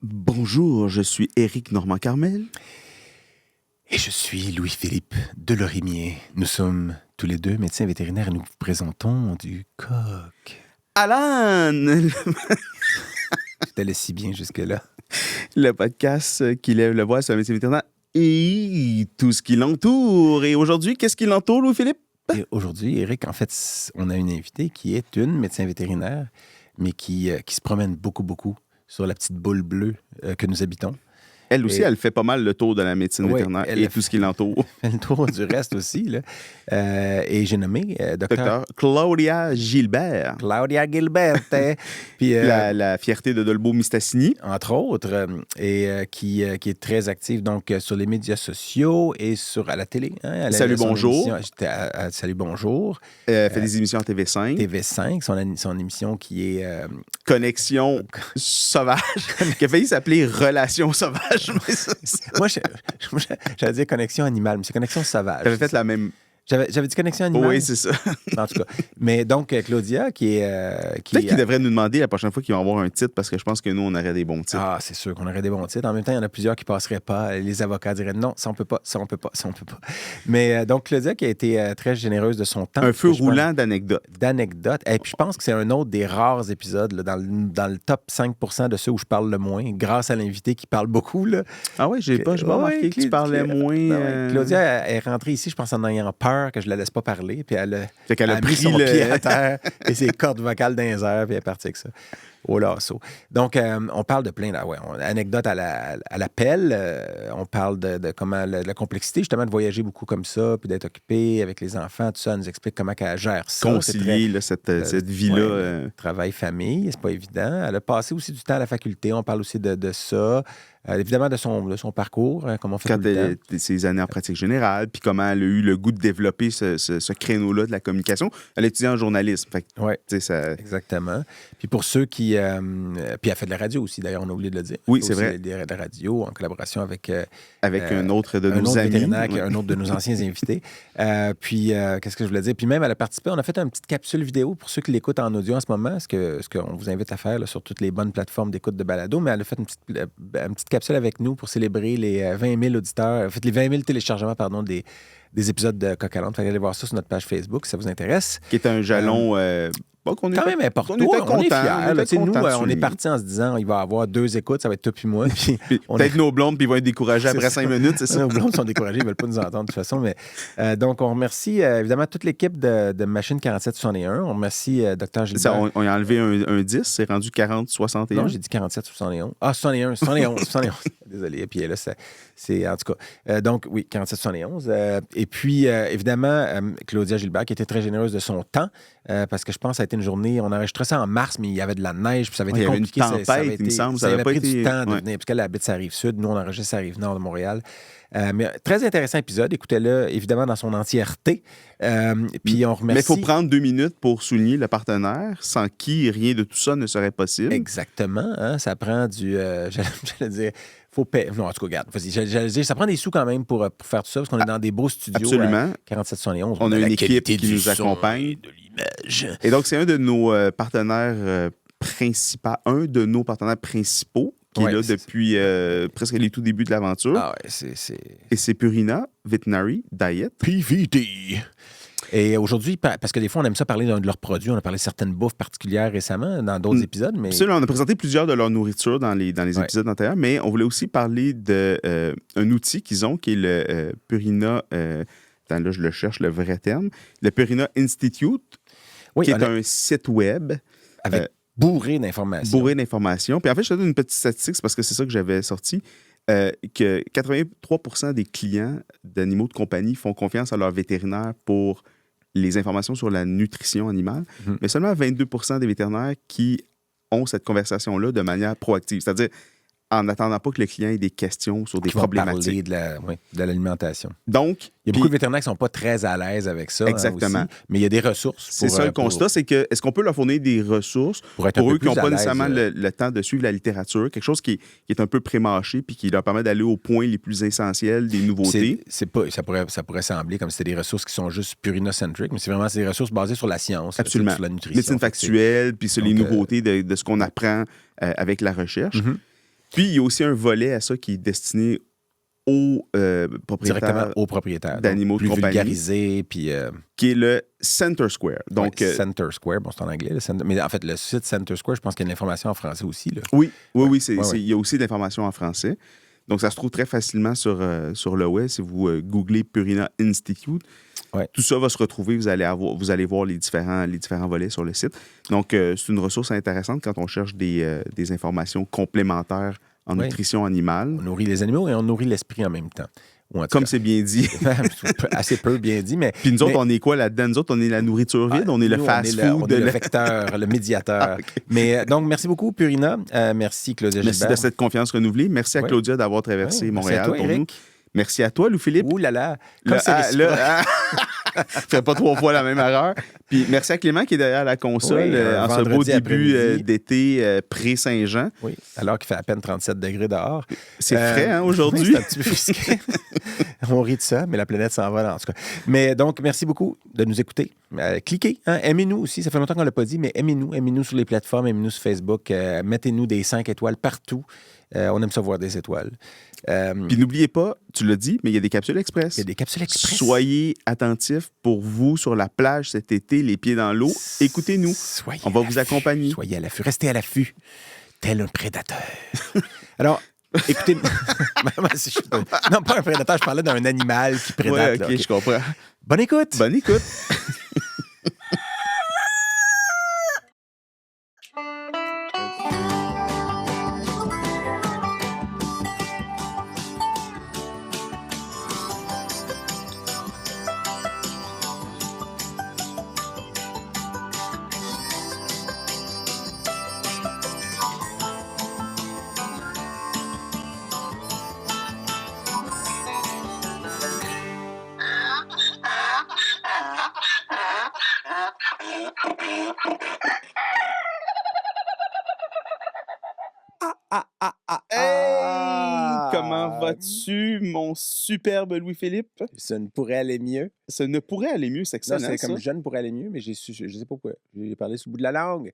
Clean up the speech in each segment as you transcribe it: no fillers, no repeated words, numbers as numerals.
Bonjour, je suis Éric Normand-Carmel. Et je suis Louis-Philippe Delorimier. Nous sommes tous les deux médecins vétérinaires et nous vous présentons du coq. Alan, Je t'allais si bien jusque-là. le podcast qui lève le voile sur un métier vétérinaire et tout ce qui l'entoure. Et aujourd'hui, qu'est-ce qui l'entoure, Louis-Philippe? Et aujourd'hui, Éric, en fait, on a une invitée qui est une médecin vétérinaire, mais qui se promène beaucoup sur la petite boule bleue que nous habitons. Elle aussi, elle fait pas mal le tour de la médecine vétérinaire et tout ce qui l'entoure. Elle fait le tour du reste aussi, là. Et j'ai nommé Docteur Claudia Gilbert. Claudia Gilbert. Puis, la fierté de Dolbeau-Mistassini. entre autres, qui est très active donc sur les médias sociaux et à la télé. Hein, Salut, bonjour. Salut Bonjour. Elle fait des émissions à TV5. TV5, son émission qui est... Connexion sauvage, qui a failli s'appeler Relations sauvages. Moi, j'allais dire connexion animale, mais c'est connexion sauvage. J'avais fait la même... J'avais dit connexion animale? Oui, c'est ça. En tout cas. Mais donc, Claudia, qui est... Peut-être qu'il devrait nous demander la prochaine fois qu'il va avoir un titre, parce que je pense que nous, on aurait des bons titres. Ah, c'est sûr qu'on aurait des bons titres. En même temps, il y en a plusieurs qui ne passeraient pas. Les avocats diraient non, ça on peut pas, ça on peut pas, ça on peut pas. Mais donc, Claudia qui a été très généreuse de son temps. Un feu roulant d'anecdotes. Et puis, je pense que c'est un autre des rares épisodes là, dans le top 5% de ceux où je parle le moins, grâce à l'invité qui parle beaucoup. Là. Ah oui, j'ai pas remarqué que tu parlais moins. Claudia est rentrée ici, je pense, en ayant peur que je la laisse pas parler. Puis elle a pris son pied à terre et ses cordes vocales dans les airs, puis elle est partie avec ça. Au lasso. Donc, on parle de plein d'anecdotes à la pelle. On parle de comment la complexité, justement, de voyager beaucoup comme ça, puis d'être occupé avec les enfants, tout ça. Elle nous explique comment elle gère ça. Concilier cette vie-là. Travail-famille, c'est pas évident. Elle a passé aussi du temps à la faculté. On parle aussi de ça. Évidemment, de son parcours, comment on fait tout le temps. Ses années en pratique générale, puis comment elle a eu le goût de développer ce créneau-là de la communication. Elle a étudié en journalisme. Oui, ça... exactement. Puis pour ceux qui... puis elle fait de la radio aussi, d'ailleurs, on a oublié de le dire. Oui, c'est vrai. De la radio en collaboration avec un autre de nos amis. Vétérinaire, un autre de nos anciens invités. Puis, qu'est-ce que je voulais dire? Puis même, elle a participé, on a fait une petite capsule vidéo pour ceux qui l'écoutent en audio en ce moment, ce qu'on vous invite à faire là, sur toutes les bonnes plateformes d'écoute de balado, mais elle a fait une petite capsule avec nous pour célébrer les 20 000 auditeurs, en fait, les 20 000 téléchargements, pardon, des épisodes de Coq-à-l'âne. Allez voir ça sur notre page Facebook si ça vous intéresse. Qui est un jalon... quand même important. On est fiers. Nous, on est partis en se disant il va y avoir 2 écoutes, ça va être toi puis moi. Puis peut-être nos blondes, puis ils vont être découragés après 5 minutes, c'est ça? Nos blondes sont découragées, ils ne veulent pas nous entendre de toute façon. Mais, donc, on remercie évidemment toute l'équipe de Machine 4761. On remercie Dr. Gilbert. Ça, on a enlevé un 10, c'est rendu 40-61. Non, j'ai dit 47-71. Ah, 71. Désolé. Et puis là, c'est en tout cas. Donc, oui, 47-71. Et puis, évidemment, Claudia Gilbert, qui était très généreuse de son temps, parce que je pense que ça a été une journée, on a enregistré ça en mars, mais il y avait de la neige, puis ça avait été compliqué. Il y avait une tempête, il me semble. Ça avait pris du temps de venir, parce qu'elle habite sa Rive-Sud. Nous, on enregistre sa Rive-Nord de Montréal. Mais très intéressant épisode. Écoutez-le, évidemment, dans son entièreté. Puis on remercie... Mais il faut prendre 2 minutes pour souligner le partenaire, sans qui rien de tout ça ne serait possible. Exactement. Hein? Ça prend du... j'allais dire... Faut payer. Non, en tout cas, regarde, vas-y. J'allais dire, ça prend des sous quand même pour faire tout ça, parce qu'on est dans des beaux studios. Absolument. 47-71. On a une équipe qui nous accompagne. De l'image. Et donc, c'est un de nos partenaires principaux, qui est là depuis presque les tout débuts de l'aventure. Ah ouais, Et c'est Purina Veterinary Diet. PVD. Et aujourd'hui, parce que des fois, on aime ça parler de leurs produits, on a parlé de certaines bouffes particulières récemment dans d'autres épisodes. Mais... Absolument, on a présenté plusieurs de leur nourriture dans les épisodes antérieurs, mais on voulait aussi parler d'un outil qu'ils ont, qui est le Purina... attends, là, je le cherche, le vrai terme. Le Purina Institute, qui est un site web... Avec bourré d'informations. Puis en fait, je te donne une petite statistique, c'est parce que c'est ça que j'avais sorti, que 83% des clients d'animaux de compagnie font confiance à leur vétérinaire pour les informations sur la nutrition animale, mais seulement 22% des vétérinaires qui ont cette conversation-là de manière proactive. C'est-à-dire en n'attendant pas que le client ait des questions sur des problématiques. Parler de l'alimentation. Donc, il y a beaucoup de vétérinaires qui ne sont pas très à l'aise avec ça. Exactement. Aussi, mais il y a des ressources. C'est ça le constat, c'est que est-ce qu'on peut leur fournir des ressources pour eux qui n'ont pas nécessairement le temps de suivre la littérature, quelque chose qui est un peu pré-mâché puis qui leur permet d'aller aux points les plus essentiels des nouveautés? Ça pourrait sembler comme si c'était des ressources qui sont juste purinocentriques, mais c'est vraiment des ressources basées sur la science, absolument, sur la nutrition. Médecine factuelle, puis sur les nouveautés de ce qu'on apprend avec la recherche. Puis, il y a aussi un volet à ça qui est destiné aux propriétaires Directement aux propriétaires. d'animaux de plus compagnie, vulgarisé, puis qui est le Center Square. Donc, Center Square, bon, c'est en anglais. Mais en fait, le site Center Square, je pense qu'il y a de l'information en français aussi. Là. oui, Ouais, il y a aussi de l'information en français. Donc, ça se trouve très facilement sur le web si vous googlez Purina Institute. Ouais. Tout ça va se retrouver. Vous allez voir les différents volets sur le site. Donc, c'est une ressource intéressante quand on cherche des informations complémentaires en nutrition animale. On nourrit les animaux et on nourrit l'esprit en même temps. Comme c'est bien dit. Assez peu bien dit, mais... Puis nous autres, on est quoi là-dedans? Nous autres, on est la nourriture vide, on est le fast-food. On est le vecteur, le médiateur. Okay. Mais donc, merci beaucoup, Purina. Merci, Claudia Gilbert. Merci de cette confiance renouvelée. Merci à Claudia d'avoir traversé Montréal toi, pour Eric. nous. Merci à toi, Louis-Philippe. Ouh là là. Fais pas 3 fois la même erreur. Puis merci à Clément qui est derrière la console en ce beau début d'été pré-Saint-Jean. Oui, alors qu'il fait à peine 37 degrés dehors. C'est frais aujourd'hui. Oui, c'est un petit peu risqué. On rit de ça, mais la planète s'en va en tout cas. Mais donc, merci beaucoup de nous écouter. Cliquez, hein, aimez-nous aussi. Ça fait longtemps qu'on ne l'a pas dit, mais aimez-nous sur les plateformes, aimez-nous sur Facebook. Mettez-nous des 5 étoiles partout. On aime ça voir des étoiles. Puis n'oubliez pas, tu l'as dit, mais il y a des capsules express. Il y a des capsules express. Soyez attentifs pour vous sur la plage cet été, les pieds dans l'eau. Écoutez-nous. On va vous accompagner. Soyez à l'affût. Restez à l'affût, tel un prédateur. Alors, écoutez... non, pas un prédateur, je parlais d'un animal qui prédate. Ouais, OK, je comprends. Bonne écoute! Bonne écoute! Comment vas-tu, mon superbe Louis-Philippe? Ça ne pourrait aller mieux. Ça ne pourrait aller mieux, c'est excellent. C'est comme je ne pourrais aller mieux, mais je ne sais pas pourquoi. J'ai parlé sous le bout de la langue.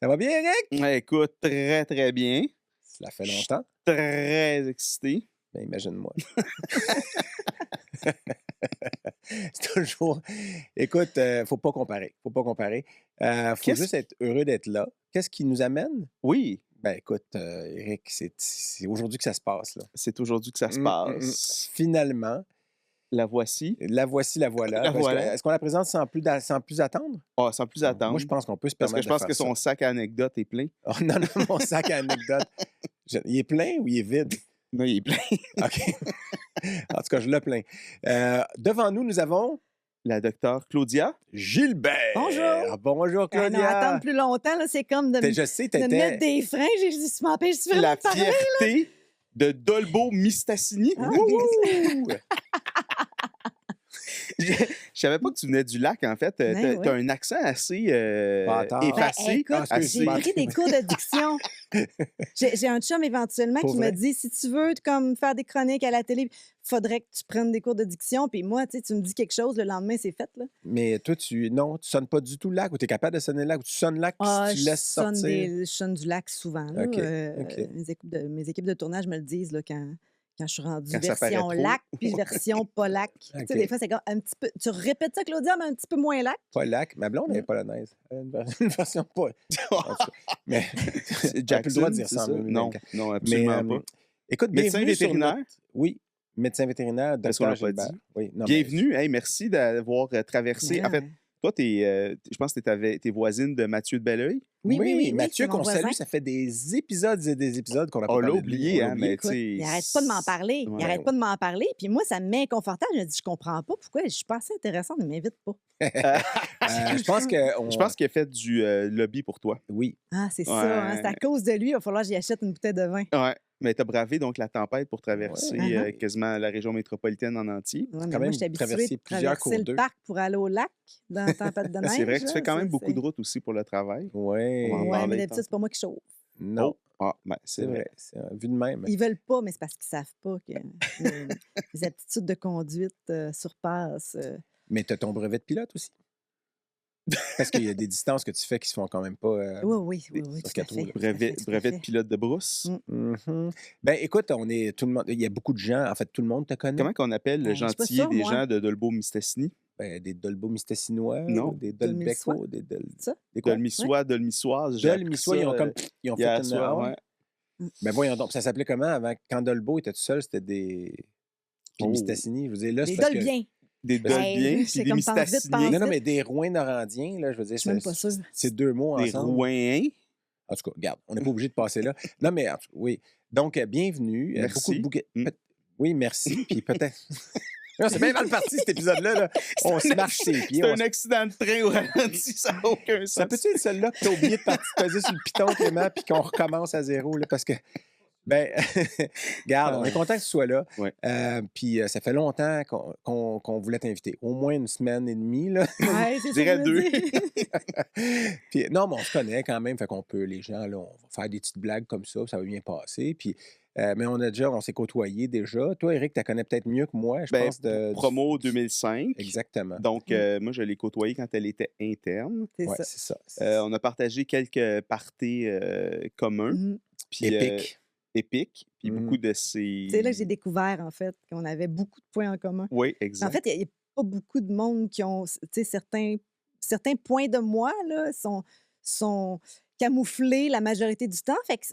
Ça va bien, Eric? Ouais, écoute, très, très bien. Ça fait longtemps. Très excité. Ben, imagine-moi. C'est toujours... Écoute, faut pas comparer. Faut pas comparer. Faut juste être heureux d'être là. Qu'est-ce qui nous amène? Oui. Ben, écoute, Eric, c'est aujourd'hui que ça se passe, là. C'est aujourd'hui que ça se passe. Finalement. La voici. La voici, la voilà. Est-ce qu'on la présente sans plus attendre? Ah, sans plus attendre. Moi, je pense qu'on peut se permettre de faire ça. Parce que je pense que son sac à anecdotes est plein. Oh, non, mon sac à anecdotes. Il est plein ou il est vide? Non, il est plein. OK. En tout cas, je l'ai plein. Devant nous, nous avons... La docteure Claudia Gilbert. Bonjour. Bonjour, Claudia. Non, attendre plus longtemps, c'est comme de me mettre des freins. Je m'empêche de la fierté de Dolbo Mistassini. Ah, Je savais pas que tu venais du lac, en fait. Tu as un accent assez effacé. Écoute, j'ai pris des cours de diction. J'ai un chum éventuellement qui me dit, si tu veux comme faire des chroniques à la télé, faudrait que tu prennes des cours de diction. Puis moi, tu me dis quelque chose, le lendemain, c'est fait. Là. Mais toi, tu sonnes pas du tout le lac ou tu es capable de sonner le lac ou tu sonnes le lac puis tu laisses sortir? Je sonne du lac souvent. Là. Okay. Mes équipes de tournage me le disent là, quand je suis rendue version lac puis version pas lac. Okay. Tu sais, des fois, c'est comme un petit peu... Tu répètes ça, Claudia, mais un petit peu moins lac. Pas lac. Ma blonde, elle est polonaise. Une version pas... mais j'ai plus le droit de dire ça. Non, absolument pas. Écoute, médecin vétérinaire? Oui, médecin vétérinaire, docteur Gilbert. Oui, bienvenue. Hey, merci d'avoir traversé. En fait, toi, je pense que tu es voisine de Mathieu de Belleuil. Oui. Mathieu, qu'on salue, ça fait des épisodes et des épisodes qu'on a pas parlé. On l'a oublié, hein, mais tu sais... Il arrête pas de m'en parler. Il arrête pas de m'en parler. Puis moi, ça me met inconfortable. Je me dis, je comprends pas pourquoi. Je suis pas assez intéressante, ne m'invite pas. Je pense qu'il a fait du lobby pour toi. Oui. Ah, c'est ça. Hein, c'est à cause de lui. Il va falloir que j'y achète une bouteille de vin. Ouais. Mais tu as bravé donc la tempête pour traverser quasiment la région métropolitaine en entier. Ouais, mais moi, je suis habituée de traverser le parc pour aller au lac dans la tempête de neige. C'est vrai que tu fais quand même beaucoup de routes aussi pour le travail. Oui. Oui, mais d'habitude, c'est pas moi qui chauffe. Non. Ah, ben, c'est vrai. C'est vu de même. Ils veulent pas, mais c'est parce qu'ils savent pas que les aptitudes de conduite surpassent. Mais tu as ton brevet de pilote aussi. Parce qu'il y a des distances que tu fais qui se font quand même pas Oui, sur tout à quatre fait. roues. Brevet de pilote de brousse. Mhm. Ben, écoute, tout le monde, il y a beaucoup de gens, en fait, tout le monde te connaît. Comment qu'on appelle le Ben, je suis pas gentillet sûre, des moi. gens de Dolbeau-Mistassini? Ben, des Dolbeau-Mistassinois, Non. ou des Dolmilsois, Dolbecco, c'est ça? des quoi? Dolmissois, Dolmissoises. J'ai appris Dolmissois, ça, ils ont fait hier une... soir, Ah ouais? ouais. Ben voyons donc, ça s'appelait comment avant? Quand Dolbeau était tout seul, c'était des... Puis Oh. Mistassini, je veux dire, là, c'est Des parce que... Dolbiens. Des Ben, Dolbiens, c'est puis des comme pense vite, Mistassiniens. Non, pense mais des Rouens-Norandiens, là, je veux dire, Je suis même pas sûre. c'est deux mots Des ensemble. Rouens. En tout cas, regarde, on n'est pas obligé de passer là. Non, mais en tout cas, oui. Donc, bienvenue. Merci. Beaucoup de bouquets. Mm. Oui, merci. Puis peut-être... Non, c'est bien mal parti, cet épisode-là. Là. On se marche ses pieds. C'est un accident de train au ralenti, ça n'a aucun sens. Ça peut-être être celle-là que tu as oublié de peser sur le piton, Clément, puis qu'on recommence à zéro, là, parce que... Ben, regarde, on est content que tu sois là. Ouais. Puis ça fait longtemps qu'on voulait t'inviter. Au moins une semaine et demie, là. Ouais, c'est Je dirais ça que je 2. me dis. Puis, non, mais on se connaît quand même, fait qu'on peut, les gens, là, on va faire des petites blagues comme ça va bien passer. Puis, mais on s'est côtoyés déjà. Toi, Éric, tu la connais peut-être mieux que moi, je pense. Promo 2005. Exactement. Donc, moi, je l'ai côtoyée quand elle était interne. C'est Ouais, ça. c'est ça. On a partagé quelques parties communs. Mhm. Puis, Épique. épiques. Puis, Mhm. beaucoup de ces... C'est là que j'ai découvert, en fait, qu'on avait beaucoup de points en commun. Oui, exact. En fait, il n'y a pas beaucoup de monde qui ont, tu sais, certains points de moi, là, sont camouflés la majorité du temps. Fait que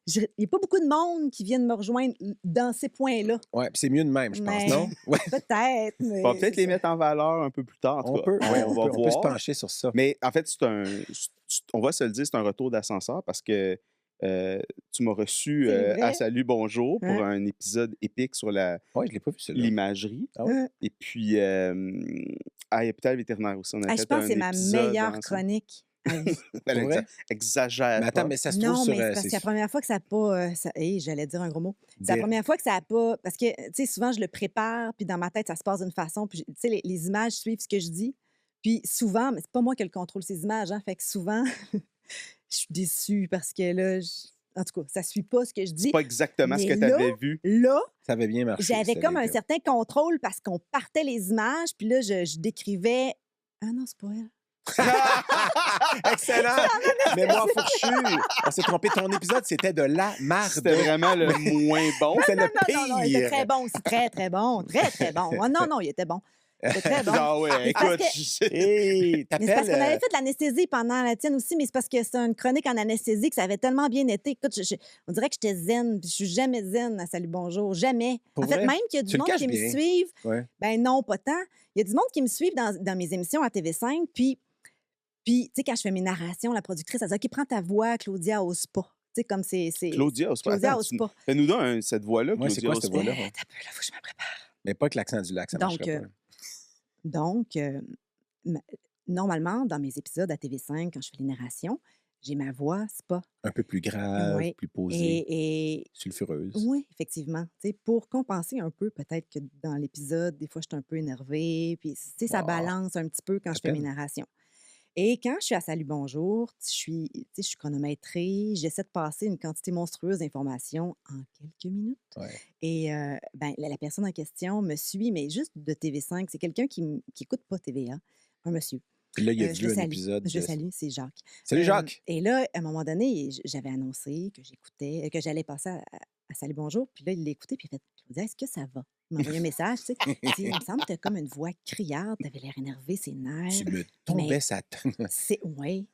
il n'y a pas beaucoup de monde qui viennent me rejoindre dans ces points-là. Ouais, puis c'est mieux de même, je pense, Mais- non? Ouais. Peut-être, mais... On va peut-être c'est les ça. mettre en valeur un peu plus tard. En tout On cas. peut, ouais, on va on peut se voir. pencher sur ça. Mais en fait, on va se le dire, c'est un retour d'ascenseur parce que tu m'as reçu C'est vrai. à Salut Bonjour pour Hein? un épisode épique sur Oui, je l'ai pas vu, celui-là. l'imagerie. Ah ouais? Et puis, à l'hôpital vétérinaire aussi. On a Ah, fait je pense un que c'est ma épisode meilleure ensemble. chronique à vie. Elle Pour vrai? exagère. Mais attends, pas. mais ça se trouve Non, sur... mais c'est parce que c'est la première fois que ça n'a pas... j'allais dire un gros mot. C'est la des- première fois que ça n'a pas... Parce que, tu sais, souvent, je le prépare, puis dans ma tête, ça se passe d'une façon, puis, tu sais, les images suivent ce que je dis. Puis souvent, mais c'est pas moi qui le contrôle ces images, hein, fait que souvent, je suis déçue parce que là, en tout cas, ça suit pas ce que je dis. C'est pas exactement ce Mais que tu avais vu. Là, Ça avait bien marché. j'avais ça, comme les un gars. certain contrôle parce qu'on partait les images, puis là, je décrivais... Ah non, c'est pas elle. Excellent! Mémoire fourchue! On s'est trompé. Ton épisode, c'était de la marde. C'était vraiment le moins bon. C'était le Non, il était pire. très bon aussi, très, très bon, très, très bon. Ah, non, il était bon. C'était très bon. Genre, ouais, Mais parce écoute, que- Hey, Mais c'est parce qu'on t'appelles... avait fait de l'anesthésie pendant la tienne aussi, mais c'est parce que c'est une chronique en anesthésie que ça avait tellement bien été. Écoute, on dirait que j'étais zen, puis je suis jamais zen à Salut Bonjour, jamais. Pour en fait, vrai? même qu'il y a Tu du le monde caches qui bien. me suivent, Ouais. ben non, pas tant. Il y a du monde qui me suivent dans mes émissions à TV5, puis tu sais, quand je fais mes narrations, la productrice, elle dit « OK, prends ta voix, Claudia, au spa. » Tu sais, comme c'est... Claudia, au spa. Claudia Attends, au spa. Fais-nous donc cette voix-là, Ouais, c'est Claudia. quoi au cette spa. voix-là? T'as peu, là, faut que je me prépare. Mais pas que l'accent du lac, ça Donc, marcherait pas. Donc, ma- normalement, dans mes épisodes à TV5, quand je fais les narrations, j'ai ma voix spa. Un peu plus grave, Oui. plus posée, Et sulfureuse. oui, effectivement. Tu sais, pour compenser un peu, peut-être que dans l'épisode, des fois, je suis un peu énervée. Puis, tu sais, ça Ah. balance un petit peu quand À je fais mes peine. narrations. Et quand je suis à Salut Bonjour, tu sais, je suis chronométrée, j'essaie de passer une quantité monstrueuse d'informations en quelques minutes. Ouais. Et ben, la personne en question me suit, mais juste de TV5. C'est quelqu'un qui écoute pas TVA, un monsieur. Puis là, il a Je vu le un salue. épisode. Je le de- salue, c'est Jacques. Salut Jacques! Et là, à un moment donné, j'avais annoncé que j'écoutais, que j'allais passer à Salut Bonjour. Puis là, il l'a écouté, puis il a fait Claudia, est-ce que ça va? Il m'a envoyé un message, tu sais. Il dit, il me semble que tu as comme une voix criarde, tu avais l'air énervé, ses nerfs. Tu me tombais mais- sa tonne. C'est, oui.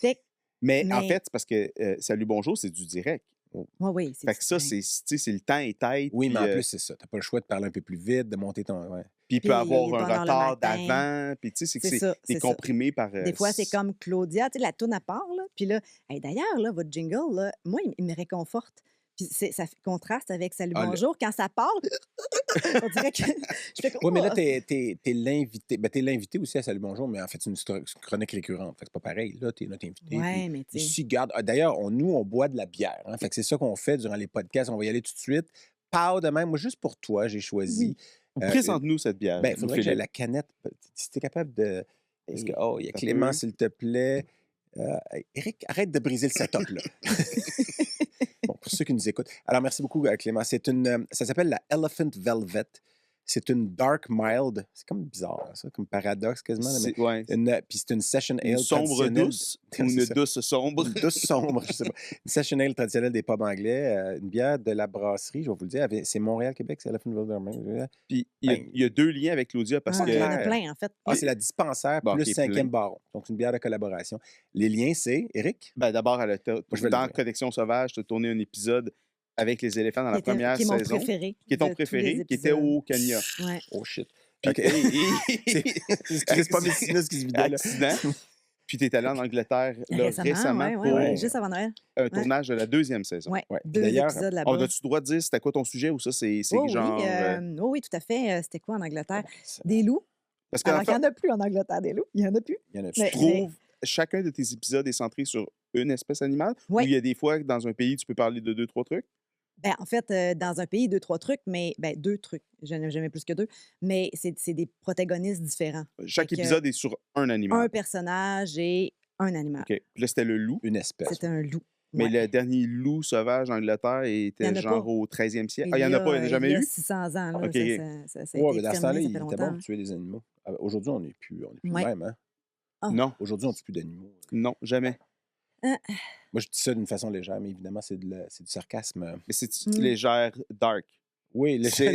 Fait que, Mais en Mais- fait, c'est parce que Salut Bonjour, c'est du direct. oui. Fait que ça, c'est. c'est tu sais, c'est le temps et tête. Oui, mais en puis, plus, c'est ça. T'as pas le choix de parler un peu plus vite, de monter ton... Ouais. puis il Puis peut avoir un bonne heure le retard matin. d'avant. Puis tu sais, c'est que C'est ça, c'est c'est ça. comprimé par... Des fois, c'est comme Claudia, tu sais, la toune à part, là. Puis là, hey, d'ailleurs, là, votre jingle, là, moi, il me réconforte. Puis ça fait contraste avec Salut Ah, Bonjour. Quand ça parle, on dirait que je fais comme... Oui, mais là, Oh! t'es l'invité. Ben, t'es l'invité aussi à Salut Bonjour, mais en fait, c'est une chronique récurrente. Fait que c'est pas pareil. Là, t'es notre invité. puis Ouais, mais tu sais. ici, garde. D'ailleurs, nous, on boit de la bière. Hein. Fait que c'est ça qu'on fait durant les podcasts. On va y aller tout de suite. Pas de même. Moi, juste pour toi, j'ai choisi. Présente-nous cette bière. Ben, il faudrait que j'aie Philippe. la canette. Si t'es capable de. Est-ce que... Oh, il y a Ça Clément, peut. s'il te plaît. Éric, arrête de briser le setup, là. Bon, pour ceux qui nous écoutent. Alors, merci beaucoup, Clément. Ça s'appelle la Elephant Velvet. C'est une dark mild. C'est comme bizarre, ça, comme paradoxe quasiment. Mais Ouais. puis c'est une session ale Une sombre traditionnelle. douce ou une douce sombre? Une douce sombre, je sais pas. Une session ale traditionnelle des pubs anglais. Une bière de la brasserie, je vais vous le dire. C'est Montréal-Québec, c'est à la fin de Puis il y a deux liens avec Claudia parce Il y en que... a plein, en fait. c'est la dispensaire Bon, plus ok, 5e plein. baron. Donc, c'est une bière de collaboration. Les liens, c'est, Éric? Ben, d'abord, elle a je vais le dans dire. Connexion Sauvage, tu as tourné un épisode avec les éléphants dans la première Qui est mon saison. préféré. Qui est ton de tous préféré, les qui était épisodes. au Kenya. Ouais. Oh shit. Puis- OK. C'est pas mes sinus qui se vidaient, là. Accident. Puis tu es allé en Angleterre là, récemment pour ouais, juste avant Noël. un tournage de la deuxième saison. Ouais, Ouais. 2 D'ailleurs, épisodes là-bas. On a-tu le droit de dire c'était quoi ton sujet ou ça, c'est Oh, genre... oui, tout à fait. C'était quoi en Angleterre? Ça- Des loups. Parce qu'en Alors qu'il fait, n'y en a plus en Angleterre, des loups. Il n'y en a plus. Il y en a tu Mais- trouves chacun de tes épisodes est centré sur une espèce animale Ouais. ou il y a des fois que dans un pays, tu peux parler de 2-3 trucs? Ben, en fait, dans un pays, 2-3 trucs, mais 2 trucs. Je n'ai jamais plus que 2. Mais c'est des protagonistes différents. Chaque Fait que- épisode est sur un animal. Un personnage et un animal. OK. Puis là, c'était le loup. Une espèce. C'était un loup. Mais Ouais. le dernier loup sauvage en Angleterre Il y était en a genre pas. au 13e siècle. Il n'y en a pas, il n'y en a jamais il y a eu? 600 ans. Là, OK. ça a été Ouais, mais dans ce temps-là, exterminé, il ça fait était bon longtemps. pour tuer des animaux. Aujourd'hui, on n'est plus Ouais. de même. Hein? Ah. Non, Aujourd'hui, on ne tue plus d'animaux. non, jamais. Moi, je dis ça d'une façon légère, mais évidemment, c'est du sarcasme. Mais c'est Mm. légère, dark. Oui, légère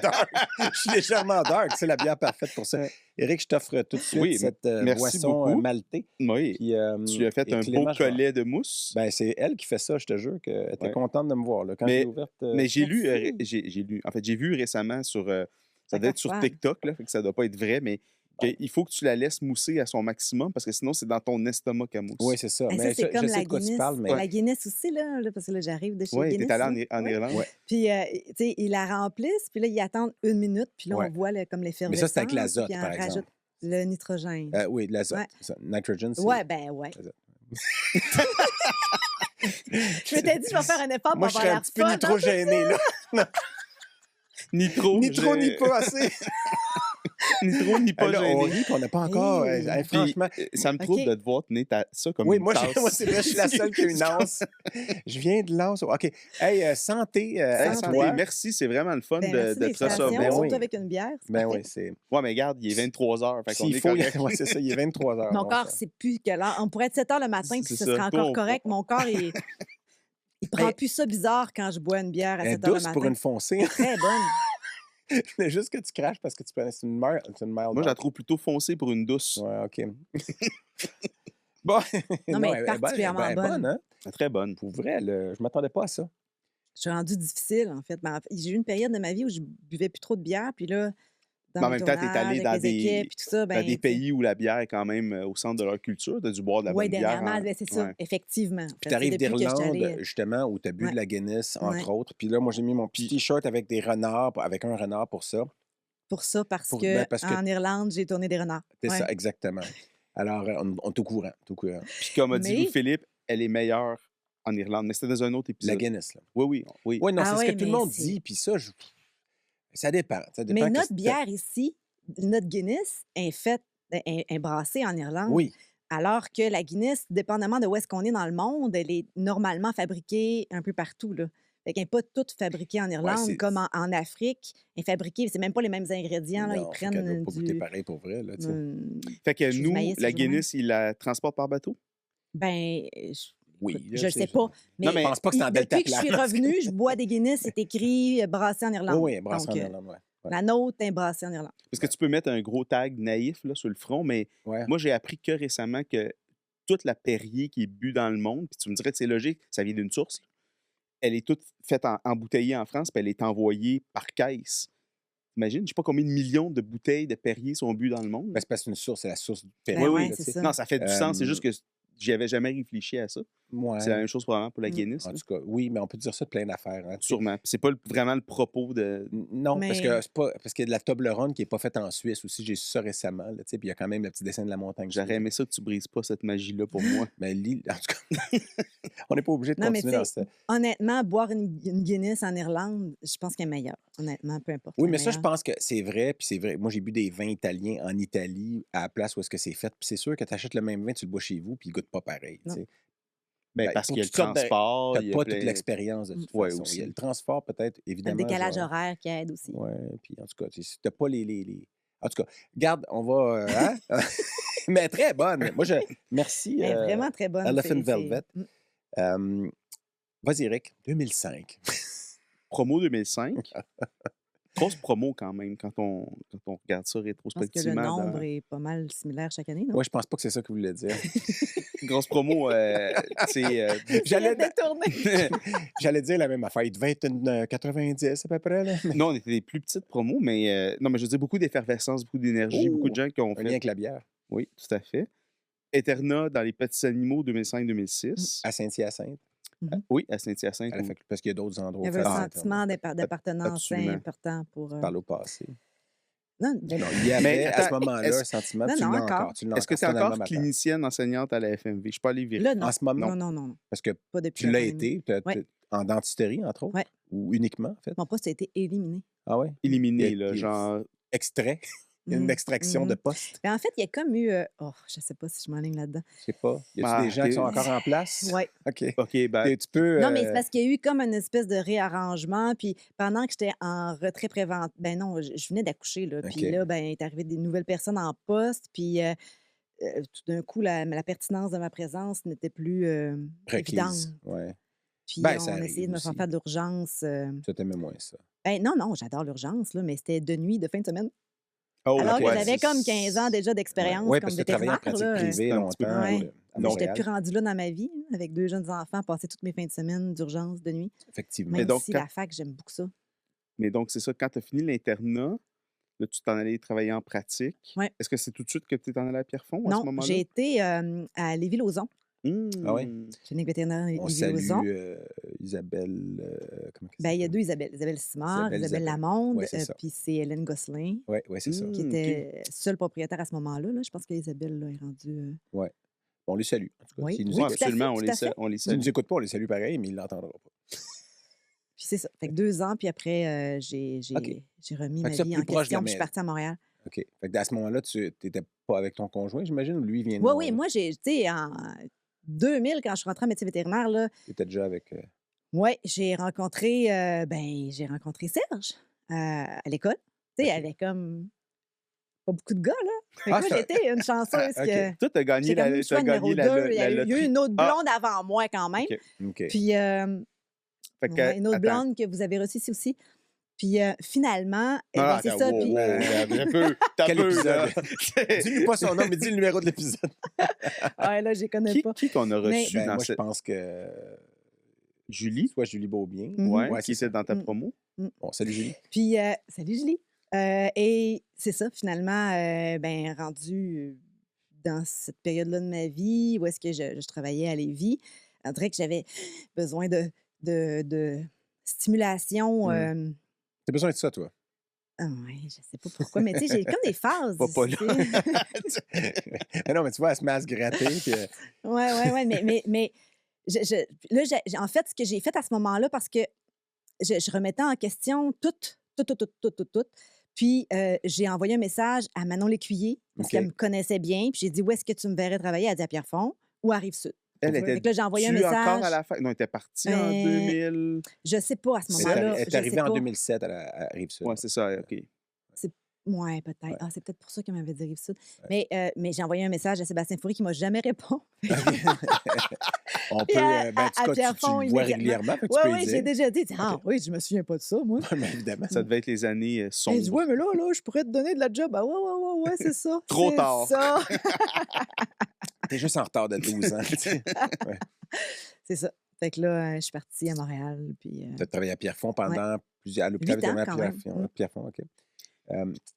dark. Je suis légèrement dark. C'est la bière parfaite pour ça. Éric, je t'offre tout de suite Oui, cette merci boisson beaucoup. maltée. Oui. Puis, Tu lui as fait et un beau Clément, je vais- collet de mousse. Ben, c'est elle qui fait ça, je te jure, qu'elle était Ouais. contente de me voir. Là. Quand Mais- j'ai ouverte. Mais j'ai lu, Merci. j'ai lu, en fait, j'ai vu récemment sur, ça D'accord, doit être sur fan. TikTok, là, fait que ça doit pas être vrai, mais il faut que tu la laisses mousser à son maximum parce que sinon, c'est dans ton estomac qu'elle mousse. Oui, c'est ça. Ben, Mais ça, c'est je comme sais la de quoi tu Guinness. parles, mais La Guinness aussi, là, parce que là, j'arrive de chez Oui, Guinness. t'es allé là. en Ouais. Irlande. Ouais. Puis, tu sais, ils la remplissent, puis là, ils attendent 1 minute, puis là, Ouais. on voit comme mais l'effervescence. ça, c'est avec l'azote, puis on par rajoute exemple. le nitrogène. Oui, de l'azote. Ouais. Ça. Nitrogen, c'est... Ouais, ben ouais. L'azote. Je m'étais dit, je vais faire un effort pour Moi, je avoir serais un l'air petit peu fun, hein, nitrogéné, là. Ni trop. Ni trop, ni pas assez. Ni trop, ni pas Là, on gêné. rit, puis on n'a pas encore... Hey. hey, Puis, franchement... ça me trouble OK. de te voir tenir ça comme Oui, une moi, tasse. moi c'est vrai, je suis la seule qui a une anse. Je viens de l'anse. OK. Hey, santé à Santé, toi. merci, c'est vraiment le fun Ben, de merci te des stations, recevoir. Ben oui. surtout avec une bière. c'est Ben parfait. oui, c'est... Ouais, mais regarde, il est 23h. Fait qu'on S'il est faut, correct. ouais, c'est ça, il est 23 h. Mon corps, c'est plus que l'heure. On pourrait être 7 heures le matin, puis C'est ce ça. serait Toi, encore on- correct. Mon corps, il prend Hey. plus ça bizarre quand je bois une bière à Elle est 7 heures le douce matin. pour une foncée. Très bonne. Je voulais juste que tu craches parce que tu penses c'est une mild. Moi, je la trouve plutôt foncée pour une douce. Ouais, OK. Bon. Non, mais elle est bonne, particulièrement elle est bonne, hein? Très bonne. Pour vrai, je m'attendais pas à ça. Je suis rendue difficile, en fait. J'ai eu une période de ma vie où je buvais plus trop de bière, puis là, dans Mais en mes même temps, t'es tournages, allé avec dans les des- équipes, puis tout ça, Dans ben, des pays où la bière est quand même au centre de leur culture, t'as du boire de la Oui, bonne bière. dernièrement, ben, c'est ça, Ouais. effectivement. Puis tu arrives d'Irlande, Allée... justement, où tu as bu Ouais. de la Guinness, entre Ouais. autres. Puis là, moi, j'ai mis mon petit T-shirt avec des renards, avec un renard pour ça. Pour ça, parce Pour- que ben, parce que- en Irlande, j'ai tourné des renards. C'est Ouais. ça, exactement. Alors, on est au courant. Tout au courant. Puis comme a dit Mais- Louis-Philippe, elle est meilleure en Irlande. Mais c'était dans un autre La épisode. Guinness, là. Oui. Oui, non, Ah c'est ce oui, que tout le mais monde c'est- dit. Puis ça, ça dépend. Ça dépend Mais qu'est-ce notre que bière ici, notre Guinness, est faite, est brassée en Irlande. Oui, Alors que la Guinness, dépendamment de où est-ce qu'on est dans le monde, elle est normalement fabriquée un peu partout, là. Fait qu'elle n'est pas toute fabriquée en Irlande, c'est- comme en Afrique. Elle est fabriquée, c'est même pas les mêmes ingrédients, là. non, Ils fait qu'elle doit prennent pas goûter du... pareil pour vrai, là, tu sais. Fait que Chose nous, maïs, la chose de même. Guinness, il la transporte par bateau? Ben, Oui, écoute, là, je le c'est- sais pas. Mais, Non, mais- Je pense pas que c'est en Delta depuis que je suis Plane. revenue, je bois des Guinness, c'est écrit brassé en Irlande. Oui, brassé en Donc, Irlande, ouais. Ouais. La nôtre est brassée en Irlande. Parce que tu peux mettre un gros tag naïf là, sur le front, mais Ouais. moi, j'ai appris que récemment que toute la Perrier qui est bu dans le monde, puis tu me dirais que c'est logique, ça vient d'une source, là. Elle est toute faite embouteillée en France, puis elle est envoyée par caisse. Imagine, je sais pas combien de millions de bouteilles de Perrier sont bues dans le monde. Ben, c'est parce que c'est une source, c'est la source du Ben Perrier. ouais, là, c'est tu sais. ça. Non, ça fait du sens. C'est Euh, juste que j'y avais jamais réfléchi à ça. Ouais. C'est la même chose probablement pour la Mm. Guinness. En là. tout cas, oui, mais on peut dire ça de plein d'affaires. Hein, tu sais. Sûrement. Puis c'est pas vraiment le propos de. Non, parce Mais- que c'est pas parce qu'il y a de la Toblerone qui n'est pas faite en Suisse aussi. J'ai su ça récemment. Là, tu sais, puis il y a quand même le petit dessin de la montagne. J'aurais aimé ça que tu brises pas cette magie-là pour moi. Mais en tout cas, on n'est pas obligé de Non, mais continuer dans tu sais, ça. honnêtement, boire une Guinness en Irlande, je pense qu'elle est meilleure. Honnêtement, peu importe. Oui, elle est mais ça, je meilleure. pense que c'est vrai. Puis c'est vrai. Moi, j'ai bu des vins italiens en Italie à la place où est-ce que c'est fait. Puis c'est sûr que tu achètes le même vin, tu le bois chez vous, puis il goûte pas pareil. tu Non. sais. Ben, parce pour qu'il y a le toutes sortes de- transport. T'as il y a pas plein- toute l'expérience de toute Ouais, façon. aussi. Il y a le transport, peut-être, Le évidemment. décalage genre. horaire qui aide aussi. Ouais, puis en tout cas, si t'as pas les... En tout cas, garde, on va... hein? Mais très bonne. Moi, merci, Elle est vraiment très bonne. Elephant c'est- Velvet. Euh, Vas-y, Eric. 2005. Promo 2005. Grosse promo quand même, quand on regarde ça Je pense que le rétrospectivement. nombre est pas mal similaire chaque année, non? Ouais, je pense pas que c'est ça que vous voulez dire. Grosse promo, tu sais, J'allais détourner. J'allais dire la même affaire. Il devait être une 90 à peu près. Là. non, on était des plus petites promos, mais non, mais je veux dire, beaucoup d'effervescence, beaucoup d'énergie, Oh! beaucoup de gens qui ont Un fait. lien avec la bière. Oui, tout à fait. Eterna dans les petits animaux 2005-2006. À Saint-Hyacinthe. Oui, à Saint-Hyacinthe. Elle a fait- parce qu'il y a d'autres endroits. Il y avait où un faire ça. sentiment d'appartenance Absolument. important pour. Par le passé. Non, Non, il y avait Mais à ce attends, moment-là est-ce- un sentiment. Non, Tu non, l'as encore. encore. Tu l'as Est-ce que tu es c'est un encore homme à part. clinicienne enseignante à la FMV? Je suis pas allé vérifier. là, non. En ce moment, Non. parce que Pas depuis tu la l'as pandémie. été, Ouais. en dentisterie, entre autres, Ouais. ou uniquement, en fait. Mon poste a été éliminé. Ah ouais? Éliminé, Et- là, et- genre. Extrait. Une Mm. extraction de Mhm. poste. Ben, en fait, il y a comme eu. Je sais pas si je m'enligne là-dedans. Je sais pas. Y a-t-il Ah, des gens qui sont t'es- encore en place? Ouais. OK. OK, ben. Et tu peux. Non, mais c'est parce qu'il y a eu comme une espèce de réarrangement. Puis pendant que j'étais en retrait préventif, ben non, je venais d'accoucher. Là. Puis OK. là, ben, il est arrivé des nouvelles personnes en poste. Puis tout d'un coup, la pertinence de ma présence n'était plus évidente. requise. Ouais. Puis Ben, ça on arrive essayait de me faire aussi. faire d'urgence. Ça t'aimait moins ça. Ben, non, j'adore l'urgence, là, mais c'était de nuit, de fin de semaine. Oh, Alors ok, que ouais, j'avais c'est- comme 15 ans déjà d'expérience Oui, comme parce que tu travaillais en vétérinaire. pratique Là. privée c'est un petit peu longtemps Ouais. à Mais j'étais Montréal. plus rendue là dans ma vie, là, avec 2 jeunes enfants, passer toutes mes fins de semaine d'urgence de nuit. Effectivement. Même donc, si quand- la fac, j'aime beaucoup ça. Mais donc, c'est ça, quand tu as fini l'internat, là, tu t'en allais travailler en pratique. Ouais. Est-ce que c'est tout de suite que tu t'en allé à Pierrefonds à ce Non, moment-là? j'ai été à Lévis-Lauzon, Ah ouais? clinique vétérinaire On salue Lévis-Lauzon. Isabelle. Comment Ben, il y a s'appelle? 2 Isabelle. Isabelle Simard, Isabelle Isabelle Lamonde, Ouais, c'est ça. puis c'est Hélène Gosselin, Oui, c'est ça. qui OK. était seule propriétaire à ce moment-là. Là. Je pense qu'Isabelle là, est rendue. Bon, on les salue. En tout cas, Oui. s'ils nous Oui, tout à écoutent. fait, absolument, tout à fait. on les S'ils salue. nous écoutent pas, on les salue pareil, mais ils ne l'entendront pas. Puis c'est ça. Fait que 2 ans, puis après, j'ai OK. remis Fait ma que ça, vie plus en proche de question, la puis je suis maison. partie à Montréal. OK. Fait que à ce moment-là, tu n'étais pas avec ton conjoint, j'imagine, ou lui vient de Oui, moi, tu sais, en 2000, quand je suis rentrée en médecine vétérinaire, là, Tu étais déjà avec. j'ai rencontré Serge à l'école. Tu sais, OK. avec comme pas beaucoup de gars, là. Fait que Ah, moi, c'est un- j'étais une chanceuse OK. que Toi, tu as gagné j'ai comme eu le t'as choix numéro gagné 2. Il y la a eu loterie. une autre Ah, blonde avant moi, quand même. OK. OK. Puis, Fait que, ouais, une autre attends. blonde que vous avez reçue ici aussi. Puis, finalement, Non, ben, non, c'est attends, ça. wow, Puis, wow, t'as Quel peu, épisode? là. Dis-lui pas son nom, mais dis le numéro de l'épisode. ouais, là, je les connais pas. Qui qu'on a Mais- reçu Ben, dans moi, je cette... pense que Julie, soit Julie Beaubien. Mhm. ouais, Ouais, qui c'est était dans ta Mm. promo. Bon, salut Julie. Puis, salut Julie. Et c'est ça, finalement, ben, rendu dans cette période-là de ma vie où est-ce que je travaillais à Lévis, on dirait que j'avais besoin de stimulation. Mm. T'as besoin de ça, toi. Ouais, je sais pas pourquoi, mais tu sais, j'ai comme des phases. Pas là. tu sais. Ah non, mais tu vois, elle se met à se gratter. Puis, Ouais, mais là, en fait, ce que j'ai fait à ce moment-là, parce que je remettais en question tout. Puis, j'ai envoyé un message à Manon Lécuyer, parce OK. qu'elle me connaissait bien. Puis, j'ai dit, où est-ce que tu me verrais travailler? Elle a dit à Pierrefonds ou à Rive-Sud. Elle Fait était que là, j'ai envoyé un encore à message. la fin. Non, elle était partie en 2000. Je sais pas à ce elle moment-là. est je arrivée sais en pas. 2007 à Rive-Sud. Ouais, c'est ça, OK. Ouais, peut-être. Ouais. Ah, c'est peut-être pour ça qu'elle m'avait dit Rive-Sud. Mais j'ai envoyé un message à Sébastien Foury qui m'a jamais répondu. On Puis peut. à Ben, en tout cas, tu Pierrefonds, le vois immédiatement. régulièrement. Fait que tu peux Oui, lui j'ai dire. déjà dit. Ah OK. oui, je me souviens pas de ça, moi. Ouais, mais évidemment. Ça devait être les années Elle dit, sombres. ouais, mais là, je pourrais te donner de la job. Ah, ouais, c'est ça. Trop c'est tard. Ça. T'es juste en retard de 12 ans. Tu C'est ça. Fait que là, je suis partie à Montréal. Puis, as travaillé à Pierrefonds pendant plusieurs. À l'hôpital 8 ans, vétérinaire quand même. Pierrefonds. Pierrefonds, OK.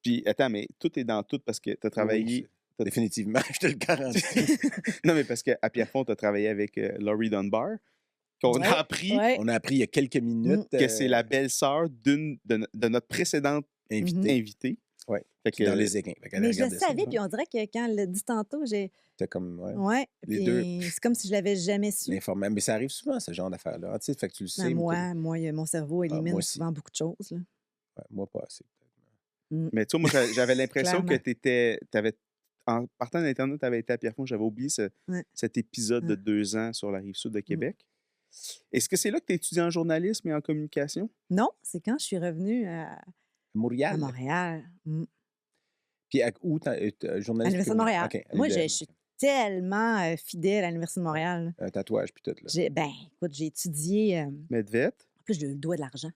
Puis, attends, mais tout est dans tout parce que tu as travaillé. Oui, définitivement, je te le garantis. Non, mais parce qu'à Pierrefonds, tu as travaillé avec Laurie Dunbar, qu'on Ouais, a appris ouais. On a appris il y a quelques minutes que c'est la belle-sœur de notre précédente invitée invitée. Ouais. Fait qui est que, dans les équins. Fait qu'elle a Mais je regardé ça. savais, puis on dirait que quand elle l'a dit tantôt, j'ai. C'était comme ouais, Ouais. Les Puis deux. c'est comme si je l'avais jamais su. l'informel. Mais ça arrive souvent, ce genre d'affaires-là. Ah, tu sais, fait que tu le sais. Ben, mais moi, mon cerveau moi élimine aussi. souvent beaucoup de choses. Là. ouais, moi, pas assez. mais tu vois, moi, j'avais l'impression que Clairement. tu avais en partant d'Internet, tu avais été à Pierrefonds. J'avais oublié cet épisode de 2 ans sur la Rive-Sud de Québec. Est-ce que c'est là que tu étudies en journalisme et en communication? Non, c'est quand je suis revenue à Montréal. Montréal. Puis où journaliste? À l'Université de Montréal. Okay. Moi, je suis tellement fidèle à l'Université de Montréal. Un tatouage, puis tout. Là. Écoute, j'ai étudié... Medved? En plus, je le dois de l'argent.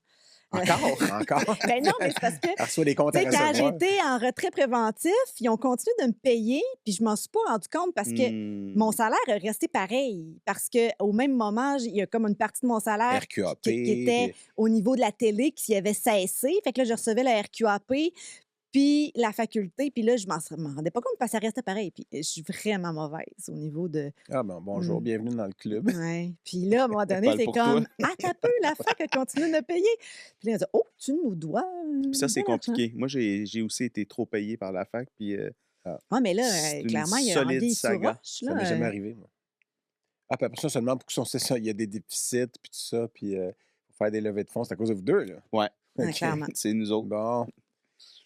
Encore? Ben non, mais c'est parce que... Elle reçoit des comptes à quand recevoir. j'étais en retrait préventif, ils ont continué de me payer, puis je m'en suis pas rendu compte parce que mon salaire est resté pareil. Parce qu'au même moment, il y a comme une partie de mon salaire RQAP, qui était au niveau de la télé qui avait cessé. Fait que là, je recevais la RQAP, puis la faculté, puis là, je m'en rendais pas compte parce que ça restait pareil. Puis je suis vraiment mauvaise au niveau de... Ah ben bonjour, bienvenue dans le club. Ouais. Puis là, à un moment donné, c'est comme « Ah, t'as peu, la fac a continué de me payer. » Puis là, on dit « Oh, tu nous dois... » Puis ça, c'est compliqué. Moi, j'ai aussi été trop payé par la fac, puis... mais là, clairement, il y a solide saga. Ça m'est jamais arrivé, moi. Ah, puis après ça, seulement pour que c'est ça, il y a des déficits, puis tout ça, puis pour faire des levées de fonds, c'est à cause de vous deux, là. Ouais. Okay. Clairement. C'est nous autres. Bon.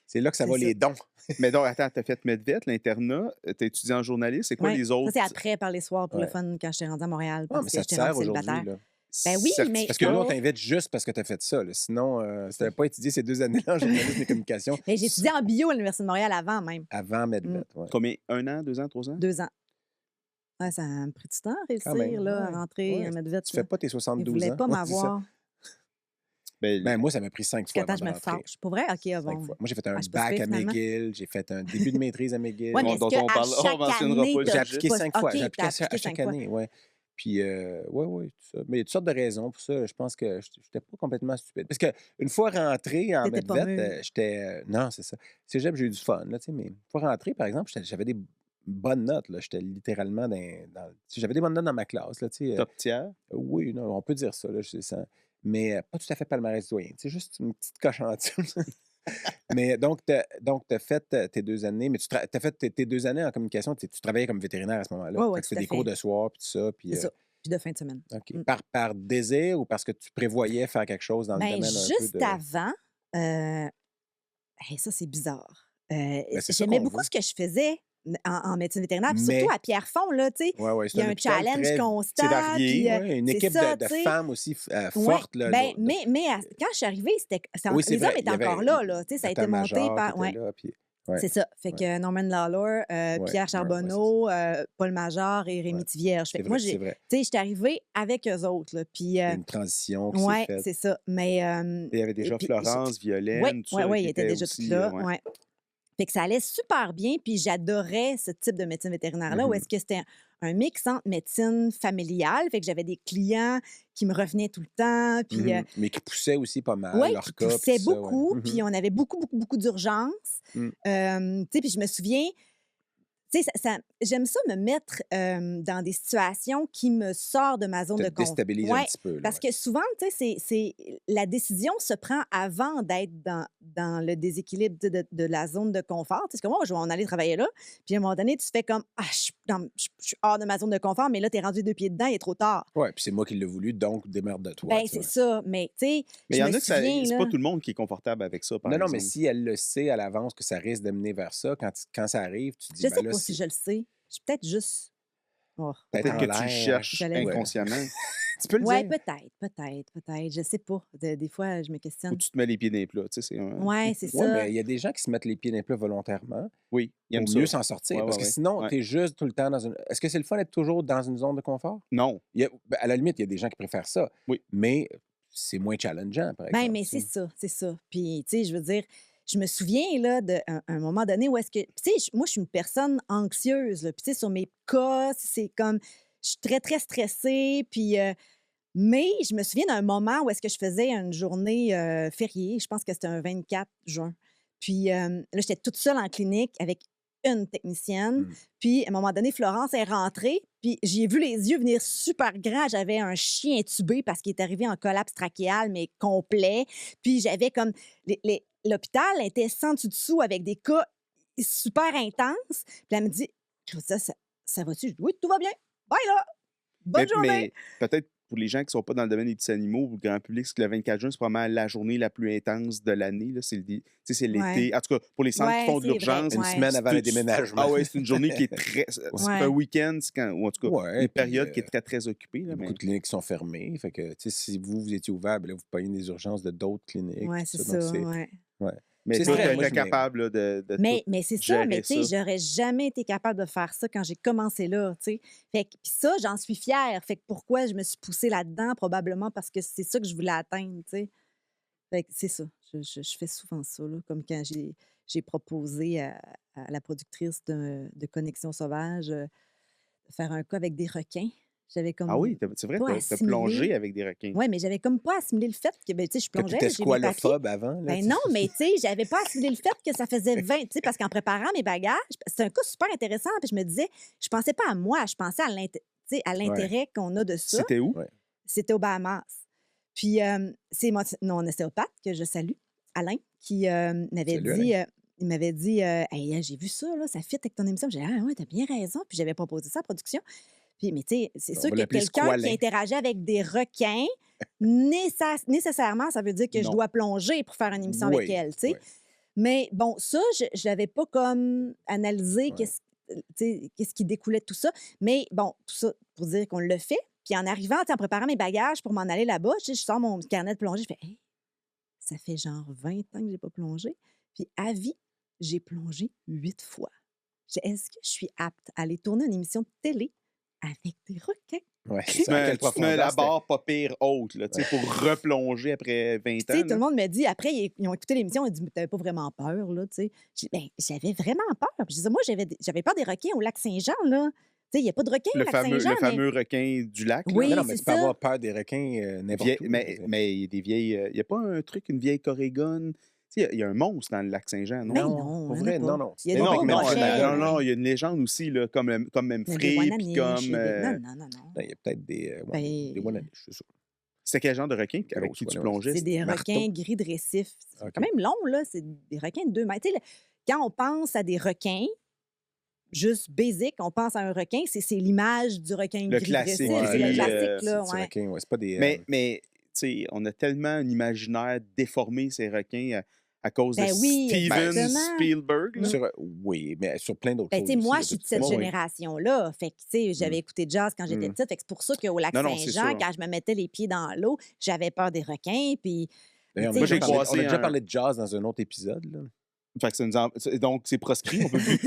C'est là que ça va les dons. Mais donc, attends, t'as fait Medved, l'internat, t'as étudié en journaliste, c'est quoi les autres? Ça, c'est après, par les soirs, pour le fun, quand j'étais rendue à Montréal, parce mais que ça te j'étais sert rendue aujourd'hui, célibataire. là. Ben oui, mais... Parce que là, on t'invite juste parce que t'as fait ça, là. Sinon, si t'avais pas étudié ces 2 années-là en journalisme et communication... Mais j'ai étudié en bio à l'Université de Montréal avant, même. Avant Medved, oui. Combien? 1 an, 2 ans, 3 ans? 2 ans. Ouais, ça a pris du temps à réussir, à rentrer à Medved. Tu fais pas tes 72 ans. Ils voulaient pas m'avoir. Ben, moi, ça m'a pris 5 fois. Attends, je me fâche. Pour vrai? OK, bon. Moi, j'ai fait un bac à McGill, j'ai fait un début de maîtrise à McGill. Ouais, mais dont on parle, on mentionnera pas. J'ai appliqué 5 fois. Okay, J'ai appliqué à chaque année, oui. Puis, oui, tout ça. Mais il y a toutes sortes de raisons pour ça. Je pense que je n'étais pas complètement stupide. Parce qu'une fois rentré en Medved, j'étais... non, c'est ça. Cégep, j'ai eu du fun, là, tu sais, mais une fois rentré, par exemple, j'avais des bonnes notes, là. J'étais littéralement dans... J'avais des bonnes notes dans ma classe, là, tu sais. Top tiers? Oui, non, on peut dire ça, là, mais pas tout à fait palmarès doyen. C'est juste une petite cochonture. Mais donc, tu as fait tes 2 années, mais tu as fait tes 2 années en communication, tu travaillais comme vétérinaire à ce moment-là. Oui, tu fais des cours de soir, puis tout ça. Puis, c'est ça. Puis de fin de semaine. OK. Par désir ou parce que tu prévoyais faire quelque chose dans le domaine un peu juste avant, ça, c'est bizarre. C'est j'aimais beaucoup ce que je faisais en médecine vétérinaire, puis surtout à Pierrefonds, là, tu sais. Il y a un challenge constant. C'est varié. Puis, une équipe de femmes aussi fortes. Là, mais quand je suis arrivée, les hommes étaient encore là, tu sais, ça a été monté par... C'est ça. Fait que Norman Lawlor, Pierre Charbonneau, Paul Major et Rémi Tivierge. Fait que moi, j'étais arrivée avec eux autres. Là, puis, une transition qui s'est faite. C'est ça. Mais, il y avait déjà Florence, Violaine, tout ça. Oui, ils étaient déjà toutes là. Fait que ça allait super bien, puis j'adorais ce type de médecine vétérinaire-là, où est-ce que c'était un mix entre médecine familiale, fait que j'avais des clients qui me revenaient tout le temps, puis... mais qui poussaient aussi pas mal, leur cas. Oui, qui poussaient beaucoup, puis on avait beaucoup, beaucoup, beaucoup d'urgences. Tu sais, puis je me souviens... Tu sais, j'aime ça me mettre dans des situations qui me sortent de ma zone de confort. Déstabilise un petit peu. Là, parce que souvent, tu sais, la décision se prend avant d'être dans le déséquilibre de la zone de confort. Tu sais, comme moi, je vais en aller travailler là, puis à un moment donné, tu fais comme, je suis hors de ma zone de confort, mais là, tu es rendu 2 pieds dedans, il est trop tard. Oui, puis c'est moi qui l'ai voulu, donc démerde de toi. Ben, c'est ça, mais tu sais, mais il y en a que c'est pas tout le monde qui est confortable avec ça, par exemple. Non, mais si elle le sait à l'avance que ça risque de mener vers ça, quand ça arrive, tu dis, je sais pas si je le sais. Je suis peut-être juste... Peut-être que tu le cherches inconsciemment. Tu peux le dire. Oui, peut-être. Je sais pas. Des fois, je me questionne. Ou tu te mets les pieds dans les plats, tu sais. Oui, c'est ça. Oui, mais il y a des gens qui se mettent les pieds dans les plats volontairement. Oui, ils aiment pour mieux s'en sortir. Parce que sinon, tu es juste tout le temps dans une... Est-ce que c'est le fun d'être toujours dans une zone de confort? Non. À la limite, il y a des gens qui préfèrent ça. Oui. Mais c'est moins challengeant, par exemple. Mais c'est ça. Puis, tu sais, je veux dire... Je me souviens, là, d'un moment donné où est-ce que... Tu sais, moi, je suis une personne anxieuse, là. Puis, tu sais, sur mes cas, c'est comme... Je suis très, très stressée, puis... mais je me souviens d'un moment où est-ce que je faisais une journée fériée. Je pense que c'était un 24 juin. Puis, là, j'étais toute seule en clinique avec une technicienne. Puis, à un moment donné, Florence est rentrée, puis j'ai vu les yeux venir super grands. J'avais un chien intubé parce qu'il est arrivé en collapse trachéal, mais complet. Puis, j'avais comme... L'hôpital était sans dessous avec des cas super intenses. Puis elle me dit, ça va-tu? Je dis, oui, tout va bien. Bye, là. Bonne journée. Mais peut-être pour les gens qui ne sont pas dans le domaine des petits animaux, pour le grand public, c'est que le 24 juin, c'est probablement la journée la plus intense de l'année. Là. C'est l'été. Ouais. En tout cas, pour les centres qui font de c'est vrai. l'urgence. Une Ouais. semaine avant le c'est- déménagement. Ah ouais, c'est une journée qui est très. C'est Ouais. un week-end, ou en tout cas, Ouais, une puis, période qui est très, très occupée. il y Là, a mais... beaucoup de cliniques qui sont fermées. Fait que, si vous étiez ouvert, ben là, vous payez des urgences de d'autres cliniques. Ouais, tout c'est ça. Donc, ça, ouais. ouais. Mais C'est toi, stress. tu Moi, étais capable là, de Mais tout c'est ça, gérer mais tu sais, ça. j'aurais jamais été capable de faire ça quand j'ai commencé là, tu sais. Fait que puis ça, j'en suis fière. Fait que pourquoi je me suis poussée là-dedans? Probablement parce que c'est ça que je voulais atteindre, tu sais. Fait que c'est ça. Je fais souvent ça, là, comme quand j'ai proposé à la productrice de Connexion sauvage de faire un cas avec des requins. J'avais Ah oui, comme c'est vrai, pas t'as plongé assimilé. avec des requins. Oui, mais j'avais comme pas assimilé le fait que, ben, tu sais, je Que tu plongeais, étais j'ai mes papiers. squalophobe avant. Là, Ben non, mais tu sais, j'avais pas assimilé le fait que ça faisait 20, tu sais, parce qu'en préparant mes bagages, c'est un cas super intéressant, puis je me disais, je pensais pas à moi, je pensais à l'intérêt qu'on a de ça. C'était où? Ouais. C'était aux Bahamas. Puis c'est mon ostéopathe que je salue, Alain, qui m'avait Salut, dit, il m'avait dit, hey, j'ai vu ça, là, ça fit avec ton émission. J'ai dit, ah ouais, t'as bien raison. Puis j'avais proposé ça à la production. Puis, mais tu sais, c'est On sûr va que l'appeler quelqu'un Squalin. qui interagit avec des requins, nécessairement, ça veut dire que je Non. dois plonger pour faire une émission avec Oui, elle, tu sais. oui. Mais bon, ça, je n'avais pas comme analysé Ouais. qu'est-ce qui découlait de tout ça. Mais bon, tout ça pour dire qu'on le fait. Puis en arrivant, tu sais, en préparant mes bagages pour m'en aller là-bas, tu sais, je sors mon carnet de plongée, je fais hey, ça fait genre 20 ans que je n'ai pas plongé. Puis à vie, j'ai plongé 8 fois. Est-ce que je suis apte à aller tourner une émission de télé avec des requins? Ouais, Tu c'est à quelle te mets profondeur la c'était? barre pas pire haute là, tu sais, pour replonger après 20 Tu sais, ans. tout le là. monde me dit, après, ils ont écouté l'émission, ils disent, t'avais pas vraiment peur, là, tu sais. Ben, j'avais vraiment peur. Puis je disais, moi, j'avais peur des requins au lac Saint-Jean, là. Tu sais, il n'y a pas de requins au Le lac fameux, Saint-Jean, le fameux requin du lac. là. Oui, Mais non, mais c'est tu peux ça. avoir peur des requins n'importe où. Mais il y a des vieilles. Il n'y a pas un truc, une vieille corrigone. Tu sais, il y a un monstre dans le lac Saint-Jean, non? Mais non, non, pour il y en a vrai, pas. non, non. Il y a Mais des non, bons non, rochers. non, il y a une légende aussi, là, comme Il y a des Memphray, puis Wananiches, comme. il y a des- Non, non, non, non. Il y a peut-être des Ben, Wananiches, c'est ça. C'était quel genre de requin avec Grosse, qui tu ouais, plongeais? C'est des Marteau. requins gris de récif. C'est OK. quand même long, là. C'est des requins de 2 mètres. Tu sais, quand on pense à des requins, juste basic, on pense à un requin, c'est l'image du requin Le gris classique, de récif. C'est le gris, classique, là. C'est Ouais. requins, ouais. C'est pas des. Mais tu sais, on a tellement un imaginaire déformé, ces requins, à cause de Ben oui, Steven exactement. Spielberg. là. Oui, mais sur plein d'autres Ben, choses. tu sais, aussi, moi, là, je suis de toute cette façon. génération-là. Fait que, tu sais, j'avais écouté jazz quand j'étais petite. Fait que c'est pour ça qu'au lac Non, non, c'est Saint-Jean, ça. quand je me mettais les pieds dans l'eau, j'avais peur des requins. Puis, D'ailleurs, Moi, j'ai on a croisé déjà un- parlé de jazz dans un autre épisode. Là. Fait que donc, c'est proscrit.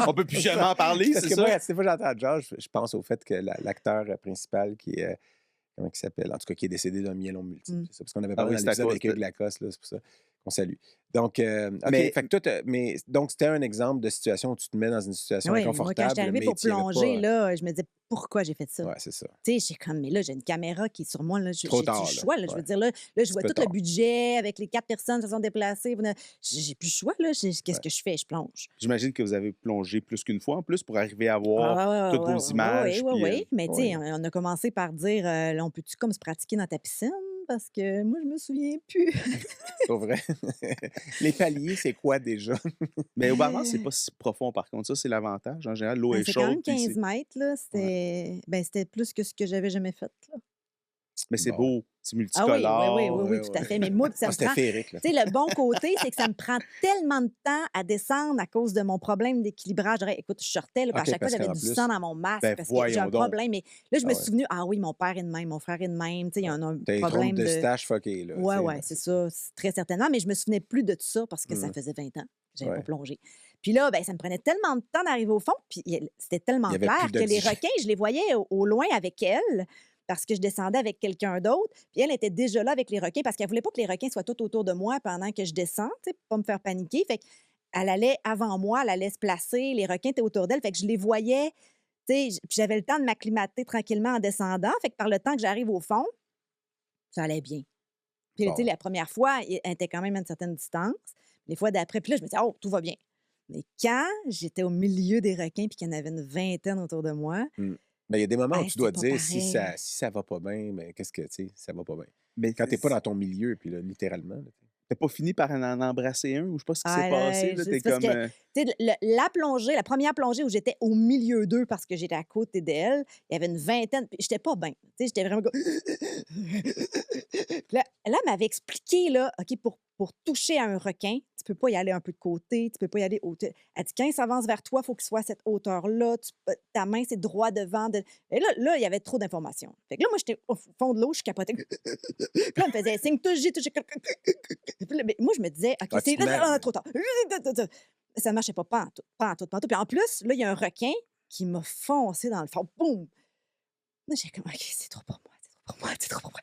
On peut plus jamais en parler, Parce c'est que ça? moi, c'est pas j'entends jazz, je pense au fait que l'acteur principal qui est. Comment il s'appelle? En tout cas, qui est décédé d'un myélome multiple. Mm. C'est ça, parce qu'on avait Ah parlé oui, dans c'est à l'épisode cause avec Hugues de- Lacoste, là, c'est pour ça qu'on salue. Donc, OK, Mais- fait que toi, donc c'était un exemple de situation où tu te mets dans une situation oui, moi, quand inconfortable. je suis arrivée mais pour tu irais plonger, pas- là, je me disais, pourquoi j'ai fait ça? Ouais, c'est ça. Tu sais, j'ai comme, mais là, j'ai une caméra qui est sur moi. Là, Trop j'ai tard, plus le là. choix. Là, je Ouais. veux dire, là, je vois peu tout tard. le budget avec les 4 personnes qui se sont déplacées. J'ai plus le choix. Là. Qu'est-ce que je fais? Je plonge. J'imagine que vous avez plongé plus qu'une fois en plus pour arriver à voir toutes vos images. Oui, puis, oui. Mais tu sais, ouais. on a commencé par dire, là, on peut-tu comme se pratiquer dans ta piscine? Parce que moi, je me souviens plus. C'est pas vrai. Les paliers, c'est quoi déjà? Mais au Bahamas, c'est pas si profond par contre. Ça, c'est l'avantage. En général, l'eau Ben, est c'est quand même chaude. puis 15 mètres. Là. C'était plus que ce que j'avais jamais fait. Là. Mais c'est Bon. beau. C'est Ah oui, multicolore. oui, tout à fait. Mais moi, ça me C'était prend. féerique. Là. Tu sais, le bon côté, c'est que ça me prend tellement de temps à descendre à cause de mon problème d'équilibrage. Écoute, je sortais, là, puis à OK, chaque fois, parce j'avais qu'en du plus- sang dans mon masque Ben, parce que j'ai voyons un donc. problème. Mais là, je me Ah suis ouais. souvenu, ah oui, mon père est de même, mon frère est de même. Tu sais, il y en a un T'as les problème trompes de stache fucké. Là, Oui, tu sais, oui, là. c'est ça, très certainement. Mais je me souvenais plus de tout ça parce que ça faisait 20 ans que j'avais Ouais. pas plongé. Puis là, ben, ça me prenait tellement de temps d'arriver au fond. Puis c'était tellement Il y avait clair plus que les d'oxygène. requins, je les voyais au loin avec elle parce que je descendais avec quelqu'un d'autre. Puis elle était déjà là avec les requins parce qu'elle voulait pas que les requins soient tout autour de moi pendant que je descends, tu sais, pour pas me faire paniquer. Fait qu'elle allait avant moi, elle allait se placer, les requins étaient autour d'elle. Fait que je les voyais, tu sais, puis j'avais le temps de m'acclimater tranquillement en descendant. Fait que par le temps que j'arrive au fond, ça allait bien. Puis, tu sais, Bon. la première fois, elle était quand même à une certaine distance. Les fois d'après, puis là, je me disais, oh, tout va bien. Mais quand j'étais au milieu des requins puis qu'il y en avait une vingtaine autour de moi, Mais il y a des moments où Hey, tu dois c'est pas dire si pareil. ça va pas bien, mais qu'est-ce que, tu sais, ça va pas bien. Mais Quand t'es pas dans ton milieu, puis là, littéralement. Là, t'as pas fini par en embrasser un ou je sais pas ce qui s'est Ah passé, là, là, je t'es c'est parce comme, que, tu sais, la plongée, la première plongée où j'étais au milieu d'eux parce que j'étais à côté d'elle, il y avait une vingtaine, puis j'étais pas bien. Tu sais, j'étais vraiment comme Puis là, elle m'avait expliqué, là, OK, pour toucher à un requin, tu peux pas y aller un peu de côté, tu peux pas y aller au elle dit: «Quand il s'avance vers toi, il faut qu'il soit à cette hauteur-là, ta main, c'est droit devant de» et là, il y avait trop d'informations. Fait que là, moi, j'étais au fond de l'eau, je capotais. Puis là, elle me faisait signe: «Touche, touche». Puis là, mais moi, je me disais: «OK, Ah, c'est tu te mets- là, trop tard». Ça marchait pas, pas en tout, pas en tout, pas en tout. Puis en plus, là, il y a un requin qui m'a foncé dans le fond. Boum! Là, j'ai comme: «OK, c'est trop pour moi, c'est trop pour moi, c'est trop pour moi».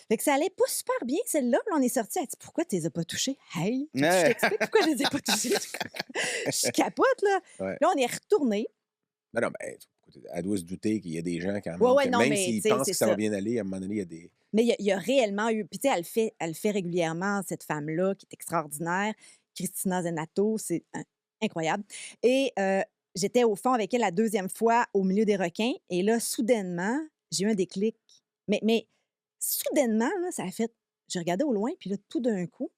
Fait que ça allait pas super bien, celle-là. Puis là, on est sortis. Elle dit: «Pourquoi tu les as pas touchés?» «Hey, veux-tu que je Ouais. t'explique pourquoi je les ai pas touchés?» Je capote, là. Ouais. Là, on est retournés. Ben non, elle doit se douter qu'il y a des gens quand même, Ouais, ouais, que non, même mais tu s'ils sais, pensent c'est que ça va ça. bien aller, à un moment donné, il y a des... Mais il y a réellement eu puis tu sais, elle le fait régulièrement, cette femme-là qui est extraordinaire, Christina Zenato, c'est incroyable et j'étais au fond avec elle la deuxième fois au milieu des requins et là, soudainement, j'ai eu un déclic. Mais soudainement, là, ça a fait je regardais au loin puis là, tout d'un coup,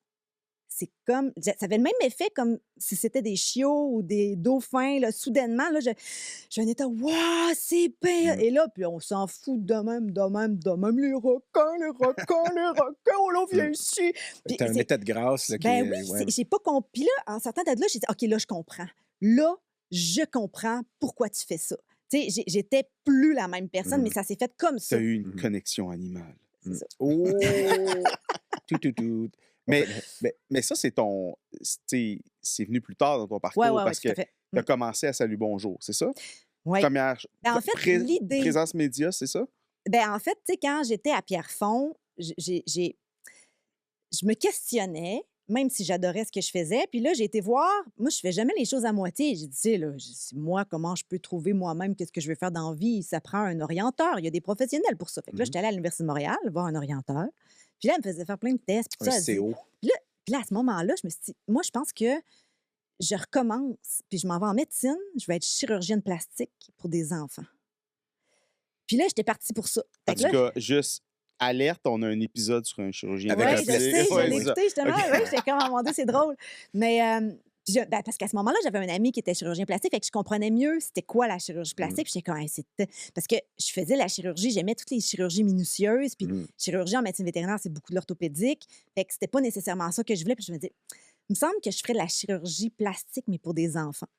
c'est comme ça avait le même effet comme si c'était des chiots ou des dauphins, là, soudainement, là, j'ai un état: «Waouh, c'est bien!» Mmh. et là, puis on s'en fout de même, de même, de même, les requins, les requins, les requins, oh là, viens Mmh. ici! Puis Tu as un c'est état de grâce là, qui ben oui, est... ouais. j'ai pas compris. Puis là, en sortant de là, j'ai dit: «OK, là, je comprends. Là, je comprends pourquoi tu fais ça». Tu sais, j'étais plus la même personne, mais Mmh. ça s'est fait comme T'as ça. eu une Mmh. connexion animale. C'est ça. Oh! Tout, tout, tout. Mais, Complètement. mais ça, c'est ton. C'est venu plus tard dans ton Ouais, parcours ouais, ouais, parce tout que à fait. tu as commencé à Salut Bonjour, c'est ça? Oui. Première Ben, en fait, l'idée présence média, c'est ça? ben, en fait, tu sais, quand j'étais à Pierrefonds, je me questionnais, même si j'adorais ce que je faisais. Puis là, j'ai été voir. Moi, je fais jamais les choses à moitié. J'ai dit, tu sais, là, moi, comment je peux trouver moi-même qu'est-ce que je veux faire dans la vie? Ça prend un orienteur. Il y a des professionnels pour ça. Fait que là, Mmh. j'étais allée à l'Université de Montréal voir un orienteur. Puis là, elle me faisait faire plein de tests. Puis Un ça, elle dit. CO. Puis là, à ce moment-là, je me suis dit, moi, je pense que je recommence. Puis je m'en vais en médecine. Je vais être chirurgienne plastique pour des enfants. Puis là, j'étais partie pour ça. En Fait que tout là, cas, juste alerte, on a un épisode sur un chirurgien Avec oui, un je plastique. sais, je Ouais, l'ai c'est ça. écouté justement. OK. Oui, j'étais comme, oh mon Dieu, c'est drôle. Mais ben, parce qu'à ce moment-là, j'avais un ami qui était chirurgien plastique, fait que je comprenais mieux c'était quoi la chirurgie plastique. Puis j'étais comme, hey, parce que je faisais la chirurgie, j'aimais toutes les chirurgies minutieuses. Puis Mmh. chirurgie en médecine vétérinaire, c'est beaucoup de l'orthopédique. Fait que c'était pas nécessairement ça que je voulais. Puis je me dis, il me semble que je ferais de la chirurgie plastique, mais pour des enfants.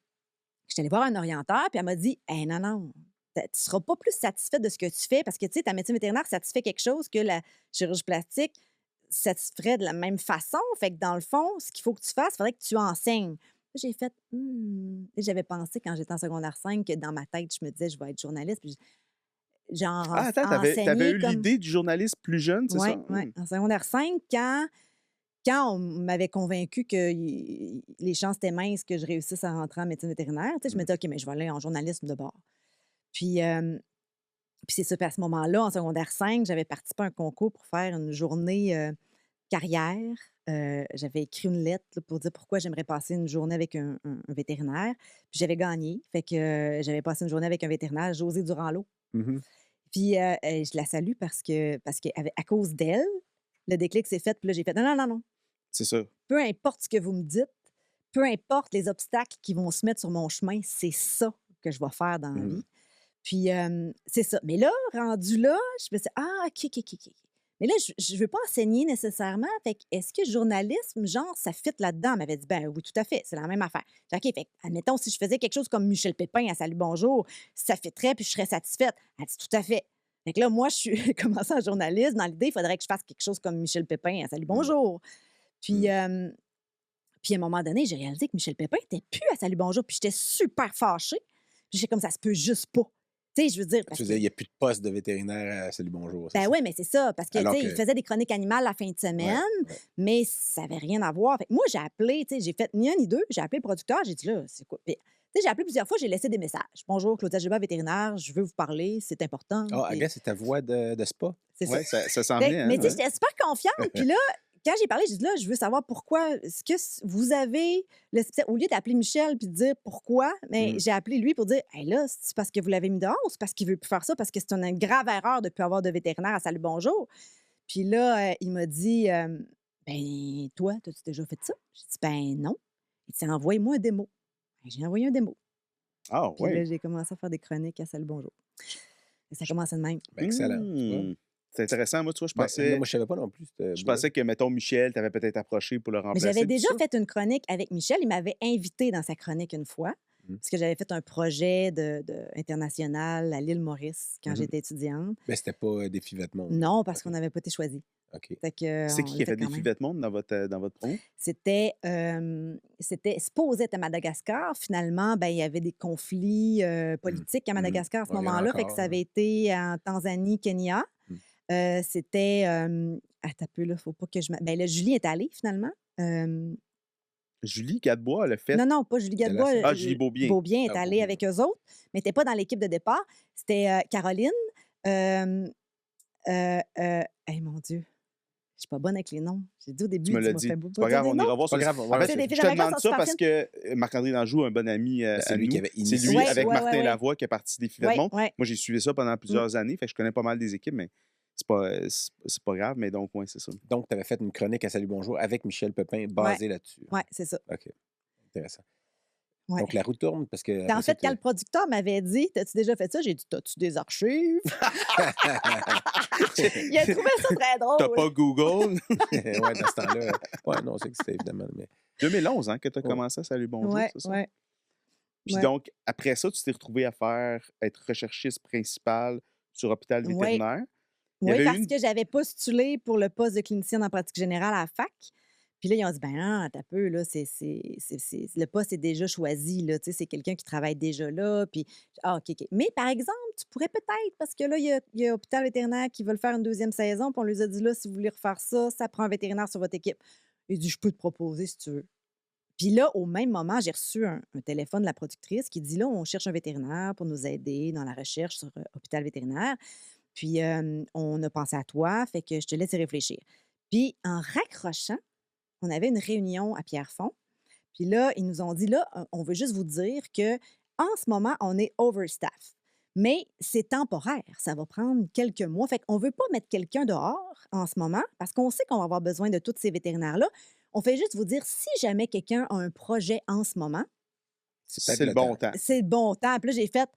Je suis allée voir un orienteur, puis elle m'a dit, hey, non, non. Tu ne seras pas plus satisfaite de ce que tu fais parce que, tu sais, ta médecine vétérinaire satisfait quelque chose que la chirurgie plastique satisferait de la même façon. Fait que dans le fond, ce qu'il faut que tu fasses, il faudrait que tu enseignes. Là, j'ai fait, Et j'avais pensé quand j'étais en secondaire 5 que dans ma tête, je me disais, je vais être journaliste. Puis genre, Ah, attends, t'avais enseigner eu comme. l'idée du journaliste plus jeune, c'est Oui, ça? oui. En secondaire 5, quand on m'avait convaincu que les chances étaient minces que je réussisse à rentrer en médecine vétérinaire, tu sais, je me disais, OK, mais je vais aller en journalisme de bord. Puis c'est ça, puis à ce moment-là, en secondaire 5, j'avais participé à un concours pour faire une journée carrière. J'avais écrit une lettre là, pour dire pourquoi j'aimerais passer une journée avec un vétérinaire. Puis j'avais gagné. Fait que j'avais passé une journée avec un vétérinaire, José Durand-Lot. Mmh. Puis je la salue parce que à cause d'elle, le déclic s'est fait. Puis là, j'ai fait non, non, non, non. C'est ça. Peu importe ce que vous me dites, peu importe les obstacles qui vont se mettre sur mon chemin, c'est ça que je vais faire dans la Mmh. vie. Puis, c'est ça. Mais là, rendu là, je me suis dit, ah, OK, OK, OK, OK. Mais là, je ne veux pas enseigner nécessairement. Fait que, est-ce que journalisme, genre, ça fit là-dedans? Elle m'avait dit, ben oui, tout à fait, c'est la même affaire. J'ai dit, OK, fait que, admettons, si je faisais quelque chose comme Michel Pépin à Salut Bonjour, ça fitterait, puis je serais satisfaite. Elle dit, tout à fait. Fait que là, moi, je suis commencé en journaliste. Dans l'idée, il faudrait que je fasse quelque chose comme Michel Pépin à Salut Bonjour. Puis, puis à un moment donné, j'ai réalisé que Michel Pépin n'était plus à Salut Bonjour, puis j'étais super fâchée. Puis j'ai comme ça se peut juste pas. Tu sais, je veux dire. Tu veux dire, il n'y a plus de poste de vétérinaire à Salut Bonjour. Ben oui, mais c'est ça. Parce que, tu Alors sais, que- il faisait des chroniques animales la fin de semaine, Ouais. mais ça n'avait rien à voir. Fait que moi, j'ai appelé, tu sais, j'ai fait ni un ni deux. J'ai appelé le producteur, j'ai dit là, c'est quoi? Puis, tu sais, j'ai appelé plusieurs fois, j'ai laissé des messages. Bonjour, Claudia Gilbert, vétérinaire, je veux vous parler, c'est important. Ah, Puis, regarde, c'est ta voix de spa. c'est ça. Oui, ça s'en Fait venait, que- hein? mais tu sais, Ouais. j'étais super confiante. Puis là, quand j'ai parlé, j'ai dit là, je veux savoir pourquoi. Est-ce que vous avez. Au lieu d'appeler Michel puis de dire pourquoi, mais j'ai appelé lui pour dire hey, là, c'est parce que vous l'avez mis dehors ou c'est parce qu'il veut plus faire ça, parce que c'est une grave erreur de ne plus avoir de vétérinaire à Salut Bonjour. Puis là, il m'a dit Ben, toi, as-tu déjà fait ça? J'ai dit, ben non. Il dit, envoie-moi un démo. Ben, j'ai envoyé un démo. Ah, Puis là, ouais. j'ai commencé à faire des chroniques à Salut Bonjour. Et ça commençait de même. Ben, excellent. Tu vois. C'est intéressant. Moi, tu vois, Ben, là, moi, je savais pas non plus. je pensais que, mettons, Michel t'avait peut-être approché pour le Mais remplacer. j'avais puis déjà ça. fait une chronique avec Michel. Il m'avait invité dans sa chronique une fois, Mhm. parce que j'avais fait un projet international à l'île Maurice quand Mhm. j'étais étudiante. Ben, c'était pas Défi Vêtements. Non, parce OK. qu'on n'avait pas été choisis. OK. Fait que, C'est on qui a fait l'était des quand même. Vêtements dans votre promo? C'était supposé être à Madagascar. Finalement, ben, il y avait des conflits politiques à Madagascar à ce Ouais, il y en a moment-là. Fait que encore, ça avait été en Tanzanie, Kenya. C'était. Attends un peu, là, faut pas que je. Ben là, Julie est allée finalement. Julie Gadebois, elle a fait. Non, pas Julie Gadebois. Ah, Julie Beaubien. Beaubien est Ah, allée Beaubien. avec eux autres, mais n'était pas dans l'équipe de départ. C'était Caroline. Hey, mon Dieu. Je suis pas bonne avec les noms. J'ai dit au début, Tu me l'as m'as dit. fait C'est pas grave, on ira voir Pas ça. grave, En ouais, fait, c'est des je filles te d'Amérique demande sont ça super parce fines. que Marc-André Danjou, un bon ami c'est à lui nous, qui avait c'est initié lui Ouais, avec ouais, Martin ouais. Lavoie qui est parti des Ouais, Vêtements. ouais. Moi, j'ai suivi ça pendant plusieurs années, fait que je connais pas mal des équipes, mais c'est pas grave, mais donc, ouais, c'est ça. Donc, tu avais fait une chronique à Salut Bonjour avec Michel Pepin basée là-dessus. Ouais, c'est ça. OK. Intéressant. Ouais. Donc, la roue tourne parce que. En après ça, fait, quand le producteur m'avait dit, t'as-tu déjà fait ça? J'ai dit, t'as-tu des archives? Il a trouvé ça très drôle. T'as pas Google? ouais, dans ce temps-là. Ouais, non, c'est que c'était évidemment. Mais... 2011, hein, que tu as Ouais. commencé à Salut Bonjour, Ouais, c'est ça? ouais. Puis Ouais. donc, après ça, tu t'es retrouvé à être recherchiste principal sur Hôpital Ouais. Vétérinaire. Il y Oui, avait parce une- que j'avais postulé pour le poste de clinicienne en pratique générale à la fac. Puis là, ils ont dit, ben non, t'as peu, là, le poste est déjà choisi, là, tu sais, c'est quelqu'un qui travaille déjà là. Puis, OK, OK. Mais par exemple, tu pourrais peut-être, parce que là, il y a Hôpital Vétérinaire qui veulent faire une deuxième saison, puis on lui a dit, là, si vous voulez refaire ça, ça prend un vétérinaire sur votre équipe. Il dit, je peux te proposer si tu veux. Puis là, au même moment, j'ai reçu un téléphone de la productrice qui dit, là, on cherche un vétérinaire pour nous aider dans la recherche sur Hôpital Vétérinaire. Puis, on a pensé à toi, fait que je te laisse y réfléchir. Puis, en raccrochant, on avait une réunion à Pierrefonds. Puis là, ils nous ont dit, là, on veut juste vous dire que en ce moment, on est overstaff. Mais c'est temporaire. Ça va prendre quelques mois. Fait qu'on ne veut pas mettre quelqu'un dehors en ce moment parce qu'on sait qu'on va avoir besoin de tous ces vétérinaires-là. On fait juste vous dire, si jamais quelqu'un a un projet en ce moment, C'est le bon temps. c'est le bon temps. Puis là, j'ai fait,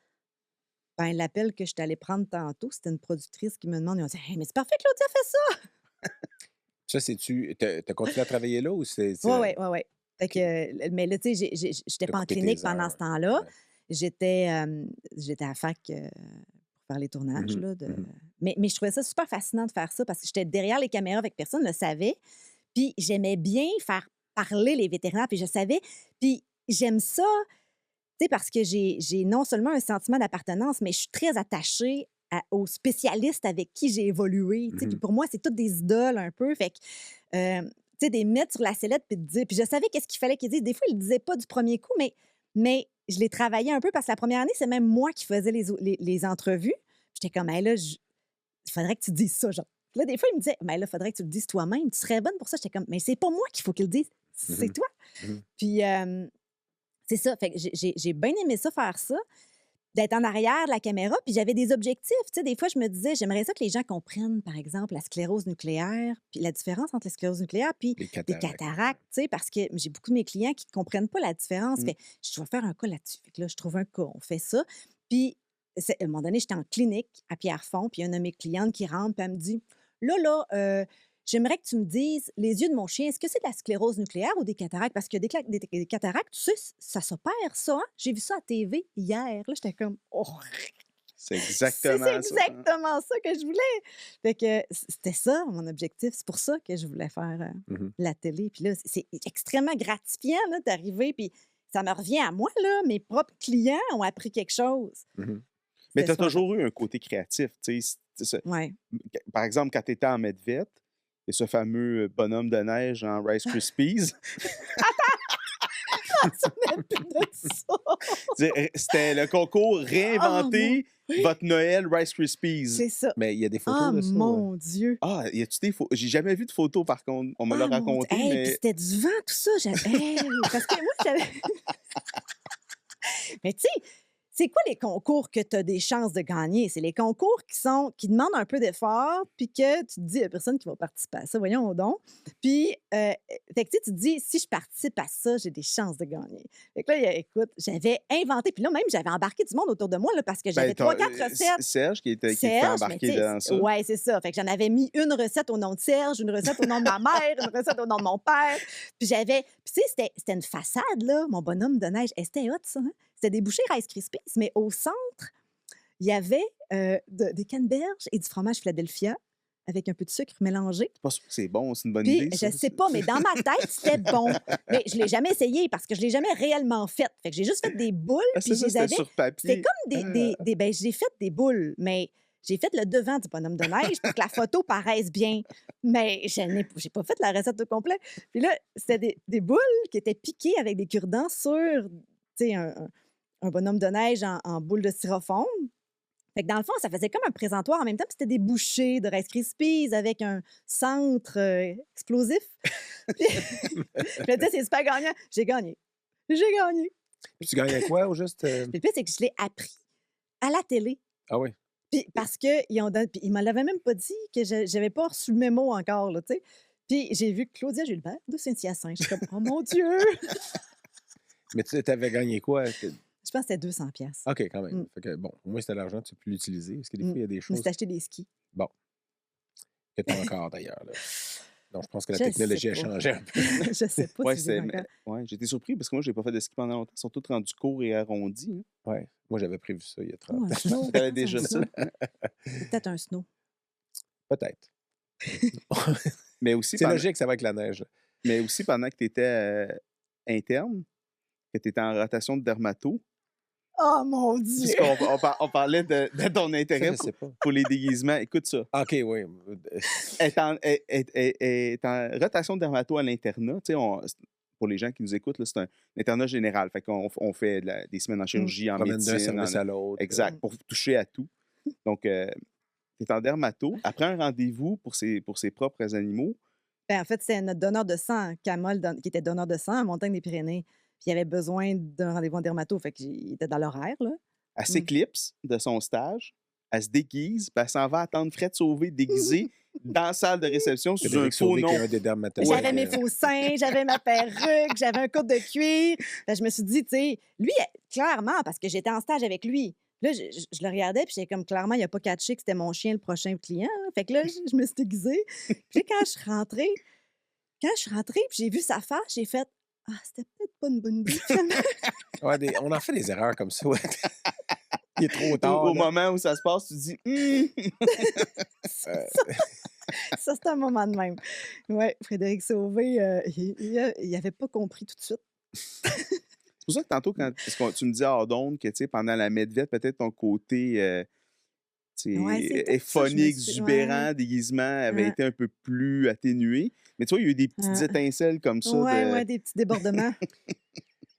ben, l'appel que je suis allée prendre tantôt, c'était une productrice qui me demande, ils ont dit, hey, mais c'est parfait, Claudia fait ça. Ça, c'est-tu. T'as continué à travailler là ou c'est. Oui. Fait que, mais là, tu sais, j'étais T'as pas en coupé tes clinique pendant heures. ce temps-là. Ouais. J'étais à la fac pour faire les tournages. Mhm, Là, mhm. mais je trouvais ça super fascinant de faire ça parce que j'étais derrière les caméras avec personne ne le savait. Puis j'aimais bien faire parler les vétérinaires, puis je savais. Puis j'aime ça, tu sais, parce que j'ai non seulement un sentiment d'appartenance, mais je suis très attachée aux spécialistes avec qui j'ai évolué. Tu sais, Puis pour moi, c'est toutes des idoles un peu. Fait que, tu sais, des mettre sur la sellette puis de dire. Puis je savais qu'est-ce qu'il fallait qu'ils disent. Des fois, ils le disaient pas du premier coup, mais je les travaillais un peu parce que la première année, c'est même moi qui faisais les entrevues. J'étais comme, hey, là, il faudrait que tu dises ça, genre. Puis là, des fois, ils me disaient, mais là, il faudrait que tu le dises toi-même. Tu serais bonne pour ça. J'étais comme, mais c'est pas moi qu'il faut qu'il le dise, c'est toi. Puis, c'est ça. Fait que j'ai bien aimé ça, faire ça, d'être en arrière de la caméra. Puis j'avais des objectifs. Tu sais, des fois, je me disais, j'aimerais ça que les gens comprennent, par exemple, la sclérose nucléaire, puis la différence entre la sclérose nucléaire puis Les des cataractes, tu sais, parce que j'ai beaucoup de mes clients qui ne comprennent pas la différence. Fait, je dois faire un cas là-dessus. Fait que là, je trouve un cas, on fait ça. Puis, à un moment donné, j'étais en clinique à Pierrefonds, puis il y a une de mes clientes qui rentre, puis elle me dit, là, j'aimerais que tu me dises, les yeux de mon chien, est-ce que c'est de la sclérose nucléaire ou des cataractes? Parce que des cataractes, tu sais, ça s'opère, ça, hein? J'ai vu ça à TV hier. Là, j'étais comme, oh! C'est exactement ça. C'est exactement ça que je voulais. Fait que c'était ça, mon objectif. C'est pour ça que je voulais faire la télé. Puis là, c'est extrêmement gratifiant là, d'arriver, puis ça me revient à moi, là. Mes propres clients ont appris quelque chose. Mais tu as C'était toujours eu un côté créatif, tu sais. Ouais. Par exemple, quand tu étais en Medvet, il y a ce fameux bonhomme de neige en Rice Krispies. C'était le concours Réinventer votre Noël Rice Krispies. C'est ça. Mais il y a des photos de ça. Mon Dieu! Ah, y a-tu des photos? J'ai jamais vu de photos, par contre. On me l'a raconté, Hey, mais... puis c'était du vent, tout ça. Hey, parce que moi, j'avais... Mais tu sais, C'est quoi les concours que tu as des chances de gagner? C'est les concours qui demandent un peu d'effort, puis que tu te dis, il n'y a personne qui va participer à ça, voyons donc. Puis, fait que, tu sais, tu te dis, si je participe à ça, j'ai des chances de gagner. Fait que là, écoute, j'avais inventé, puis là, même, j'avais embarqué du monde autour de moi, là, parce que j'avais 3-4 recettes. Serge qui était Serge, embarqué dans ça. Oui, c'est ça. Fait que j'en avais mis une recette au nom de Serge, une recette au nom de ma mère, une recette au nom de mon père. Puis j'avais... Puis tu sais, c'était une façade, là, mon bonhomme de neige. C'était hot, ça, hein? C'était des bouchées Rice Krispies, mais au centre, il y avait des canneberges et du fromage Philadelphia avec un peu de sucre mélangé. C'est pas sûr que c'est bon, c'est une bonne Puis, idée, je ça. sais pas, mais dans ma tête, c'était bon. Mais je l'ai jamais essayé parce que je l'ai jamais réellement fait. Fait que j'ai juste fait des boules, Ah, puis c'est ça, je les c'était avais... sur papier. C'était comme ben, j'ai fait des boules, mais j'ai fait le devant du bonhomme de neige pour que la photo paraisse bien. Mais j'ai pas fait la recette au complet. Puis là, c'était des boules qui étaient piquées avec des cure-dents sur, tu sais, un bonhomme de neige en boule de styrofoam. Fait que dans le fond, ça faisait comme un présentoir en même temps, puis c'était des bouchées de Rice Krispies avec un centre explosif. Puis puis là, tu sais, c'est super gagnant. J'ai gagné. J'ai gagné. Puis tu gagnais quoi, au juste? Puis le pire, c'est que je l'ai appris à la télé. Ah oui. Puis parce qu'ils ne me l'avaient même pas dit, que j'avais pas reçu le mémo encore, là, tu sais. Puis j'ai vu Claudia Gilbert de Saint-Hyacinthe. Je suis comme, oh mon Dieu! Mais tu avais gagné quoi? Je pense que c'était 200 pièces. OK, quand même. Mm. Fait que, bon, au moins, c'était l'argent, tu peux l'utiliser. Parce que des fois, il y a des Je me choses suis acheté des skis. bon, que tu as encore, d'ailleurs. Là. Donc, je pense que la Je technologie sais a pas. changé un peu. Je sais pas Ouais, si j'ai encore. j'étais surpris parce que moi, j'ai pas fait de ski pendant longtemps. Ils sont tous rendus courts et arrondis. Hein. Ouais. Moi, j'avais prévu ça il y a 30 Oh, ans. un snow. T'avais C'est déjà un ça. snow. C'est peut-être un snow. Peut-être. Mais aussi, C'est logique, ça va avec la neige. Là. mais aussi pendant que tu étais interne, que tu étais en rotation de dermato, Oh mon Dieu! puisqu'on parlait de ton Ça, intérêt je sais pas. pour les déguisements. Écoute ça. OK, oui. Est en rotation de dermato à l'internat. Tu sais, pour les gens qui nous écoutent, là, c'est un internat général. Fait qu'on fait des semaines en chirurgie, en Promène d'un médecine. service à l'autre. Exact, pour toucher à tout. Donc, tu es en dermato. Après un rendez-vous pour ses propres animaux, Ben, en fait, c'est notre donneur de sang, Camol, qui était donneur de sang à Montagne-des-Pyrénées. Puis il avait besoin d'un rendez-vous en dermato, fait qu'il était dans l'horaire, là. elle s'éclipse de son stage, elle se déguise, puis elle s'en va attendre Fred Sauvé déguisé dans la salle de réception sous un Frédéric faux Sauvé, nom. qui est un des dermatologues. J'avais mes faux seins, j'avais ma perruque, j'avais un coude de cuir. Ben, je me suis dit, tu sais, lui, clairement, parce que j'étais en stage avec lui. Là, je le regardais, puis j'étais comme, clairement, il n'a pas catché que c'était mon chien le prochain client. Hein. Fait que là, je me suis déguisée. Puis quand je suis rentrée, puis j'ai vu sa face, j'ai fait, ah, c'était peut-être pas une bonne idée, finalement. Ouais, on en fait des erreurs comme ça. Ouais. Il est trop tard. Au là. moment où ça se passe, tu te dis Ça, c'était un moment de même. Oui, Frédéric Sauvé, il n'avait pas compris tout de suite. C'est pour ça que tantôt, parce que tu me dis hors d'onde que, tu sais, pendant la medvette, peut-être ton côté tu sais, Ouais, c'est peut-être ça, je me euphonique, suis- exubérant, déguisement avait Ouais. été un peu plus atténué. Mais tu vois, il y a eu des petites Ouais. étincelles comme ça. Ouais, des petits débordements.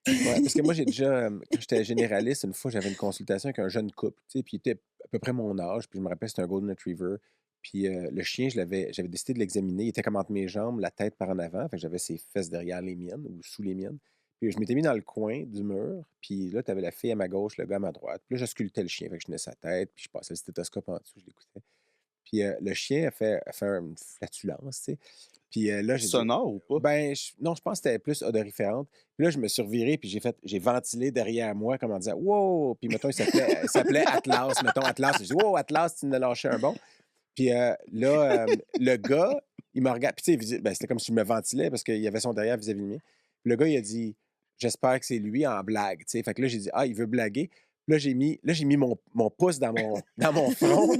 Ouais, parce que moi, j'ai déjà, quand j'étais généraliste, une fois, j'avais une consultation avec un jeune couple, tu sais, puis il était à peu près mon âge, puis je me rappelle, c'était un Golden Retriever. Puis le chien, j'avais décidé de l'examiner. Il était comme entre mes jambes, la tête par en avant. Fait que j'avais ses fesses derrière les miennes ou sous les miennes. Puis je m'étais mis dans le coin du mur. Puis là, tu avais la fille à ma gauche, le gars à ma droite. Puis là, je sculptais le chien. Fait que je tenais sa tête, puis je passais le stéthoscope en dessous, je l'écoutais. Puis le chien a fait une flatulence, tu sais. Puis là, j'ai dit, Sonore ou pas? ben, non, je pense que c'était plus odoriférante. Puis là, je me suis reviré, puis j'ai ventilé derrière moi, comme en disant, wow! Puis mettons, il s'appelait Atlas. Mettons, Atlas. J'ai dit, wow, Atlas, tu me lâché un bon. Puis là, le gars, il me regarde. Puis tu sais, ben, c'était comme si je me ventilais parce qu'il y avait son derrière vis-à-vis de moi. Puis le gars, il a dit, j'espère que c'est lui en blague. Tu sais, fait que là, j'ai dit, ah, il veut blaguer. Puis là, j'ai mis mon pouce dans mon front.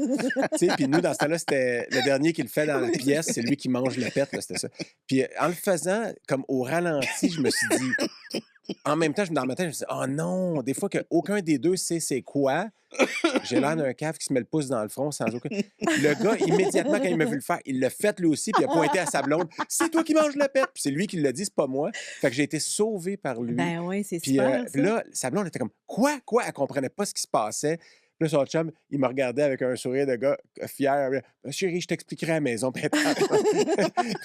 Tu sais, puis nous, dans ce temps-là, c'était le dernier qui le fait dans la pièce. C'est lui qui mange le pet, là, c'était ça. Puis en le faisant, comme au ralenti, je me suis dit... En même temps, dans ma tête, je me suis dit, oh non, des fois qu'aucun des deux sait c'est quoi. J'ai l'air d'un cave qui se met le pouce dans le front sans aucun. Le gars, immédiatement, quand il m'a vu le faire, il l'a fait lui aussi, puis il a pointé à sa blonde. C'est toi qui manges le pet. Puis c'est lui qui l'a dit, c'est pas moi. Fait que j'ai été sauvé par lui. Ben oui, c'est Puis super, ça. là, sa blonde était comme, quoi? Elle comprenait pas ce qui se passait. Puis là, son chum, il me regardait avec un sourire de gars fier. Chérie, je t'expliquerai à la maison. Puis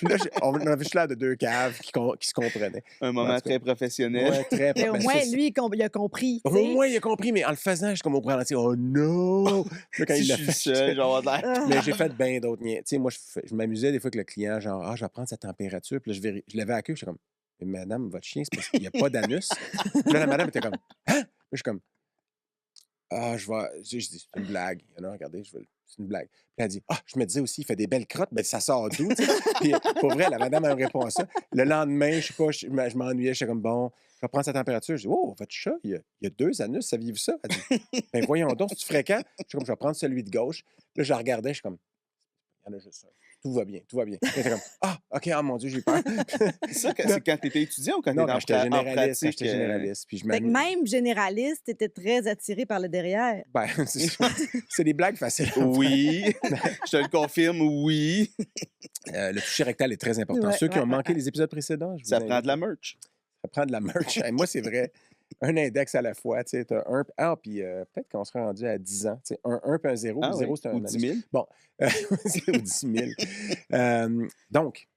là, on avait juste l'air de deux caves qui se comprenaient. Un moment très professionnel. Ouais, très Mais au ben, moins, ça, lui, il a compris. au tu sais. moins, il a compris, mais en le faisant, je suis comme au ralenti. Oh non! Là, quand Si il je l'a suis fait, seul, genre l'air. Ah. mais j'ai fait bien d'autres niais. Tu sais, moi, je m'amusais des fois que le client, genre, je vais prendre sa température. Puis là, je levais à queue, j'étais comme, mais madame, votre chien, c'est parce qu'il n'y a pas d'anus. Puis là, la madame était comme, hein? Puis je suis comme, je dis, c'est une blague. Regardez, c'est une blague. Puis elle dit, je me disais aussi, il fait des belles crottes, mais ça sort d'où, tu sais? Puis pour vrai, la madame, elle me répond à ça. Le lendemain, je sais pas, je m'ennuyais, j'étais comme, bon, je vais prendre sa température. Je dis, oh, votre chat, il y a 2 anus, saviez-vous ça? Elle dit, ben voyons donc, c'est fréquent. Je suis comme, je vais prendre celui de gauche. Là, je la regardais, je suis comme, il y en a juste un. Tout va bien, tout va bien. Puis elle était comme, OK, mon Dieu, j'ai peur. Ça, c'est quand tu étais étudiant ou quand tu Non, étais quand j'étais en généraliste, pratique? Puis je Fait que m'amuse. même généraliste, t'étais très attiré par le derrière. Ben, c'est des blagues faciles. Oui, je te le confirme, oui. Le toucher rectal est très important. Ouais, Ceux qui ouais, ont manqué ouais. les épisodes précédents, je vous Ça prend invite. de la merch. Ça prend de la merch. Et moi, c'est vrai. Un index à la fois. Tu sais, t'as un. Puis peut-être qu'on serait rendu à 10 ans. Tu sais, un puis un 0. Ah, 0, oui. c'est un Ou anus. 10 000. Bon. Ou 10 000. Donc,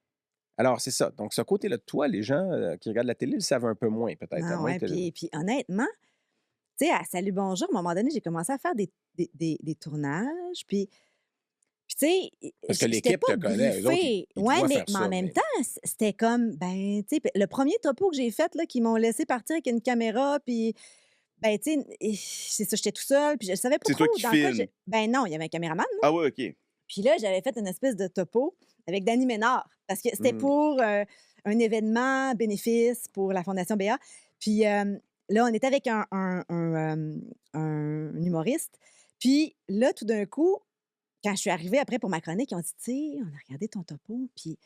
alors, c'est ça. Donc, ce côté-là de toi, les gens qui regardent la télé le savent un peu moins, peut-être. Ah à moins ouais, que puis honnêtement, tu sais, à Salut Bonjour, à un moment donné, j'ai commencé à faire des tournages, puis tu sais, Parce que j'étais l'équipe pas te connaît, eux autres, briefée. ils te Ouais, voient mais faire ça, en même mais- temps, c'était comme, ben, tu sais, le premier topo que j'ai fait, là, qu'ils m'ont laissé partir avec une caméra, puis, ben, tu sais, c'est ça, j'étais tout seul, puis je savais pas C'est trop toi qui dans quoi filmes. j'ai. Ben non, il y avait un caméraman, là. Ah oui, OK. Puis là, j'avais fait une espèce de topo avec Dany Ménard, parce que c'était pour un événement bénéfice pour la Fondation Béa. Puis là, on était avec un humoriste. Puis là, tout d'un coup, quand je suis arrivée après pour ma chronique, ils ont dit, tu sais, on a regardé ton topo, puis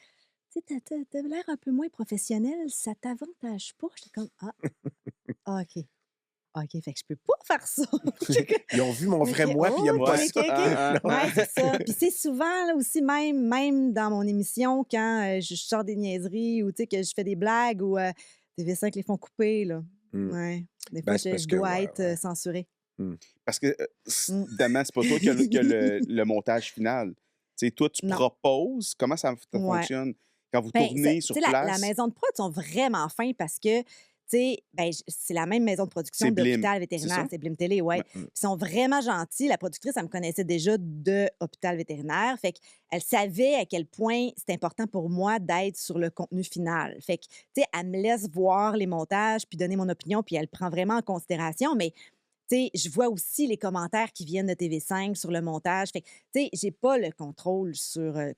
tu sais, t'as l'air un peu moins professionnel, ça t'avantage pas. J'étais comme, OK. OK, fait que je peux pas faire ça. Ils ont vu mon vrai OK, moi, puis ils n'aiment pas OK, ça. OK, OK. Ah, Ouais, c'est ça. Puis c'est souvent là aussi, même dans mon émission, quand je sors des niaiseries ou tu sais, que je fais des blagues ou TV5 les font couper, là. Mm. Ouais. Des Ben, fois, c'est parce je que, dois ouais, être ouais. censurée. Parce que, évidemment, c'est pas toi qui as le montage final. Tu sais, toi, tu Non. proposes. Comment ça Ouais. fonctionne quand vous Ben, tournez tu sur sais, place? la maison de prod sont vraiment fins parce que, tu sais, ben, c'est la même maison de production C'est Blim, d'Hôpital c'est Vétérinaire. ça? C'est Blim Télé, ouais. Ouais. Ils sont vraiment gentils. La productrice, elle me connaissait déjà de Hôpital Vétérinaire. Fait qu'elle savait à quel point c'est important pour moi d'être sur le contenu final. Fait que, tu sais, elle me laisse voir les montages puis donner mon opinion, puis elle prend vraiment en considération. Mais, tu sais, je vois aussi les commentaires qui viennent de TV5 sur le montage. Fait que, tu sais, j'ai pas le contrôle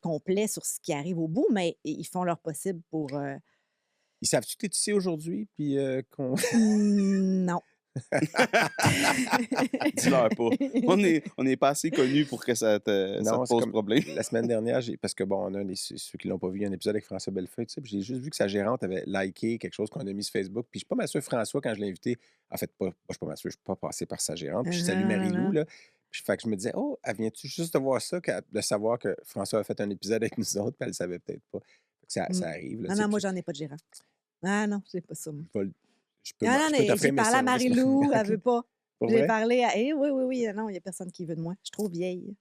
complet sur ce qui arrive au bout, mais ils font leur possible pour... Ils savent-tu que tu es ici aujourd'hui? Puis qu'on. Non. Dis-leur pas. On est pas assez connus pour que ça te Non, c'est pose comme problème. la semaine dernière, parce que, bon, ceux qui l'ont pas vu, il y a un épisode avec François Bellefeuille, tu sais, puis j'ai juste vu que sa gérante avait liké quelque chose qu'on a mis sur Facebook. Puis je suis pas mal sûr, François, quand je l'ai invité, en fait, je suis pas mal sûr, je suis pas passé par sa gérante. Puis je salue Marie-Lou, là. Puis fait que je me disais, elle vient-tu juste de voir ça, de savoir que François a fait un épisode avec nous autres, puis elle le savait peut-être pas. Fait que ça arrive. Là, Non, tu sais, non, moi, puis j'en ai pas de gérant. Ah non, j'ai pas ça, moi. je peux Non, non, je peux mais t'offrir j'ai mes parlé à services. Marie-Lou, elle veut pas. Pour J'ai vrai? parlé à... oui, oui, oui. Non, il y a personne qui veut de moi. Je suis trop vieille.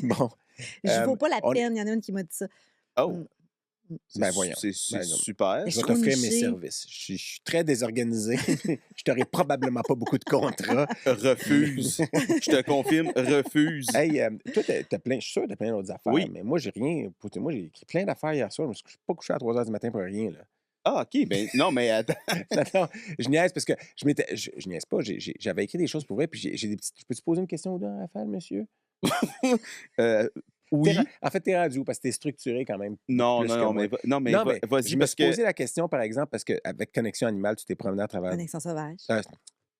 Bon. Je vaux pas la on- peine. Il y en a une qui m'a dit ça. Oh, Mm. Ben voyons. c'est Ben, super. Mais Je vais trop t'offrir mes niché. services. Je suis très désorganisé. Je t'aurai probablement pas beaucoup de contrats. Refuse. Je te confirme, refuse. Hey, toi, t'as plein, je suis sûr que t'as plein d'autres affaires, Oui. mais moi, j'ai rien. Moi, j'ai écrit plein d'affaires hier soir. Je me suis pas couché à 3 h du matin pour rien. Là. Ah, OK. Ben, non, mais attends. Non, je niaise parce que je niaise pas. J'avais écrit des choses pour vrai, puis j'ai des petites. Je peux-tu poser une question ou deux à Raphaël, monsieur? Oui. En fait, t'es rendu où? Parce que t'es structuré quand même. Non, plus non, que non, moi. mais, mais Non, mais vas-y, je me parce suis que... posé la question, par exemple, parce qu'avec Connexion Animale, tu t'es promené à travers. Connexion sauvage.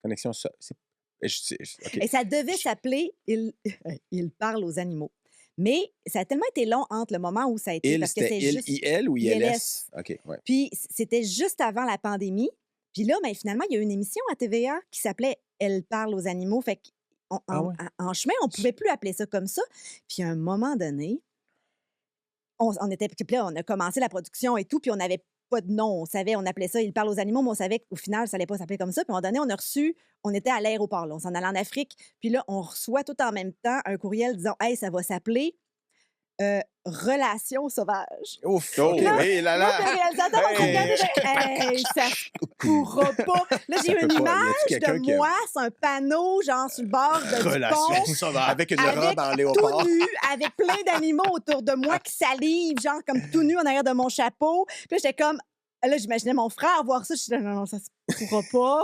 Connexion. OK. Et ça devait s'appeler Il parle aux animaux. Mais ça a tellement été long entre le moment où ça a été. Il, parce que c'était c'est il, juste... IL ou ILS? ILS. OK, ouais. Puis c'était juste avant la pandémie. Puis là, ben, finalement, il y a eu une émission à TVA qui s'appelait Elle parle aux animaux. Fait qu'en ouais? en chemin, on ne pouvait plus appeler ça comme ça. Puis à un moment donné, on était. Puis là, on a commencé la production et tout, puis on n'avait pas de nom. On savait, on appelait ça « Il parle aux animaux », mais on savait qu'au final, ça allait pas s'appeler comme ça. Puis à un moment donné, on était à l'aéroport, là, on s'en allait en Afrique. Puis là, on reçoit tout en même temps un courriel disant « Hey, ça va s'appeler Relations sauvages ». Ouf! Oh, OK, Là, ouais. hé là Là, là! le réalisateur m'a regardé, hey, ça se pourra pas. Là, j'ai Ça une peut pas. Y a-tu image quelqu'un de qui a- moi sur un panneau, genre sur le bord du Relation pont, sauvage. Avec une avec robe en tout léopard. nu, avec plein d'animaux autour de moi qui salivent, genre comme tout nu en arrière de mon chapeau. Puis là, j'étais comme... Là, j'imaginais mon frère voir ça. Je disais, non, ça se pourra pas.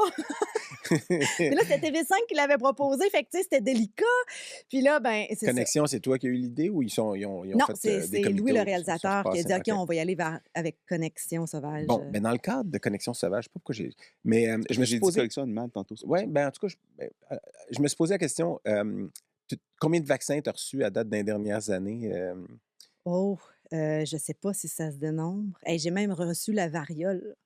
Puis là, c'était TV5 qui l'avait proposé. Fait que, tu sais, c'était délicat. Puis là, ben, c'est ça. Connexion, c'est toi qui as eu l'idée ou ils ont Non, fait c'est des comités Louis, le où ils se sont réalisateur, qui a dit, repassés? OK, OK. on va y aller avec Connexion sauvage. Bon, mais dans le cadre de Connexion sauvage, je sais pas pourquoi j'ai... Mais je me J'ai suis dit posé... collection animale tantôt. Oui, ben en tout cas, je me suis posé la question, combien de vaccins tu as reçus à date dans les dernières années? Oh, je sais pas si ça se dénombre. Hey, j'ai même reçu la variole.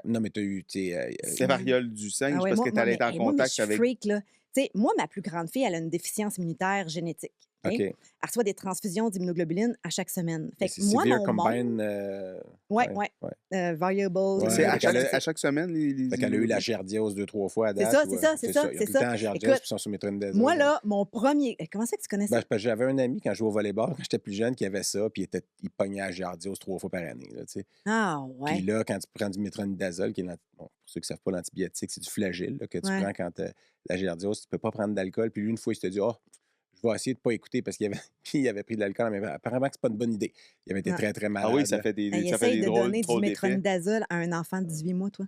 Non, mais tu as eu... C'est variole du singe Ah ouais, parce que tu allais être en hey, moi, mais je contact suis avec. freak, là. Tu sais, moi, ma plus grande fille, elle a une déficience immunitaire génétique. OK? OK. Elle reçoit des transfusions d'immunoglobuline à chaque semaine. Fait Mais que c'est moi, severe mon monde... combine... Ouais. Variable... Ouais, C'est fait qu'elle a- à chaque semaine, les Fait qu'elle a eu la giardiose 2-3 fois à C'est date. ça, ou, c'est ça, c'est ça, Ils ont c'est tout le ça. temps la giardiose Écoute, puis ils sont sous métronidazole. moi, là, mon premier... Comment c'est que tu connais ça? Ben, parce que j'avais un ami quand je jouais au volleyball, quand j'étais plus jeune, qui avait ça, puis il pognait la giardiose 3 fois par année. Là, tu sais. Ah, Puis ouais. là, quand tu prends du métronidazole, qui est bon, pour ceux qui ne savent pas, l'antibiotique, c'est du flagelle là, que tu Ouais. prends quand tu as la giardiose. Tu ne peux pas prendre d'alcool. Puis lui, une fois, il s'était dit, je vais essayer de ne pas écouter parce qu'il avait pris de l'alcool. Mais apparemment, que c'est pas une bonne idée. Il avait été Ouais. très, très malade. Ah oui, ça fait des, Hey, ça fait essaye des de drôles, donner du drôles d'effets. métronidazole à un enfant de 18 mois, toi.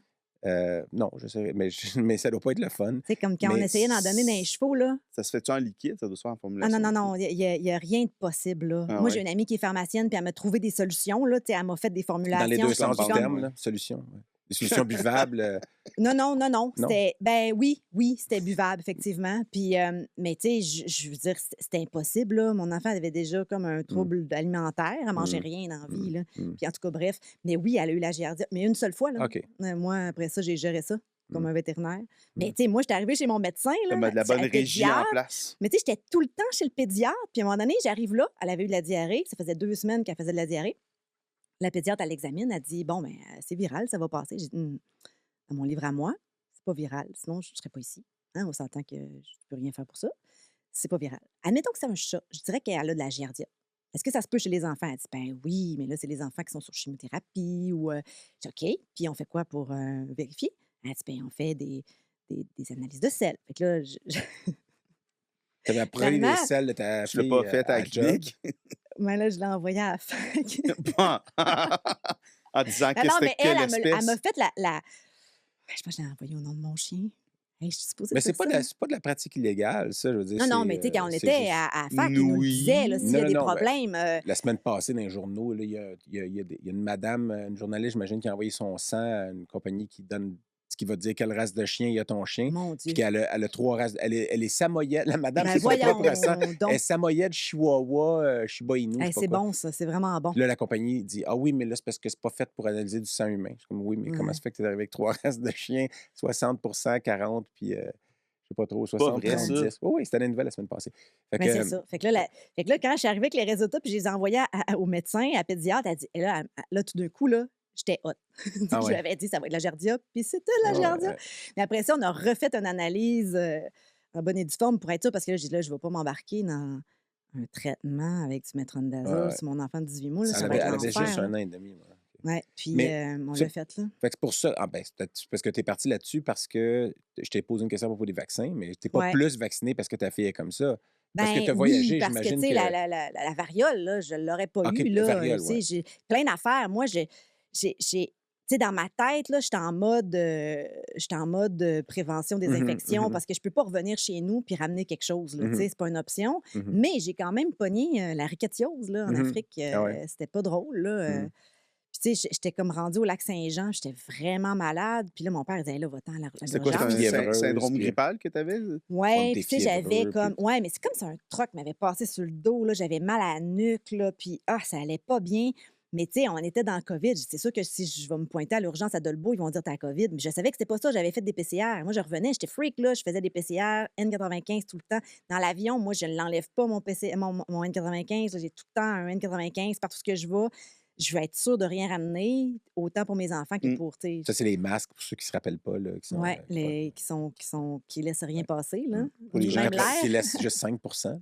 Non, je sais, mais ça doit pas être le fun. Tu sais, comme quand on Mais essayait d'en donner dans les chevaux, là. Ça se fait-tu en liquide? Ça doit se faire en Ah formulation? non, il n'y a rien de possible, là. Ah Moi, ouais. j'ai une amie qui est pharmacienne, puis elle m'a trouvé des solutions, là. Tu sais, elle m'a fait des formulations. Dans les deux sens puis du comme- terme, là, solution. Ouais. Des solutions buvables. Non. Non? C'était... Ben oui, c'était buvable, effectivement. Puis, mais tu sais, je veux dire, c'était impossible, là. Mon enfant avait déjà comme un trouble alimentaire. Elle mangeait rien dans la vie, là. Puis en tout cas, bref. Mais oui, elle a eu la giardia. Mais une seule fois, là. OK. Moi, après ça, j'ai géré ça comme un vétérinaire. Mais tu sais, moi, j'étais arrivée chez mon médecin, là. Comme de la bonne elle était régie en pédiatre. place. Mais tu sais, j'étais tout le temps chez le pédiatre. Puis à un moment donné, j'arrive là, elle avait eu de la diarrhée. Ça faisait 2 semaines qu'elle faisait de la diarrhée. La pédiatre, elle l'examine, elle dit, bon, ben, c'est viral, ça va passer. J'ai dit, dans mon livre à moi, c'est pas viral, sinon je ne serais pas ici. Hein, on s'entend que je ne peux rien faire pour ça. C'est pas viral. Admettons que c'est un chat. Je dirais qu'elle a de la giardia. Est-ce que ça se peut chez les enfants? Elle dit, ben oui, mais là, c'est les enfants qui sont sur chimiothérapie ou... Je dis, OK. Puis on fait quoi pour vérifier? Elle dit, ben on fait des analyses de sel. Fait que là, Tu avais pris Finalement, les selles de ta Je l'ai fille pas fait à la job. clinique. mais là, je l'ai envoyé à la fac. Bon. En disant que Ah non, c'était mais elle quelle m'a espèce. fait la... Ben, je pense que je l'ai envoyé au nom de mon chien. Hey, je suis supposée Mais dire ça. c'est pas de la pratique illégale, ça, je veux dire. Non, c'est, mais tu sais, quand on c'est était juste- à la fac, ils nous le Oui. disaient, là, s'il y a Non, des non, ben, problèmes. La semaine passée, dans les journaux, là, il y a une madame, une journaliste, j'imagine, qui a envoyé son sang à une compagnie qui donne ce qui va te dire quelle race de chien il y a ton chien. Mon Puis Dieu. qu'elle elle a 3 races. Elle est samoyède. La madame, Ben c'est son voyons propre sang. donc. Elle est samoyède, chihuahua, shiba inu. je Hey, sais pas c'est quoi. bon, ça. C'est vraiment bon. Puis là, la compagnie dit, ah oui, mais là, c'est parce que c'est pas fait pour analyser du sang humain. Je suis comme, oui, mais comment Ouais. ça fait que tu es arrivé avec 3 races de chiens, 60 40, puis je sais pas trop, 60 vrai, ça. 70. Oui, c'était une nouvelle la semaine passée. Fait Mais que, c'est ça. Fait que là, quand je suis arrivée avec les résultats, puis je les ai envoyés au médecin, à la pédiatre, elle dit, et là, tout d'un coup, là, j'étais hot. Ah Je ouais. lui avais dit, ça va être la giardia, puis c'était la Ah ouais, giardia. ouais. Mais après ça, on a refait une analyse en bonne et due forme pour être sûr, parce que là, j'ai dit, là, je ne vais pas m'embarquer dans un traitement avec du métronidazole Ouais. sur mon enfant de 18 mois. Là, Elle ça va avait, être elle avait l'enfer. juste là. 1 an et demi. Moi. Ouais, puis Mais on ça- l'a fait, là. Fait que c'est pour ça. Ah ben, parce que tu es parti là-dessus parce que je t'ai posé une question à propos des vaccins, mais tu n'es pas Ouais. plus vacciné parce que ta fille est comme ça. Parce que Ben tu as voyagé, oui, parce que, j'imagine tu sais, que. la variole, là, je ne l'aurais pas OK, eu, la là. variole, Tu sais, ouais. j'ai plein d'affaires. Moi, tu sais, dans ma tête, là, j'étais en mode prévention des Mhm, infections mhm. parce que je peux pas revenir chez nous puis ramener quelque chose, là. Tu sais, Mhm. c'est pas une option. Mhm. Mais j'ai quand même pogné la rickettosiose, là, en Mhm. Afrique. Ah ouais. C'était pas drôle, là. Mhm. Puis, tu sais, j'étais comme rendue au lac Saint-Jean, j'étais vraiment malade. Puis là, mon père disait, hey, là, va-t'en à C'est quoi, C'est l'urgence. un fiévreuse, syndrome puis- grippal que tu avais? Ouais, t'es puis tu sais, j'avais fiévreux, comme... puis- Ouais, mais c'est comme si un troc m'avait passé sur le dos, là. J'avais mal à la nuque, là, puis ça allait pas bien. Mais tu sais, on était dans le COVID. C'est sûr que si je vais me pointer à l'urgence à Dolbeau, ils vont dire t'as COVID. Mais je savais que c'était pas ça. J'avais fait des PCR. Moi, je revenais, j'étais freak, là. Je faisais des PCR, N95 tout le temps. Dans l'avion, moi, je ne l'enlève pas, mon N95. Là, j'ai tout le temps un N95 partout ce que je vais. je veux être sûre de rien ramener, autant pour mes enfants que pour, tu sais... Ça, c'est les masques, pour ceux qui se rappellent pas. Là, qui sont, Oui, qui laissent rien passer, là. Pour les gens Même l'air. qui laissent juste 5 95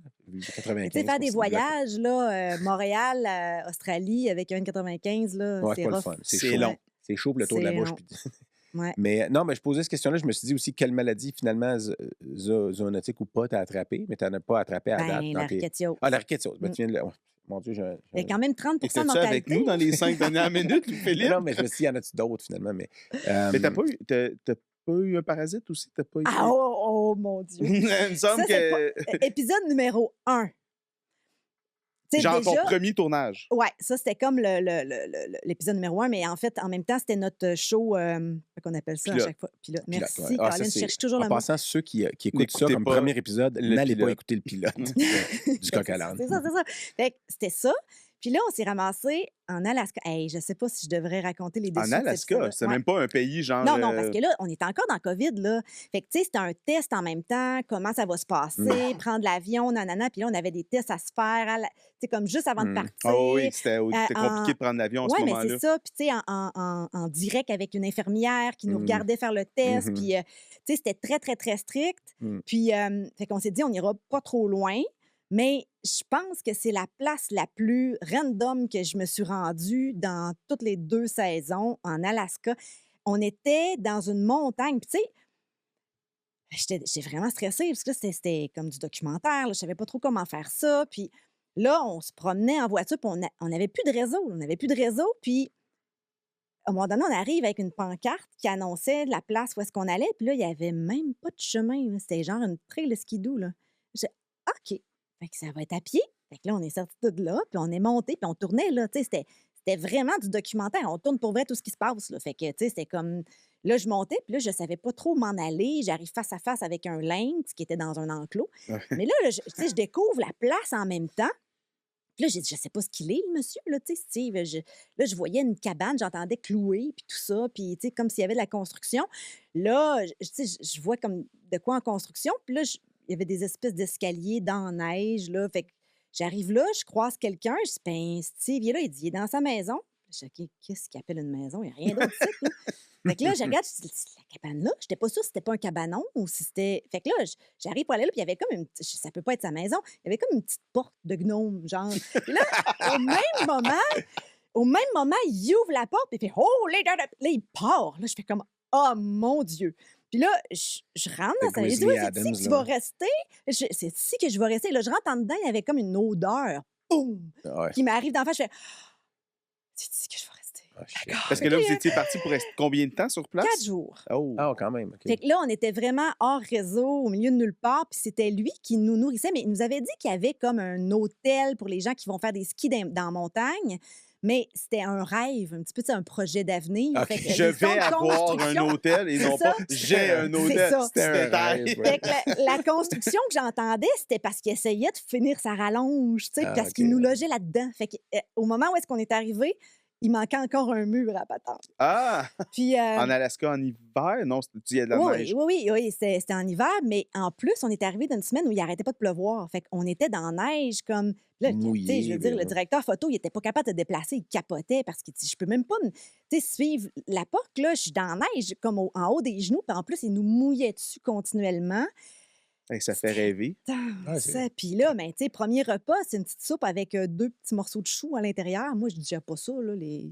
Tu sais, faire des voyages, là, Montréal, Australie, avec un 95, là, ouais, c'est pas le rough. fun. C'est long. C'est chaud pour le tour de la bouche. Ouais. Mais non, mais je posais cette question-là, je me suis dit aussi quelle maladie, finalement, zoonotique ou pas, t'as attrapé, mais t'en as pas attrapé à date. La rickettisiose. Ah, la rickettisiose. Ben, tu viens de... Mon Dieu, Il y a quand même 30 de Étais-tu mortalité. avec nous dans les 5 dernières minutes, Philippe? Non, mais je me suis dit, y en a-tu d'autres, finalement? Mais t'as pas eu un parasite aussi? T'as pas eu... Ah, oh, mon Dieu! Il me semble que... Épisode numéro 1. T'sais, genre déjà, ton premier tournage. Ouais, ça, c'était comme l'épisode numéro 1, mais en fait, en même temps, c'était notre show, qu'on appelle ça Pilote. à chaque fois. Pilote. Merci, ouais. Caroline, je cherche toujours en le mot. passant, ceux qui écoutent ça comme premier épisode, n'allez pas écouter le pilote du coq à l'âne. C'est ça. Fait que c'était ça. Puis là, on s'est ramassé en Alaska. Hey, je sais pas si je devrais raconter les déçus. En Alaska? C'est même pas un pays genre... Non, parce que là, on est encore dans COVID, là. Fait que, tu sais, c'était un test en même temps, comment ça va se passer, prendre l'avion, nanana. Puis là, on avait des tests à se faire, tu sais, comme juste avant de partir. Oh oui, c'était compliqué de prendre l'avion à ce moment-là. Oui, mais c'est ça. Puis, tu sais, en direct avec une infirmière qui nous regardait faire le test. Puis, tu sais, c'était très, très, très strict. Puis, fait qu'on s'est dit, on n'ira pas trop loin. Mais je pense que c'est la place la plus random que je me suis rendue dans toutes les 2 saisons en Alaska. On était dans une montagne. Puis, tu sais, j'étais vraiment stressée parce que là, c'était comme du documentaire. Là, je savais pas trop comment faire ça. Puis là, on se promenait en voiture. Puis on n'avait plus de réseau. On n'avait plus de réseau. Puis, à un moment donné, on arrive avec une pancarte qui annonçait la place où est-ce qu'on allait. Puis là, il n'y avait même pas de chemin. Là. C'était genre une trail skidoo. Là. J'ai OK. Fait que ça va être à pied. Fait que là, on est sorti de là, puis on est monté, puis on tournait, là. Tu sais, c'était vraiment du documentaire. On tourne pour vrai tout ce qui se passe, là. Fait que, tu sais, c'était comme... Là, je montais, puis là, je savais pas trop m'en aller. J'arrive face à face avec un lynx qui était dans un enclos. Mais là, tu sais, je découvre la place en même temps. Puis là, j'ai dit, je sais pas ce qu'il est, le monsieur, là, tu sais, Steve. Là, je voyais une cabane, j'entendais clouer, puis tout ça, puis, tu sais, comme s'il y avait de la construction. Là, tu sais, je vois comme de quoi en construction, puis là, il y avait des espèces d'escaliers dans la neige, là. Fait que j'arrive là, je croise quelqu'un, je dis, ben, Steve, il est là, il dit, il est dans sa maison. Je dis, OK, qu'est-ce qu'il appelle une maison? Il n'y a rien d'autre ici, là. Fait que là, je regarde, je dis, la cabane-là, je n'étais pas sûre si c'était pas un cabanon ou si c'était. Fait que là, j'arrive pour aller là, puis il y avait comme une. Ça peut pas être sa maison, il y avait comme une petite porte de gnome, genre. Puis là, au même moment, il ouvre la porte, puis il fait, oh, là, il part. Là, je fais comme, oh mon Dieu. Puis là, je rentre dans sa maison. Je dis, oui, c'est ici que tu vas rester. C'est ici que je vais rester. Là, je rentre en dedans, il y avait comme une odeur, boum, qui m'arrive d'en face. Je fais, c'est ici que je vais rester. Parce que là, vous étiez parti pour rester combien de temps sur place? 4 jours. Oh, quand même. Okay. Fait que là, on était vraiment hors réseau, au milieu de nulle part. Puis c'était lui qui nous nourrissait. Mais il nous avait dit qu'il y avait comme un hôtel pour les gens qui vont faire des skis dans la montagne. Mais c'était un rêve, un petit peu, un projet d'avenir. Okay. Je vais avoir un hôtel et non pas j'ai un hôtel. C'était un rêve. Fait que la construction que j'entendais, c'était parce qu'il essayait de finir sa rallonge, parce qu'il nous logeait là-dedans. Fait qu'au moment où est-ce qu'on est arrivé, il manquait encore un mur à patente. Ah! Puis, en Alaska, en hiver? Non, il y a de la neige. Oui, c'était en hiver, mais en plus, on est arrivé d'une semaine où il n'arrêtait pas de pleuvoir. Fait qu'on était dans la neige, comme... Là, mouillé, je veux dire, le directeur photo, il n'était pas capable de déplacer, il capotait parce qu'il dit, je peux même pas suivre la porte, là, je suis dans la neige, comme en haut des genoux, puis en plus, il nous mouillait dessus continuellement. Hey, ça fait rêver. Puis là, ben, tu sais, premier repas, c'est une petite soupe avec 2 petits morceaux de chou à l'intérieur. Moi, je ne disais pas ça, là, le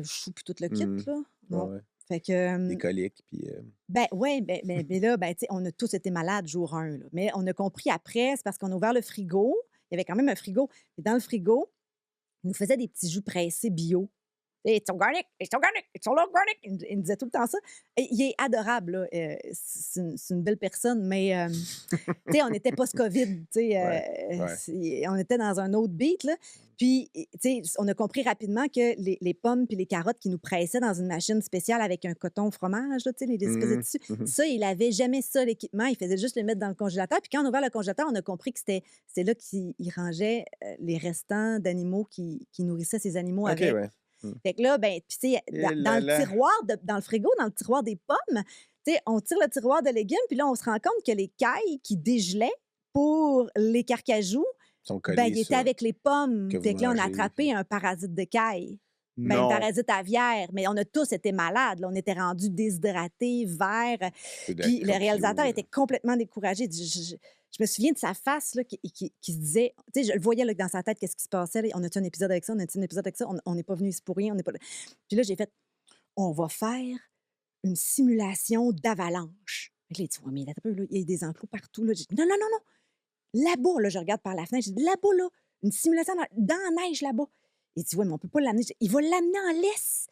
chou puis tout le kit, là. Non. Ouais. Fait que... des coliques, puis... Ben oui, mais là, tu sais, on a tous été malades jour 1, là. Mais on a compris après, c'est parce qu'on a ouvert le frigo. Il y avait quand même un frigo. Et dans le frigo, il nous faisait des petits jus pressés bio. It's organic, it's organic, it's all organic. Il me disait tout le temps ça. Et il est adorable, là. C'est une belle personne, mais tu sais, on était post-COVID, tu sais. On était dans un autre beat, là. Puis, tu sais, on a compris rapidement que les pommes puis les carottes qui nous pressaient dans une machine spéciale avec un coton fromage, là, tu sais, les disposés dessus, ça, il avait jamais ça, l'équipement. Il faisait juste le mettre dans le congélateur. Puis quand on a ouvert le congélateur, on a compris que c'est là qu'il rangeait les restants d'animaux qui nourrissaient ces animaux avec. Fait que là, ben, tu sais, dans le tiroir, dans le frigo, dans le tiroir des pommes, tu sais, on tire le tiroir de légumes, puis là, on se rend compte que les cailles qui dégelaient pour les carcajous, sont collés Ben, il était sur- avec les pommes. que vous Fait que là, on a mangez. attrapé un parasite de caille. Ben, Non. un parasite aviaire. Mais on a tous été malades. Là. On était rendus déshydratés, verts. Puis le réalisateur était complètement découragé. Je me souviens de sa face là, qui se disait... Tu sais, je le voyais là, dans sa tête, qu'est-ce qui se passait. Là. On a-tu un épisode avec ça? On a-tu un épisode avec ça? On n'est pas venu ici pour rien. On n'est pas... Puis là, j'ai fait... On va faire une simulation d'avalanche. Fait que là, il dit, ouais, mais là, là, il y a des enclos partout. Là. J'ai dit, non, non, non, non. Là-bas, là, je regarde par la fenêtre. J'ai dit, là-bas, là, une simulation dans la neige, là-bas. Il dit, oui, mais on ne peut pas l'amener. Il va l'amener en laisse.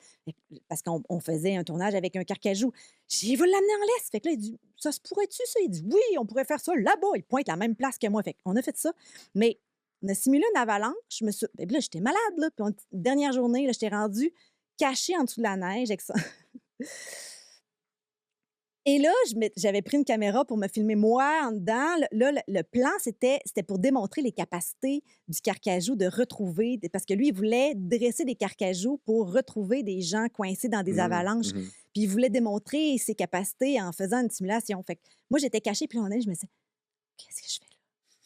Parce qu'on faisait un tournage avec un carcajou. J'ai dit, il va l'amener en laisse. Fait que là, il dit, ça se pourrait-tu, ça? Il dit, oui, on pourrait faire ça là-bas. Il pointe la même place que moi. Fait qu'on a fait ça. Mais on a simulé une avalanche. Puis là, j'étais malade, là. Puis dernière journée, là, j'étais rendue cachée en dessous de la neige avec ça. Et là, j'avais pris une caméra pour me filmer moi en dedans. Là, le plan, c'était pour démontrer les capacités du carcajou de retrouver... Parce que lui, il voulait dresser des carcajous pour retrouver des gens coincés dans des avalanches. Puis il voulait démontrer ses capacités en faisant une simulation. Fait que moi, j'étais cachée, puis on est, je me disais, qu'est-ce que je fais là?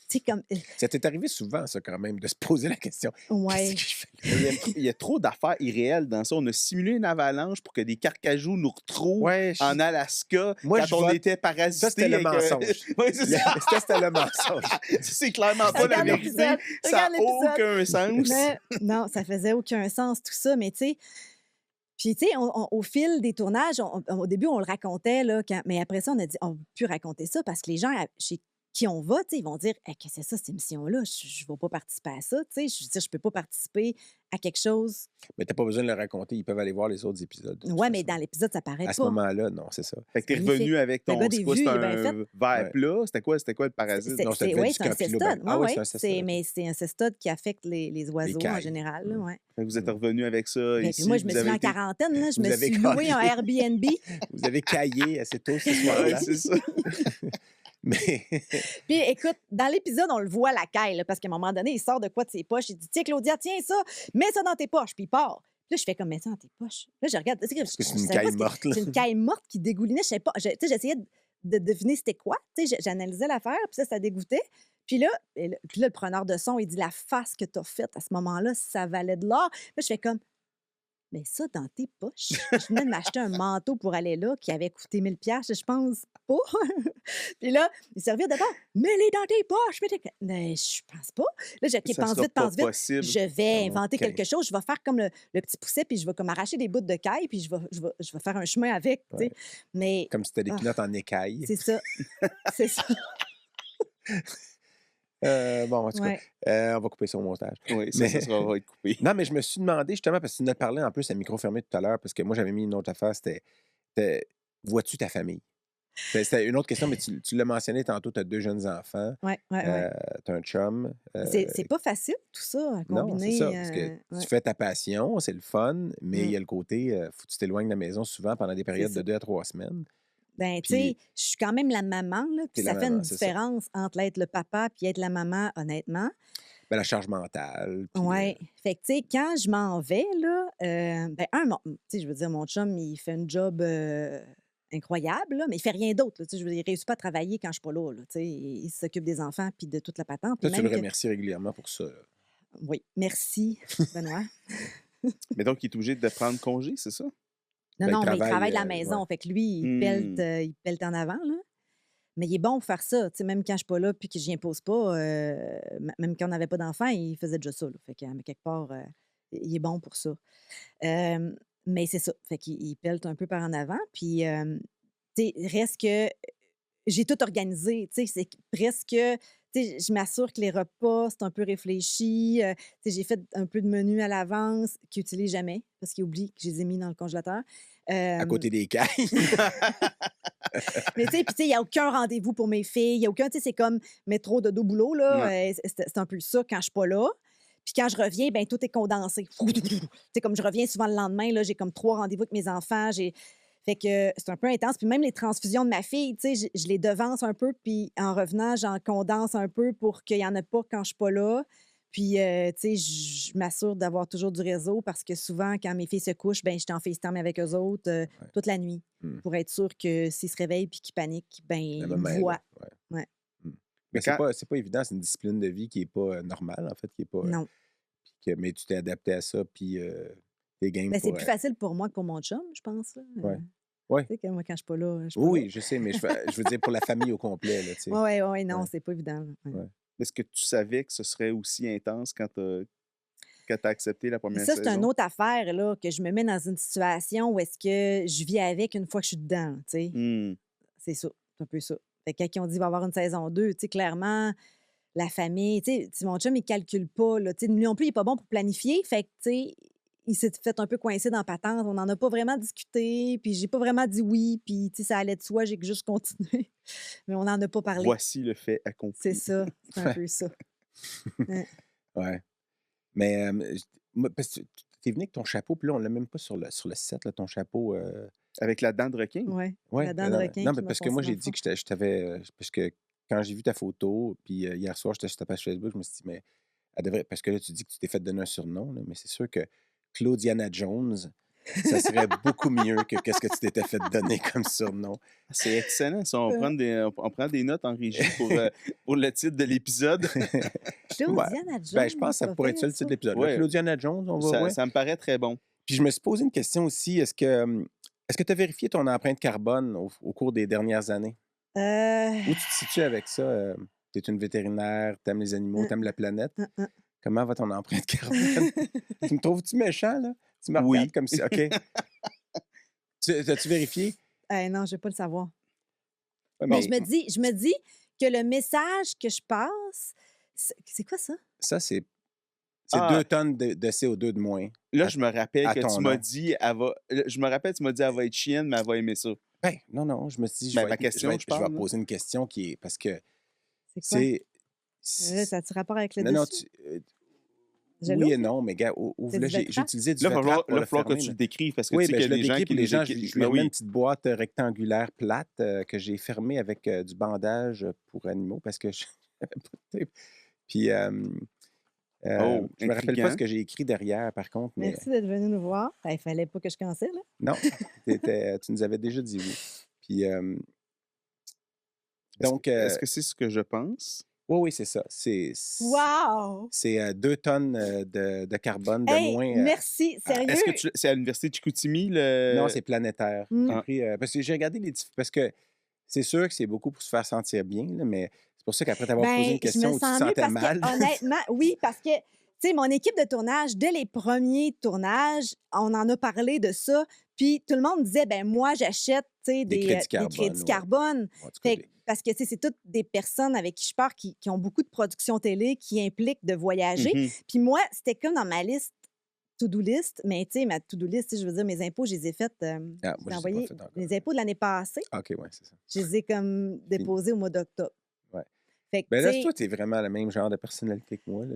Tu sais, comme... Ça t'est arrivé souvent, ça, quand même, de se poser la question. Ouais. Qu'est-ce que je fais là? Il y a trop d'affaires irréelles dans ça. On a simulé une avalanche pour que des carcajous nous retrouvent en Alaska Moi, quand on était parasités. Ça, c'était le avec, mensonge. Oui, c'est ça. C'était le mensonge. C'est clairement pas la Regarde vérité. l'épisode. Ça Regarde n'a l'épisode. aucun sens. Mais, non, ça faisait aucun sens, tout ça. Mais tu sais... Puis, tu sais, au fil des tournages, au début, on le racontait, là, mais après ça, on a dit, on ne peut plus raconter ça parce que les gens chez qui on va, tu sais, ils vont dire, qu'est-ce que c'est ça, cette émission-là? Je ne vais pas participer à ça, tu sais. Je veux dire, je ne peux pas participer à quelque chose. Mais tu n'as pas besoin de le raconter. Ils peuvent aller voir les autres épisodes. Oui, mais dans l'épisode, ça paraît pas. À ce moment-là, non, c'est ça. Fait que t'es revenu avec ton... Le gars des vues, il est bien fait. Verre plat? C'était quoi le parasite? Oui, c'est un cestode. Ah oui, Ouais, c'est un cestode. mais c'est un cestode qui affecte les oiseaux en général. Là, ouais. Fait que vous êtes revenu avec ça Puis ici. moi, je me suis mis en quarantaine. Là, je me suis loué un Airbnb. Vous avez caillé assez tôt ce soir-là. C'est ça. Mais... Puis écoute, dans l'épisode, on le voit la caille, là, parce qu'à un moment donné, il sort de quoi de ses poches. Il dit, tiens, Claudia, tiens ça, mets ça dans tes poches. Puis il part. Puis là, je fais comme, mets ça dans tes poches. Là, je regarde. Parce que c'est une caille morte. C'est une caille morte qui dégoulinait. Je sais pas. J'essayais de deviner c'était quoi. J'analysais l'affaire, puis ça dégoûtait. Puis là, le preneur de son, il dit, la face que tu as faite à ce moment-là, ça valait de l'or. Là, je fais comme, mais ça, dans tes poches. Je venais de m'acheter un manteau pour aller là qui avait coûté 1000 $, je pense pas. Puis là, il servait d'abord, mets-les dans tes poches. Mais je pense pas. Là, pense vite. Possible. Je vais inventer quelque chose. Je vais faire comme le petit pousset, puis je vais comme arracher des bouts de caille, puis je vais faire un chemin avec. Ouais. Mais, comme si c'était des pinottes en écaille. C'est ça. C'est ça. Bon, en tout cas, on va couper ça au montage. Oui, ça va être coupé. Non, mais je me suis demandé, justement, parce que tu nous as parlé en plus à micro fermé tout à l'heure, parce que moi, j'avais mis une autre affaire, c'était vois-tu ta famille? C'était une autre question, mais tu l'as mentionné tantôt, tu as 2 jeunes enfants. Oui. Tu as un chum. C'est pas facile, tout ça, à combiner. Non, c'est ça, parce que tu fais ta passion, c'est le fun, mais il y a le côté, faut que tu t'éloignes de la maison souvent pendant des périodes de 2 à 3 semaines. Ben, tu sais, je suis quand même la maman, là, puis ça fait une différence entre être le papa puis être la maman, honnêtement. Ben, la charge mentale. Oui. Fait que, tu sais, quand je m'en vais, là, tu sais, je veux dire, mon chum, il fait un job incroyable, là, mais il fait rien d'autre. Je veux dire, il réussit pas à travailler quand je suis pas là. Tu sais, il s'occupe des enfants puis de toute la patente. Toi, tu le remercies régulièrement pour ça. Oui. Merci, Benoît. Mais donc, il est obligé de prendre congé, c'est ça? Non, mais il travaille de la maison. Fait que lui, il pèle en avant, là. Mais il est bon pour faire ça. Tu sais, même quand je suis pas là puis que je n'y impose pas, même quand on n'avait pas d'enfants, il faisait déjà ça. Là. Fait que, quelque part, il est bon pour ça. Mais c'est ça. Fait qu'il pèle un peu par en avant. Puis, tu sais, reste que j'ai tout organisé. Tu sais, c'est presque... Tu sais, je m'assure que les repas, c'est un peu réfléchi. Tu sais, j'ai fait un peu de menu à l'avance qu'il n'utilise jamais parce qu'il oublie que je les ai mis dans le congélateur. À côté des cailles. Mais tu sais, il n'y a aucun rendez-vous pour mes filles. Il n'y a aucun, tu sais, c'est comme métro, dodo, boulot, là. C'est un peu ça quand je ne suis pas là. Puis quand je reviens, ben tout est condensé. Tu sais, comme je reviens souvent le lendemain, là, j'ai comme 3 rendez-vous avec mes enfants. Fait que c'est un peu intense. Puis même les transfusions de ma fille, tu sais, je les devance un peu. Puis en revenant, j'en condense un peu pour qu'il n'y en ait pas quand je ne suis pas là. Puis, tu sais, je m'assure d'avoir toujours du réseau parce que souvent, quand mes filles se couchent, ben je suis en FaceTime avec eux autres toute la nuit pour être sûr que s'ils se réveillent puis qu'ils paniquent, ben ils me voient. Mais Mais c'est pas évident, c'est une discipline de vie qui n'est pas normale, en fait, qui est pas. Non. Mais tu t'es adapté à ça, puis t'es game Ben, c'est pour. plus facile pour moi que pour mon chum, je pense. Là. Ouais. Ouais. Tu sais que moi, quand je suis pas là, je suis pas Oui, je sais, mais je veux dire pour la famille au complet, là, tu sais. Oui, non, Ouais. c'est pas évident. là. Ouais. Ouais. Est-ce que tu savais que ce serait aussi intense quand tu as accepté la première Ça, c'est une saison? autre affaire, là, que je me mets dans une situation où est-ce que je vis avec une fois que je suis dedans, tu sais. Hmm. C'est ça, c'est un peu ça. Fait que quand ils ont dit qu'il va y avoir une saison 2, tu sais, clairement, la famille, tu sais, si mon chum, il calcule pas, là, tu sais, lui non plus, il est pas bon pour planifier, fait que, tu sais, il s'est fait un peu coincer dans la patente, on n'en a pas vraiment discuté, puis j'ai pas vraiment dit oui, puis, tu sais, ça allait de soi, j'ai juste continué, mais on n'en a pas parlé. Voici le fait accompli. C'est ça, c'est un peu ça. Ouais. Ouais. Mais parce que tu es venu avec ton chapeau, puis là, on l'a même pas sur le set, là, ton chapeau. Avec la dent de requin? Ouais, Ouais, la dent de requin non, qui mais m'a parce que foncé moi, dans j'ai le dit fond. que je t'avais. Parce que quand j'ai vu ta photo, puis hier soir, j'étais sur ta page Facebook, je me suis dit, mais elle devrait. Parce que là, tu dis que tu t'es fait donner un surnom, là, mais c'est sûr que Claudiana Jones, ça serait beaucoup mieux que qu'est-ce que tu t'étais fait donner comme surnom. C'est excellent. Ça, on prend des notes en régie pour le titre de l'épisode. Claudiana Jones. Ben, je pense que ça pas pourrait être pire, ça le titre de l'épisode. Ouais. Là, Claudiana Jones, on va. Ça, Ouais. ça me paraît très bon. Puis je me suis posé une question aussi. Est-ce que tu as vérifié ton empreinte carbone au cours des dernières années? Où tu te situes avec ça? Tu es une vétérinaire, tu aimes les animaux, tu aimes la planète. Comment va ton empreinte carbone? Tu me trouves-tu méchant, là? Tu me regardes comme si... OK. As-tu vérifié? Non, je ne vais pas le savoir. Ouais, Mais je me dis que le message que je passe, c'est quoi ça? Ça, c'est 2 tonnes de CO2 de moins. Là, je me rappelle que ton tu m'as nom. dit, je me rappelle, tu m'as dit, elle va être chienne, mais elle va aimer ça. Ben, non, je me suis dit, Ben, ma question, je je parle, vais là. poser une question qui est... Parce que C'est quoi? c'est... Là, ça a-tu rapport avec le Non, dessus? oui et non, mais gars, ouvre C'est là, du j'ai Vetrac? utilisé du Là, il va Vetrac pour le falloir que fermer, tu là. le décrives parce que Oui, tu sais ben, qu'il je y a le des gens décris qui pour les gens. Je lui Ben remets une oui. petite boîte rectangulaire plate que j'ai fermée avec du bandage pour animaux parce que je n'avais pas de tape. Puis, je me rappelle pas ce que j'ai écrit derrière, par contre. Mais Merci d'être venu nous voir. Il ne fallait pas que je cancelle. Là. non, tu nous avais déjà dit oui. Puis, donc... Est-ce que c'est ce que je pense? Oui, c'est ça. Wow! C'est 2 tonnes de carbone de Hey, moins. merci, sérieux? Est-ce que c'est à l'Université de Chicoutimi? Non, c'est planétaire. Mm. J'ai pris, parce que j'ai regardé parce que c'est sûr que c'est beaucoup pour se faire sentir bien, là, mais c'est pour ça qu'après t'avoir posé une question où tu te sentais mal. Honnêtement, oui, parce que, tu sais, mon équipe de tournage, dès les premiers tournages, on en a parlé de ça, puis tout le monde disait, ben moi, j'achète, tu sais, des crédits carbone. En tout cas, Parce que, tu sais, c'est toutes des personnes avec qui je parle qui ont beaucoup de production télé, qui impliquent de voyager. Mhm. Puis moi, c'était comme dans ma liste to-do list, mais tu sais, ma to-do list, je veux dire, mes impôts, je les ai faites, moi, j'ai je les ai pas envoyé faites encore. les impôts de l'année passée, OK, ouais, c'est ça. je les ai comme déposés au mois d'octobre. Ouais. Fait que, Ben là, tu sais, toi, t'es vraiment le même genre de personnalité que moi. Là.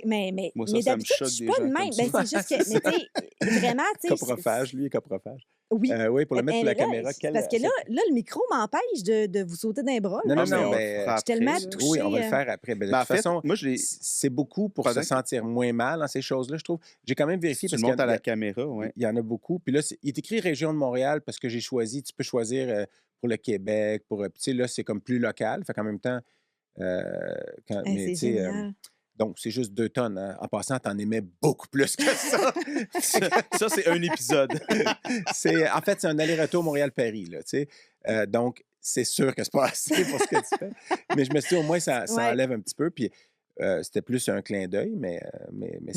mais Moi, ça me d'habitude, choque je suis des pas gens de même. comme Ben, ça. c'est juste que, mais tu sais, vraiment, tu sais. Coprophage, lui est coprophage. Oui. Oui, pour le mettre sur la là, caméra. parce que là, le micro m'empêche de vous sauter d'un bras. Non, là. non, non, mais on le fera Je suis tellement après, là. touchée. Oui, on va le faire après. Ben, de Ben, en toute fait, façon, moi, je l'ai. c'est beaucoup pour Pendant se que- sentir moins mal dans ces choses-là, je trouve. J'ai quand même Si vérifié tu parce le qu'il montes à la caméra, ouais. il y en a beaucoup. Puis là, il est écrit Région de Montréal parce que j'ai choisi, tu peux choisir pour le Québec, puis tu sais, là, c'est comme plus local. Fait qu'en même temps, mais C'est tu sais, génial. donc c'est juste 2 tonnes. Hein. En passant, t'en aimais beaucoup plus que ça. Ça, c'est un épisode. En fait, c'est un aller-retour Montréal-Paris, là, tu sais. Donc, c'est sûr que c'est pas assez pour ce que tu fais. Mais je me suis dit, au moins, ça Ouais. enlève un petit peu. Puis c'était plus un clin d'œil, mais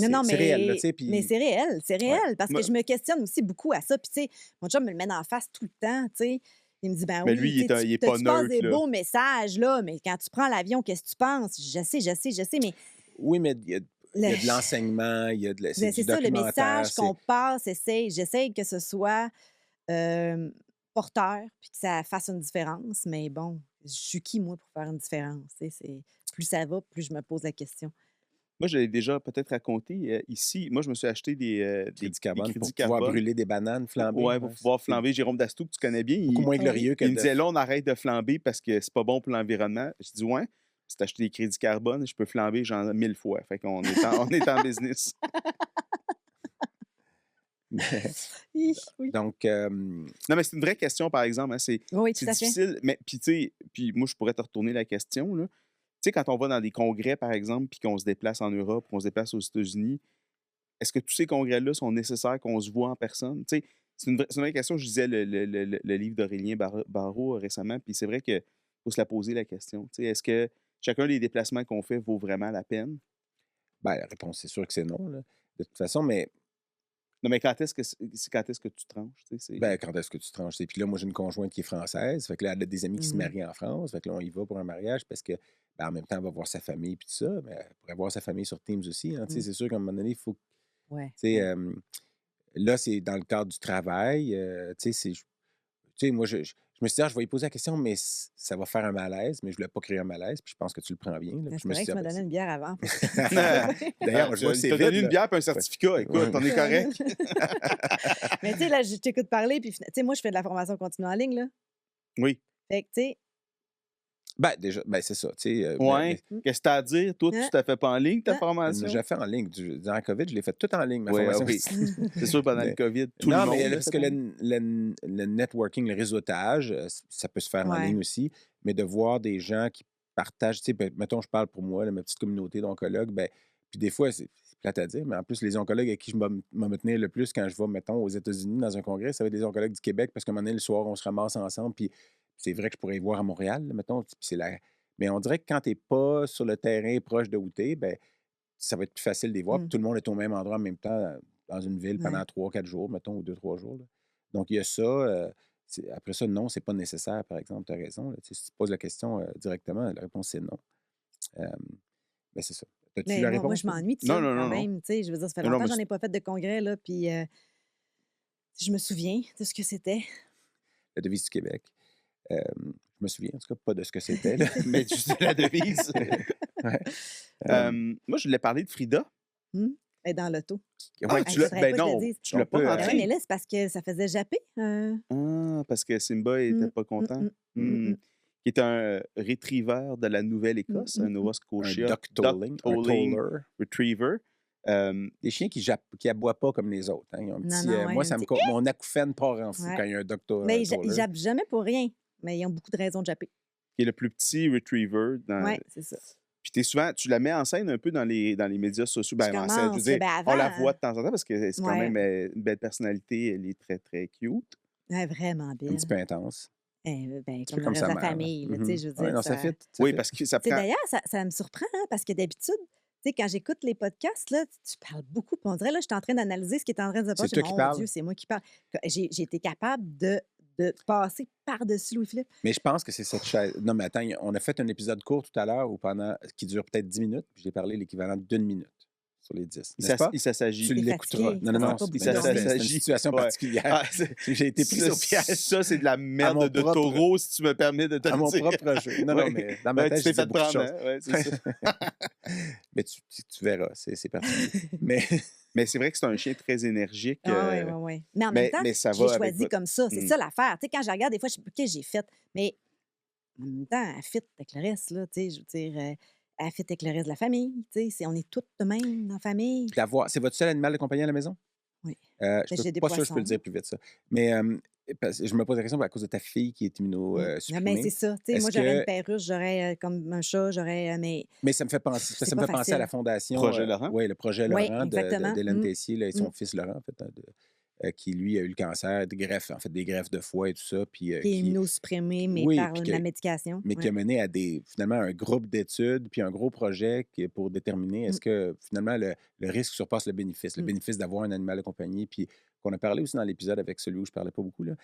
Non, c'est réel, là, tu sais. Puis mais c'est réel, parce que Moi- je me questionne aussi beaucoup à ça. Puis, tu sais, mon chum me le met en face tout le temps, tu sais. Il me dit, ben Mais oui, lui, il tu sais, est tu pas passes neutre, des là. beaux messages, là, mais quand tu prends l'avion, qu'est-ce que tu penses? Je sais, mais oui, mais il y a de le- l'enseignement, il y a c'est c'est du ça, le documentaire. message qu'on passe, j'essaie que ce soit porteur, puis que ça fasse une différence. Mais bon, je suis qui, moi, pour faire une différence? Tu sais, plus ça va, plus je me pose la question. Moi, je l'ai déjà peut-être raconté ici. Moi, je me suis acheté des Crédit carbone crédits pour pouvoir carbone. brûler des bananes flambées. Ouais, pour pouvoir flamber. Jérôme Dastou, que tu connais bien, Beaucoup moins glorieux que il me disait là, on arrête de flamber parce que c'est pas bon pour l'environnement. Je dis ouais, c'est acheter des crédits carbone, je peux flamber genre 1000 fois. Fait qu'on est on est en business. Oui. Donc, Non, mais c'est une vraie question, par exemple. Hein, Oui, c'est tout à fait. difficile. Mais puis, tu sais, puis moi, je pourrais te retourner la question. Là. sais, quand on va dans des congrès, par exemple, puis qu'on se déplace en Europe, qu'on se déplace aux États-Unis, est-ce que tous ces congrès-là sont nécessaires qu'on se voit en personne? Tu sais, c'est une vraie question. Je disais le livre d'Aurélien Barraud récemment, puis c'est vrai qu'il faut se la poser la question. Tu sais, est-ce que chacun des déplacements qu'on fait vaut vraiment la peine? Ben, la réponse, c'est sûr que c'est non, là, de toute façon, mais Non, mais quand est-ce que tu tranches? Tu sais, ben, quand est-ce que tu tranches? Et puis là, moi, j'ai une conjointe qui est française. Fait que là, elle a des amis qui se marient en France. Fait que là, on y va pour un mariage parce que, ben, en même temps, elle va voir sa famille puis tout ça. Mais elle pourrait voir sa famille sur Teams aussi. Hein, tu sais, c'est sûr qu'à un moment donné, il faut. Ouais. Tu sais, là, c'est dans le cadre du travail. Tu sais, moi, je me suis dit, ah, je vais lui poser la question, mais ça va faire un malaise. Mais je voulais pas créer un malaise. Puis je pense que tu le prends bien. Là. Mais Puis c'est je me vrai suis que dit, tu m'as donné une bière avant. D'ailleurs, je vois que c'est t'as vite. donné une Là. bière et un certificat. Écoute, Ouais. on est correct. Mais tu sais, là, je t'écoute parler, puis tu sais, moi, je fais de la formation continue en ligne, là. Oui. Fait que, tu sais, Ben, déjà, ben, c'est ça. Tu sais, Ouais. Qu'est-ce que tu as à dire? Toi, tu Hein? t'as fait pas en ligne, ta Hein? formation? j'ai fait en ligne. Dans la COVID, je l'ai fait tout en ligne, ma Oui, formation. oui. C'est sûr, pendant le Mais- COVID, tout le Non, monde. mais l'a parce fait que en ligne. le networking, le réseautage, ça peut se faire en Ouais. ligne aussi, mais de voir des gens qui partagent, tu sais, ben, mettons, je parle pour moi, là, ma petite communauté d'oncologues, ben, puis des fois, c'est plate à dire, mais en plus, les oncologues avec qui je vais me tenir le plus quand je vais, mettons, aux États-Unis dans un congrès, ça va être des oncologues du Québec, parce qu'à un moment donné, le soir, on se ramasse ensemble, puis c'est vrai que je pourrais y voir à Montréal, là, mettons, puis mais on dirait que quand tu n'es pas sur le terrain proche de où tu es, ben, ça va être plus facile de les voir. Puis tout le monde est au même endroit en même temps dans une ville pendant Ouais. 3-4 jours, mettons, ou 2-3 jours. Là. Donc, il y a ça. Après ça, non, c'est pas nécessaire, par exemple. Tu as raison. Là. Tu sais, si tu poses la question directement, la réponse, c'est non. Euh, ben, c'est ça. As-tu mais la moi, réponse? je toi? m'ennuie de Non, ça, non, quand non, non. même. Tu sais, je veux dire, ça fait Non, non, longtemps que mais j'en ai pas fait de congrès, là, puis je me souviens de ce que c'était. La devise du Québec. Je me souviens, en tout cas, pas de ce que c'était. Là. mais juste la devise. Ouais. Moi, je voulais parler de Frida. Elle est dans l'auto. Ah, Ouais, Hey, tu l'as. faudrait Ben pas que je le non, dise. tu l'as On pas peut, Ben rentré. oui, mais là, c'est parce que ça faisait japper. Ah, parce que Simba était pas content. Qui est un retriever de la Nouvelle-Écosse, un Nova un Scotia duck tolling, un tolling toller. retriever. Des chiens qui aboient pas comme les autres. Hein. Ils ont un Non, petit, non, moi, ouais, un petit mon acouphène part en fou Ouais. quand il y a un docteur Mais ils toller. jappent jamais pour rien. Mais ils ont beaucoup de raisons de japper. Qui est le plus petit retriever. Oui, c'est ça. Puis tu la mets en scène un peu dans les médias sociaux. Je Ben, en scène, je veux commence, dire, ben on la avant, voit de temps en temps parce que c'est quand Ouais. même une belle personnalité. Elle est très, très cute. Elle est vraiment Un belle. petit peu intense. Ben, petit comme peu le comme reste sa de la mère. famille. Là, tu sais, je veux dire, Ouais, non, ça fit. Oui, parce que ça Tu sais, prend. d'ailleurs, ça me surprend, hein, parce que d'habitude, tu sais, quand j'écoute les podcasts, là, tu parles beaucoup. Puis on dirait, là, je suis en train d'analyser ce qui est en train de se passer. toi qui Mon parles. Dieu, c'est moi qui parle. J'ai été capable de passer par-dessus Louis-Philippe. Mais je pense que c'est cette chaise. Non, mais attends, on a fait un épisode court tout à l'heure qui dure peut-être 10 minutes, puis j'ai parlé l'équivalent d'1 minute sur les 10. N'est-ce pas? Il s'agit. Tu T'es l'écouteras. fatigué, Non, non, ça non. sera pas mais beaucoup là, dormi. c'est une situation Ouais. particulière. Ah, J'ai été pris au piège. Ça, c'est de la À merde mon de propre- taureau, si tu me permets de te À le mon dire. propre jeu. Non, non, Ouais. mais dans ma Ouais, tête, tu je t'es disais fait beaucoup de prendre, choses. hein? Ouais, c'est ça. Mais tu verras, c'est particulier. Mais c'est vrai que c'est un chien très énergique. Ah, oui, oui, oui. Mais en même temps, mais ça je l'ai va avec choisi votre- comme ça. C'est Mm. ça l'affaire. Tu sais, quand je regarde, des fois, je sais pas qu'est-ce que j'ai fait. Mais en même temps, elle fit avec le reste, là. Tu sais, je veux dire, elle fit avec le reste de la famille. Tu sais, on est toutes de même dans la famille. C'est votre seul animal de compagnie à la maison? Oui. Je j'ai des pas sûr que je peux le poissons. dire plus vite, ça. Mais je me pose la question à cause de ta fille qui est Non, mais immunosupprimée. c'est ça. Tu sais, moi, Est-ce j'aurais que- une perruche, j'aurais comme un chat, mais Mais ça me fait penser, c'est ça me pas fait penser à la facile. fondation. Projet Laurent? Oui, le projet Oui, Laurent exactement. d'Hélène Tessier là, et son Mm. fils Laurent, en fait, qui lui a eu le cancer, des greffes, en fait, des greffes de foie et tout ça. Puis, Qui est immunosupprimé, mais oui, par puis la médication. mais qui a mené à finalement un groupe d'études, puis un gros projet pour déterminer est-ce que finalement le risque surpasse le bénéfice d'avoir un animal de compagnie, puis qu'on a parlé aussi dans l'épisode avec celui où je parlais pas beaucoup, là,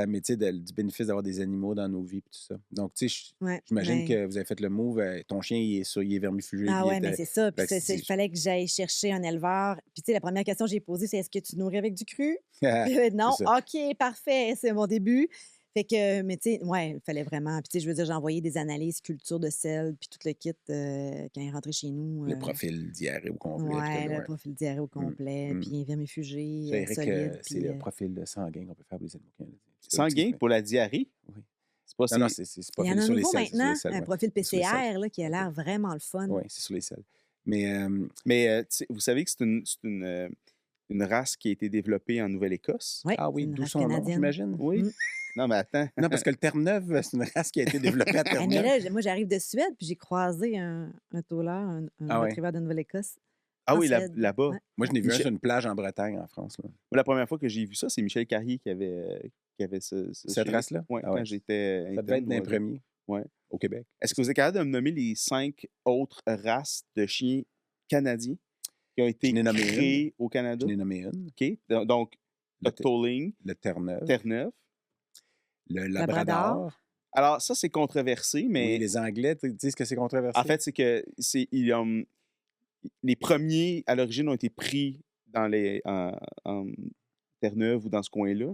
mais tu sais, du bénéfice d'avoir des animaux dans nos vies, puis tout ça. Donc, tu sais, j'imagine mais- que vous avez fait le move, ton chien, il est vermifugé. Ah puis ouais, mais c'est ça. Puis Fait que il fallait que j'aille chercher un éleveur. Puis tu sais, la première question que j'ai posée, c'est est-ce que tu nourris avec du cru? Non, C'est ça. OK, parfait, c'est mon début. Fait que, mais tu sais, ouais, il fallait vraiment. Puis tu sais, je veux dire, j'ai envoyé des analyses, culture de sel, puis tout le kit quand il est rentré chez nous. Le profil diarrhée au complet. Ouais, puis tout, le profil diarrhée au complet, puis vermifugé, Je dirais solide. que c'est le profil sanguin qu'on peut faire pour les animaux. Sanguin pour la diarrhée? Oui. C'est pas Non, c'est- c'est Il y profil en a un sur les nouveau selles. maintenant, c'est sur les un selles, profil C'est sur les PCR là, qui a l'air vraiment le fun. Oui, c'est sur les selles. Mais Mais tu sais, vous savez que c'est une race qui a été développée en Nouvelle-Écosse? Ouais, ah oui, c'est une d'où race son nom, canadienne. j'imagine. Oui. Non, mais attends. Non, parce que le Terre-Neuve, c'est une race qui a été développée à Ah, mais Terre-Neuve. là, moi, j'arrive de Suède, puis j'ai croisé un tauleur, un Ah ouais. retriever de Nouvelle-Écosse. Ah En oui, Suède. là-bas. Ouais. Moi, je n'ai vu un Michel- sur une plage en Bretagne, en France. Là. Moi, la première fois que j'ai vu ça, c'est Michel Carrier qui avait Cette chien. race-là? Ouais, Ah ouais. quand j'étais Ça devait être interne d'un au- premier Ouais. au Québec. Est-ce que vous êtes capable de me nommer les 5 autres races de chiens canadiens qui ont été Je n'ai nommé créés au Je Canada? n'ai nommé une. OK. Donc, Le, le Tolling, le Terre-Neuve. Terre-Neuve. Le Labrador. Labrador. Alors, ça, c'est controversé, mais Oui, les Anglais disent que c'est controversé. en fait, c'est que les premiers, à l'origine, ont été pris en Terre-Neuve ou dans ce coin-là.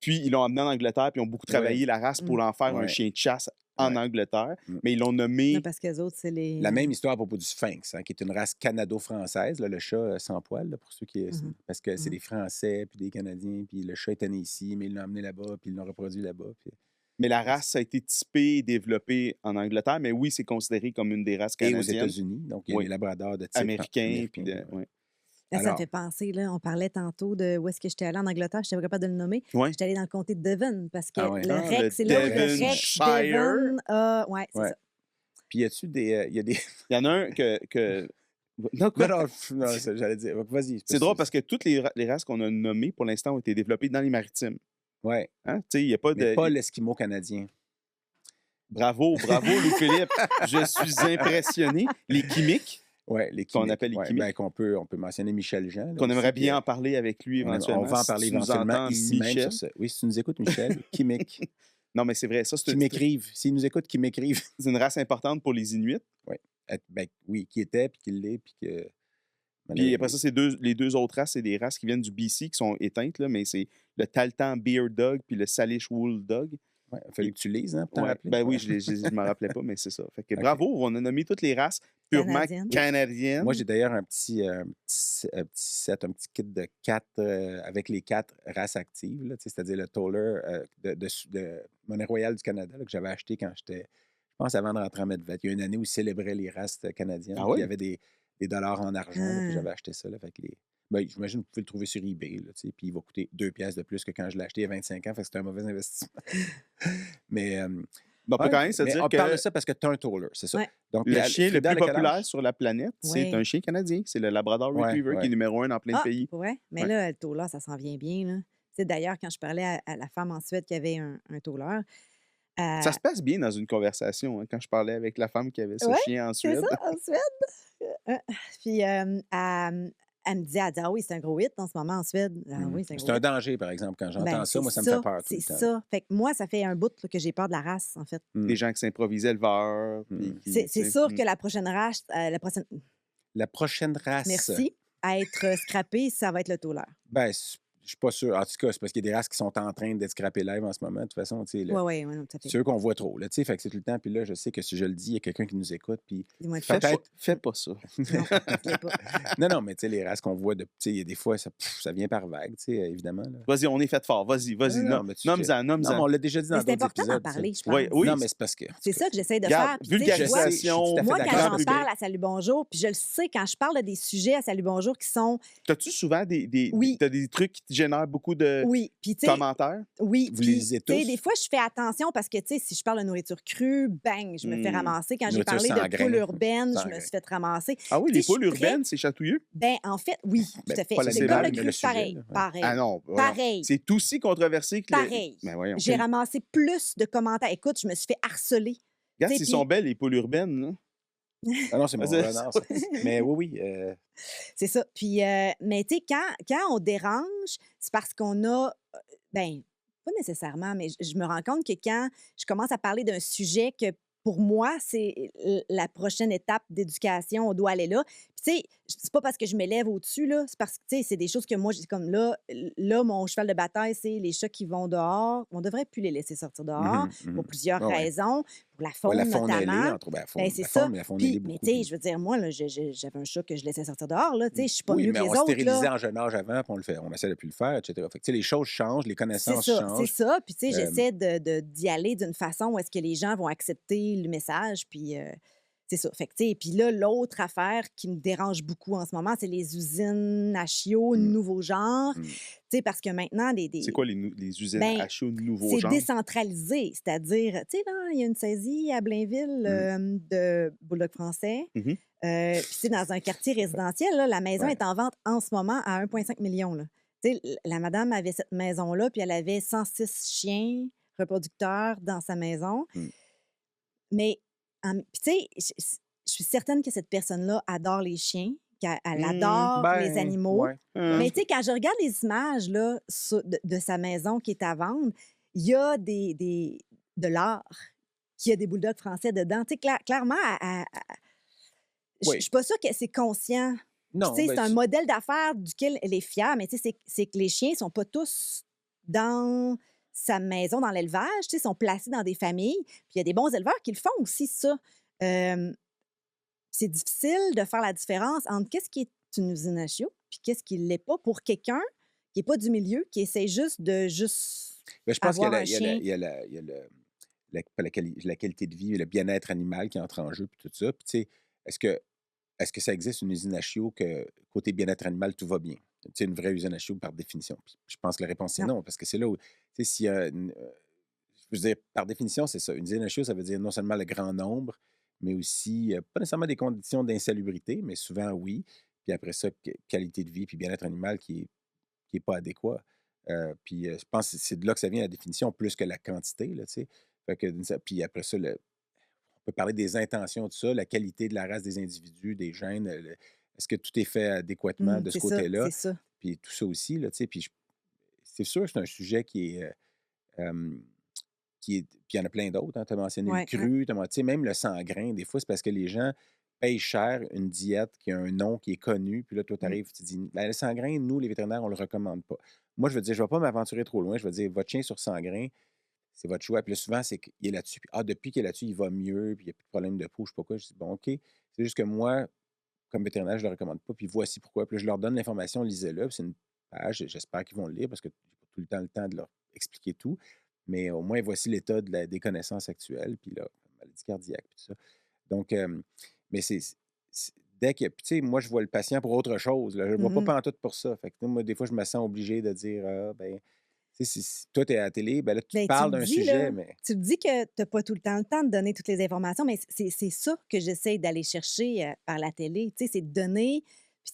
Puis, ils l'ont amené en Angleterre, puis ils ont beaucoup travaillé la race pour en faire un Ouais. chien de chasse en Ouais. Angleterre. Mm. Mais ils l'ont nommé... Non, parce que les autres, c'est les. La même histoire à propos du Sphinx, qui est une race canado-française, là, le chat sans poil, là, pour ceux qui... Mhm. Parce que c'est Mhm. des Français, puis des Canadiens, puis le chat était né ici, mais ils l'ont amené là-bas, puis ils l'ont reproduit là-bas. Puis... Mais la race a été typée et développée en Angleterre, mais oui, c'est considéré comme une des races Et aux canadiennes, États-Unis, donc il y a Oui. des labradors de type américains. Puis américain, ouais. Là, ça me Alors- fait penser, là, on parlait tantôt de où est-ce que j'étais allée en Angleterre, j'étais pas capable de le nommer. Ouais. J'étais allée dans le comté de Devon parce que Ah ouais. le Ah, REC, le c'est là où le Devonshire. REC Devon ouais, c'est Ouais. ça. Puis y a-tu des... il y a des... Il y en a un que... Non, quoi? non, j'allais dire... Vas-y. C'est drôle parce que toutes les races qu'on a nommées pour l'instant ont été développées dans les maritimes. Ouais, Hein? Tu sais, il n'y a pas mais de... pas l'Esquimau canadien. Bravo, Louis-Philippe. Je suis impressionné. Les Kimiks, Ouais, les Qu'on Kimiks. appelle les Ouais, Kimiks. ben, on peut mentionner Michel Jean. là, qu'on aussi, aimerait qui bien est- en parler avec lui éventuellement. On va en parler Si tu nous éventuellement entends, ici même Michel. sur ce. Oui, si tu nous écoutes, Michel, Kimik. Non, mais c'est vrai. Ça, Qui m'écrivent. S'ils nous écoutent, qui m'écrivent. c'est une race importante pour les Inuits. Ben, oui, qui était, puis qui l'est, puis que... Puis après ça, les deux autres races, c'est des races qui viennent du BC qui sont éteintes, là, mais c'est le Tahltan Bear Dog puis le Salish Wool Dog. Ouais, il fallait que tu lises, hein, pour t'en Ouais. rappeler. Ben oui, je m'en rappelais pas, mais c'est ça. Fait que Ok. bravo, on a nommé toutes les races purement Canadiennes. canadiennes. Moi, j'ai d'ailleurs un petit set, un petit kit de 4 avec les 4 races actives, là, tu sais, c'est-à-dire le Toller de Monnaie Royale du Canada là, que j'avais acheté quand j'étais, je pense, avant de rentrer en Medvet. Il y a une année où ils célébraient les races canadiennes. Ah puis oui? il y avait des dollars en argent, là, puis Ah. j'avais acheté ça. Là, fait que ben, j'imagine que vous pouvez le trouver sur eBay, là, tu sais, puis il va coûter 2 piastres de plus que quand je l'ai acheté il y a 25 ans. Fait que c'était un mauvais investissement. Mais on peut ouais, quand même se mais dire on que parle de ça parce que tu as un Toller, c'est ça. Ouais. Donc, le chien le Frida, plus elle a quel populaire âge? sur la planète, c'est Ouais. un chien canadien. C'est le Labrador Ouais, Retriever ouais. qui est numéro 1 dans plein de Ah, pays. pour vrai? Mais Ouais. là, le tauleur, ça s'en vient bien, là. Tu sais, d'ailleurs, quand je parlais à la femme en Suède qui avait un tauleur, Ça se passe bien dans une conversation, hein, quand je parlais avec la femme qui avait ce Ouais, chien en c'est Suède. ça, en Suède. Puis, elle me dit, ah oui, c'est un gros hit en ce moment en Suède. Ah oui, c'est un C'est gros un hit. danger, par exemple. Quand j'entends Ben, ça, moi, c'est ça me fait peur tout C'est le temps. ça. Fait que moi, ça fait un bout là, que j'ai peur de la race, en fait. Des gens qui s'improvisent éleveurs. puis qui, C'est tu sais, sûr que la prochaine race, La prochaine race. merci, à être scrappée, ça va être le tauleur. Ben, je suis pas sûr. En tout cas, c'est parce qu'il y a des races qui sont en train d'être scrappées live en ce moment. De toute façon, tu sais, Oui, oui, tout à fait. c'est eux qu'on voit trop. Là, tu sais, fait que c'est tout le temps. Puis là, je sais que si je le dis, il y a quelqu'un qui nous écoute. Puis Ils vont être Fais fâchés. pas ça. Non, je l'ai pas. non, mais tu sais, les races qu'on voit, tu sais, il y a des fois, ça vient par vague, tu sais, évidemment. Là. Vas-y, on est fait fort. Vas-y. Non, mais tu- Nomme-en, Non, mais on l'a déjà dit dans Mais c'est d'autres important d'en épisodes. parler, je Oui, pense. oui. Non, mais c'est parce que... C'est ça que j'essaie de Regarde, faire. Puis, tu sais, je vois- vulgarisation. Je suis tout à fait moi, d'accord. quand grand j'en public. parle à Salut Bonjour, puis je le sais, quand je parle de des sujets à Salut Bonjour qui sont... T'as-tu souvent Oui. t'as des trucs qui te génèrent beaucoup de Oui, puis tu sais... commentaires? Oui, Vous puis, les lisez tu sais, tous? des fois, je fais attention parce que, tu sais, si je parle de nourriture crue, bang, je me fais ramasser. Quand j'ai Nourriture parlé sans de grains. poules urbaines, Sans je me grains. suis fait ramasser. Ah oui, Tu les sais, je poules suis très- urbaines, c'est chatouilleux? Ben, en fait, oui, Ben, tout à fait. pas C'est l'animal, comme le mais cru, le sujet, pareil. là. Ouais. Pareil. Ah non. voyons. Pareil. C'est aussi controversé que Pareil. Ben voyons. J'ai ramassé plus de commentaires. Écoute, je me suis fait harceler. Regarde, t'sais, s'ils puis- sont belles, les poules urbaines. Là. Ah non, c'est mon Vas-y. renard, ça. Mais oui. C'est ça. Puis, mais tu sais, quand on dérange, c'est parce qu'on a, ben, pas nécessairement, mais je me rends compte que quand je commence à parler d'un sujet que pour moi, c'est la prochaine étape d'éducation, on doit aller là. Puis, tu sais, c'est pas parce que je m'élève au-dessus, là, c'est parce que, tu sais, c'est des choses que moi, j'ai comme là, mon cheval de bataille, c'est les chats qui vont dehors. On devrait plus les laisser sortir dehors pour plusieurs Ah ouais. raisons, pour la faune la faune ailée, notamment. entre autres. Ben, c'est la ça. faune, la faune Puis, ailée mais beaucoup. tu sais, je veux dire, moi, là, j'avais un chat que je laissais sortir dehors, là, tu sais, je suis pas Oui, mieux mais que les on autres, stérilisait là. en jeune âge avant, puis on le fait. On essaie de plus le faire, etc. Fait que, tu sais, les choses changent, les C'est connaissances ça, changent. c'est ça. Puis, tu sais, j'essaie d'y aller d'une façon où est-ce que les gens vont accepter le message. Puis, C'est ça. Fait que, tu sais, puis là, l'autre affaire qui me dérange beaucoup en ce moment, c'est les usines à chiots, Mm. nouveau genre. Mm. Tu sais, parce que maintenant, C'est quoi les usines ben, à chiots de nouveau c'est genre? décentralisé. C'est-à-dire, tu sais, là, il y a une saisie à Blainville de Bulldog français. Mhm. Puis, c'est dans un quartier résidentiel. Là, la maison Ouais. est en vente en ce moment à 1,5 million. Là. Tu sais, la madame avait cette maison-là, puis elle avait 106 chiens reproducteurs dans sa maison. Mm. Mais, puis tu sais, je suis certaine que cette personne-là adore les chiens, qu'elle adore les animaux. Ouais. Mais tu sais, quand je regarde les images là, de sa maison qui est à vendre, il y a de l'art, qu'il y a des bulldogs français dedans. Tu sais, clairement, je Oui. suis pas sûre que c'est conscient. Puis, Non, tu sais, ben, c'est un modèle d'affaires duquel elle est fière, mais tu sais, c'est que les chiens sont pas tous dans sa maison, dans l'élevage, tu sais, ils sont placés dans des familles. Puis il y a des bons éleveurs qui le font aussi, ça. Euh, c'est difficile de faire la différence entre qu'est-ce qui est une usine à chiots puis qu'est-ce qui l'est pas pour quelqu'un qui est pas du milieu, qui essaie juste de ben, je pense qu'il y a, avoir un il y a chien. il y a il y a pas la qualité de vie, le bien-être animal qui entre en jeu, puis tout ça. Puis, tu sais, est-ce que ça existe une usine à chiots que, côté bien-être animal, tout va bien? Tu sais, une vraie usine à chiots par définition. Puis je pense que la réponse, c'est Non. non, parce que c'est là où, tu sais, s'il y a je veux dire, par définition, c'est ça. Une usine à chiots, ça veut dire non seulement le grand nombre, mais aussi, pas nécessairement des conditions d'insalubrité, mais souvent oui. Puis après ça, qualité de vie, puis bien-être animal qui est pas adéquat. Puis je pense que c'est de là que ça vient la définition, plus que la quantité, là, tu sais. Fait que, puis après ça, on peut parler des intentions, tout ça, la qualité de la race des individus, des gènes. Est-ce que tout est fait adéquatement de ce C'est ça, côté-là? c'est ça. Puis tout ça aussi, là, tu sais. Puis c'est sûr que c'est un sujet euh, puis il y en a plein d'autres. Hein. Tu as mentionné le Ouais, cru, tu sais, même le sans-grain, des fois, c'est parce que les gens payent cher une diète qui a un nom qui est connu. Puis là, toi, tu arrives, tu dis, ben, le sans-grain, nous, les vétérinaires, on ne le recommande pas. Moi, je veux dire, je ne vais pas m'aventurer trop loin. Je vais dire, votre chien sur sans-grain, c'est votre choix. Puis là, souvent, c'est qu'il est là-dessus. Puis, depuis qu'il est là-dessus, il va mieux, puis il n'y a plus de problème de peau, je ne sais pas quoi. Je dis, bon, OK. C'est juste que moi, comme vétérinaire, je ne le recommande pas. Puis voici pourquoi. Puis là, je leur donne l'information, lisez-le. Puis c'est une page, j'espère qu'ils vont le lire parce que j'ai pas tout le temps de leur expliquer tout. Mais au moins, voici l'état des connaissances actuelles. Puis là, maladie cardiaque, puis tout ça. Donc, mais dès que, puis tu sais, moi, je vois le patient pour autre chose. Là. Je ne le vois pas pantoute pour ça. Fait que moi, des fois, je me sens obligé de dire, ah, ben, tu sais, si toi, tu es à la télé, ben là, tu Ben, parles tu le d'un dis, sujet, là. mais. Tu le dis que tu n'as pas tout le temps de donner toutes les informations, mais c'est ça que j'essaie d'aller chercher par la télé. Tu sais, c'est de donner. Puis,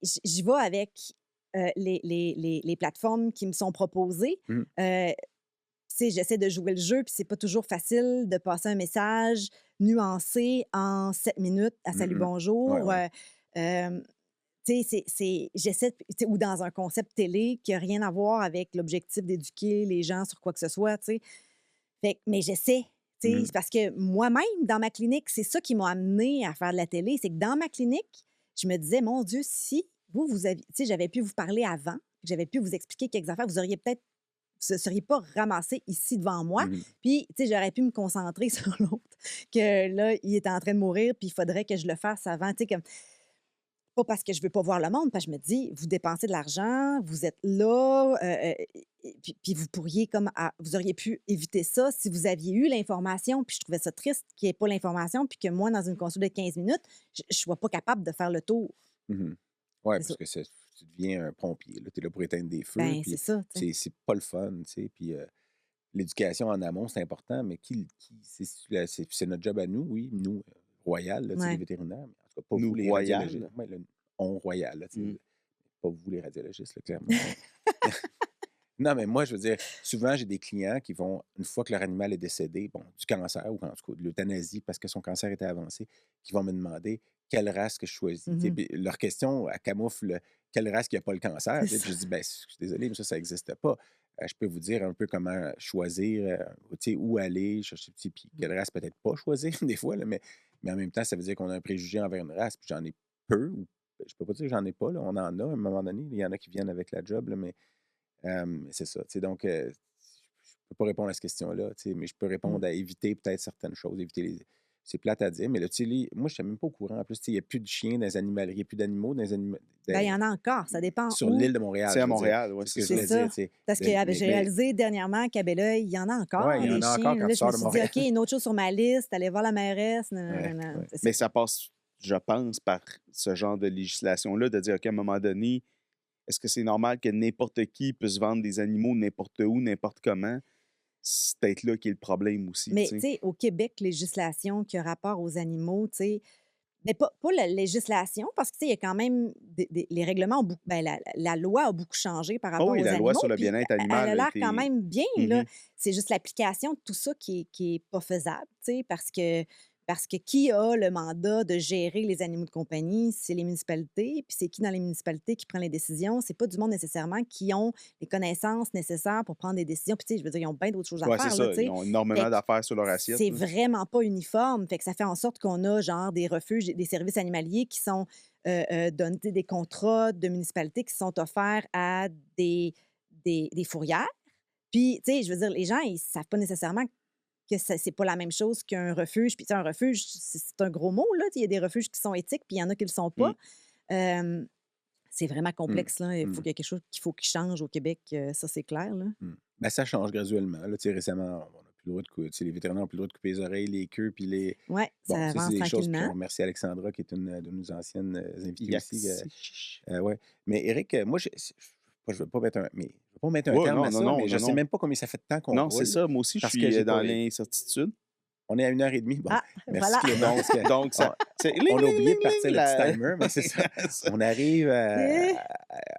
tu sais, j'y vais avec les plateformes qui me sont proposées. Mhm. Tu sais, j'essaie de jouer le jeu, puis c'est pas toujours facile de passer un message nuancé en 7 minutes à Salut, Mhm. bonjour. Ouais. Tu sais, j'essaie, tu sais, ou dans un concept télé qui n'a rien à voir avec l'objectif d'éduquer les gens sur quoi que ce soit, tu sais. Mais j'essaie, tu sais, Mhm. parce que moi-même, dans ma clinique, c'est ça qui m'a amené à faire de la télé. C'est que dans ma clinique, je me disais, mon Dieu, si vous aviez, tu sais, j'avais pu vous parler avant, j'avais pu vous expliquer quelques affaires, vous auriez peut-être, vous ne seriez pas ramassé ici devant moi. Mhm. Puis, tu sais, j'aurais pu me concentrer sur l'autre, que là, il était en train de mourir, puis il faudrait que je le fasse avant, tu sais, comme. Pas parce que je veux pas voir le monde, parce que je me dis, vous dépensez de l'argent, vous êtes là, puis vous pourriez vous auriez pu éviter ça si vous aviez eu l'information. Puis je trouvais ça triste qu'il n'y ait pas l'information, puis que moi, dans une consulte de 15 minutes, je ne sois pas capable de faire le tour. Mhm. Oui, C'est parce ça. que tu deviens un pompier. Tu es là pour éteindre des feux, Ben, c'est puis ça, tu sais. c'est pas le fun. Tu sais. Puis l'éducation en amont, c'est important, mais c'est notre job à nous, oui, nous, royal, là, tu sais, les Ouais. vétérinaires, mais en tout cas, pas Nous, vous, les royal. radiologistes. Ouais, on royal, là, tu sais, Mm. pas vous, les radiologistes, là, clairement. Non, mais moi, je veux dire, souvent, j'ai des clients qui vont, une fois que leur animal est décédé, bon, du cancer ou en tout cas de l'euthanasie parce que son cancer était avancé, qui vont me demander quelle race que je choisis. Tu sais, Mhm. puis leur question, elle camoufle quelle race qui n'a pas le cancer. C'est Tu sais, puis ça. je dis, ben, je suis désolé, mais ça n'existe pas. Je peux vous dire un peu comment choisir, tu sais, où aller, chercher, puis quelle race peut-être pas choisir des fois, là, mais en même temps, ça veut dire qu'on a un préjugé envers une race, puis j'en ai peu, ou je peux pas dire que j'en ai pas, là, on en a à un moment donné, il y en a qui viennent avec la job, là, mais c'est ça. Tu sais, donc, je ne peux pas répondre à cette question-là, tu sais, mais je peux Mm. répondre à éviter peut-être certaines choses, éviter c'est plate à dire, mais là, tu sais, moi, je ne suis même pas au courant. En plus, tu sais, il n'y a plus de chiens dans les animaleries, il n'y a plus d'animaux dans les animaleries. Ben, il y en a encore, ça dépend Sur où. l'île de Montréal. C'est à je veux dire. Montréal, oui, C'est ce c'est que je ça. voulais C'est ça. dire. Tu sais. Parce que j'ai Mais- réalisé dernièrement qu'à Belleuil, il y en a encore, Ouais, il y en des a chiens. encore quand Là, tu je sors me de suis dit, Montréal. OK, une autre chose sur ma liste, aller voir la mairesse. Ouais. C'est ça. Mais ça passe, je pense, par ce genre de législation-là, de dire, OK, à un moment donné, est-ce que c'est normal que n'importe qui puisse vendre des animaux n'importe où, n'importe comment? C'est peut-être là qu'est le problème aussi. Mais tu tu sais. sais, au Québec, législation qui a rapport aux animaux, tu sais, mais pas la législation, parce que tu sais, il y a quand même les règlements, ben, la loi a beaucoup changé par Ah rapport oui, aux la loi animaux. sur le Puis bien-être elle animal a a l'air été. quand même bien, là. Mhm. C'est juste l'application de tout ça qui est pas faisable, tu sais, parce que qui a le mandat de gérer les animaux de compagnie? C'est les municipalités. Puis c'est qui dans les municipalités qui prend les décisions? C'est pas du monde nécessairement qui ont les connaissances nécessaires pour prendre des décisions. Puis tu sais, je veux dire, ils ont bien d'autres choses à Ouais, c'est faire, là, ça. tu sais. Ils ont Fait énormément que d'affaires sur leur assiette. c'est là. vraiment pas uniforme. Fait que ça fait en sorte qu'on a genre des refuges, des services animaliers qui sont donnés, des contrats de municipalités qui sont offerts à des fourrières. Puis, tu sais, je veux dire, les gens, ils savent pas nécessairement que c'est pas la même chose qu'un refuge. Puis, tu sais, un refuge, c'est un gros mot, là. Il y a des refuges qui sont éthiques, puis il y en a qui le sont pas. Euh, c'est vraiment complexe, là. Il faut qu'il y ait quelque chose qu'il change au Québec. Ça, c'est clair, là. Ben, ça change graduellement. Là, tu sais, récemment, on n'a plus le droit de couper. Les vétérinaires n'ont plus le droit de couper les oreilles, les queues, puis les. Oui, Bon, ça ça, avance c'est des choses. Puis tranquillement. on remercie Alexandra, qui est une de nos anciennes invitées aussi. Yaxi. Ouais. Mais Eric, moi, je ne veux pas mettre un Ouais, terme non, à non, ça, non, mais je ne non, sais non. même pas combien ça fait de temps qu'on Non, roule. c'est ça. Moi aussi, je Parce que suis j'ai dans pas- l'incertitude. On est à 1h30. Bon, Ah, merci voilà. Clément. parce que Donc, ça. on a oublié de partir le petit timer, mais c'est ça. ça. On arrive Eh.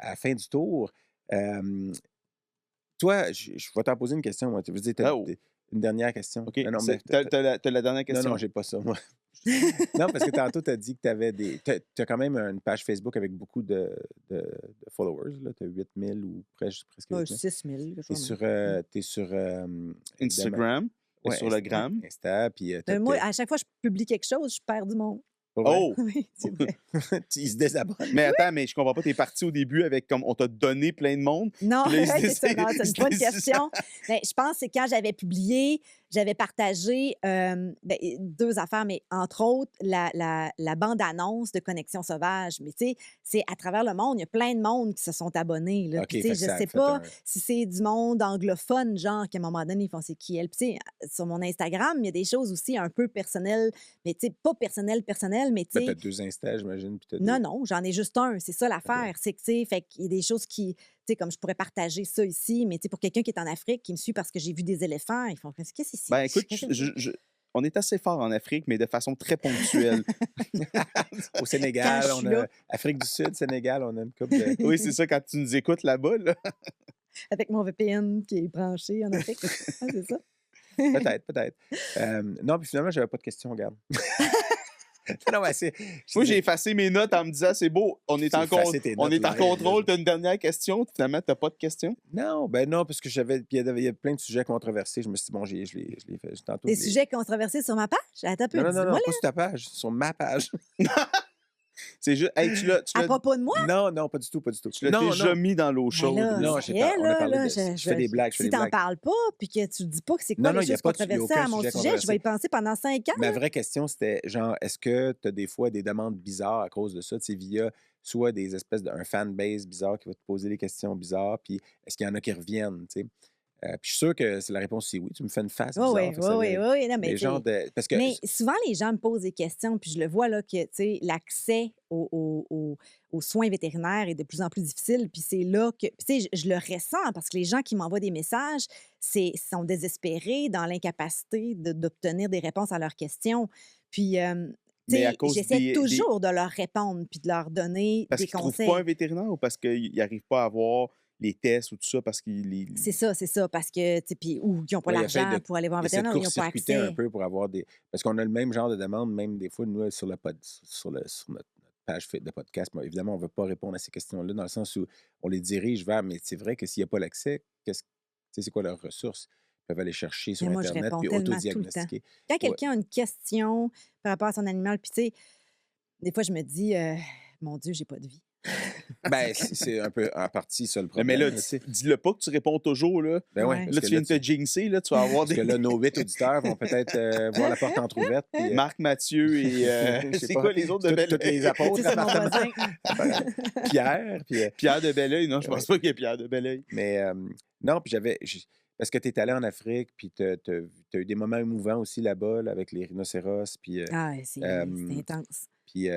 à la fin du tour. Toi, je vais t'en poser une question. Moi. Tu veux dire, Oh. une dernière question? OK. Non, mais T'as la dernière question? Non, j'ai pas ça, moi. Non, parce que tantôt, tu as dit que tu avais Tu as quand même une page Facebook avec beaucoup de followers. Tu as 8000 ou presque 8000. 6 000. Tu es sur Instagram et Ouais, sur le gram. Insta, puis Moi, à chaque fois que je publie quelque chose, je perds du monde. Oh! Oui, c'est vrai. Ils se désabonnent. Mais attends, mais je comprends pas, t'es parti au début avec comme on t'a donné plein de monde. Non, Puis là, ouais, c'est ça, non, c'est c'est une bonne ça. question. Ben, je pense que c'est quand j'avais publié, j'avais partagé deux affaires, mais entre autres, la bande-annonce de Connexion Sauvage. Mais tu sais, c'est à travers le monde, il y a plein de monde qui se sont abonnés. Là. OK, Puis, tu sais, fait que je ça a sais fait pas un- si c'est du monde anglophone, genre, qu'à un moment donné, ils font c'est qui elle. Puis, tu sais, sur mon Instagram, il y a des choses aussi un peu personnelles, mais tu sais, pas personnelles, mais tu Ben, sais. t'as 2 Insta, j'imagine. puis t'as Non, deux- non, j'en ai juste un. C'est ça l'affaire. C'est que, tu sais, fait qu'il y a des choses qui, tu sais, comme je pourrais partager ça ici, mais tu sais, pour quelqu'un qui est en Afrique, qui me suit parce que j'ai vu des éléphants, ils font qu'est-ce que c'est ici? Ben écoute, Qu'est-ce que c'est? on est assez fort en Afrique, mais de façon très ponctuelle. Au Sénégal, Quand je on suis a là. Afrique du Sud, Sénégal, on a une coupe de. Oui, c'est ça, quand tu nous écoutes là-bas. Là. Avec mon VPN qui est branché en Afrique. Ah, c'est ça. Peut-être. Non, puis finalement, j'avais pas de questions, regarde. Non, ouais, c'est. Moi, j'ai effacé mes notes en me disant c'est beau, on est Tu en, effacé tes on notes est en live, contrôle, là. t'as une dernière question, finalement, t'as pas de question. Non, ben non, parce que j'avais. Puis il y a plein de sujets controversés. Je me suis dit, bon, je l'ai fait. Tantôt, Des je l'ai- sujets controversés sur ma page? Attends un peu, Non, dis-moi non, là. pas sur ta page, sur ma page. C'est juste, hey, tu l'as À propos de moi? Non, pas du tout. tu l'as Non, déjà non. mis dans l'eau chaude. Ben là, Non, c'est j'ai pas- on a là, parlé là, de- je fais des blagues, je fais Si des t'en blagues. parles pas, puis que tu dis pas que c'est quoi Non, les il y a choses pas de- il y a controversées aucun à mon sujet sujet, je vais y penser pendant 5 ans. Ma là. vraie question, c'était genre, est-ce que tu as des fois des demandes bizarres à cause de ça, tu sais, via soit des espèces d'un fanbase bizarre qui va te poser des questions bizarres, puis est-ce qu'il y en a qui reviennent, tu sais? Puis je suis sûr que la réponse c'est oui. Tu me fais une face bizarre. Oui, fait que ça oui, vient- oui. Non, mais les tu sais, gens de... Parce que... mais souvent, les gens me posent des questions, puis je le vois, là, que, tu sais, l'accès aux soins vétérinaires est de plus en plus difficile, puis c'est là que, puis tu sais, je le ressens, parce que les gens qui m'envoient des messages sont désespérés dans l'incapacité d'obtenir des réponses à leurs questions. Puis, tu Mais à sais, cause j'essaie des- toujours de leur répondre, puis de leur donner Parce des qu'ils ne trouvent conseils. pas un vétérinaire ou parce qu'ils n'arrivent pas à avoir les tests ou tout ça, parce qu'ils... C'est ça, parce que, tu sais, puis, ou ils n'ont pas Ouais, il essaie l'argent de- pour aller voir un Il essaie de vétérinaire, ou ils n'ont pas court-circuiter accès. un peu pour avoir des... Parce qu'on a le même genre de demande, même des fois, nous, sur notre page de podcast. Bon, évidemment, on ne veut pas répondre à ces questions-là dans le sens où on les dirige vers... Mais c'est vrai que s'il n'y a pas l'accès, tu sais, c'est quoi leurs ressources? Ils peuvent aller chercher sur Mais moi, je Internet réponds puis tellement tout le temps. autodiagnostiquer. Quand quelqu'un a une question par rapport à son animal, puis tu sais, des fois, je me dis, mon Dieu, j'ai pas de vie. Ben, c'est un peu en partie ça le Mais problème. là, Tu sais. dis-le pas que tu réponds toujours, là. Ben Ouais. ouais, parce Là, que tu viens là, de te jinxer, là, tu vas avoir parce que là, nos 8 auditeurs vont peut-être voir la porte entrouverte. Puis, Marc, Mathieu et je sais c'est pas, quoi les autres de toutes les Belleuil? apôtres, C'est mon apparemment, voisin. Pierre. Puis, Pierre de Belleuil? Non, je ouais. pense pas qu'il y ait Pierre de Belleuil. Mais non, puis parce que tu es allé en Afrique, puis tu as eu des moments émouvants aussi là-bas, là, avec les rhinocéros, puis Ah, c'est intense. puis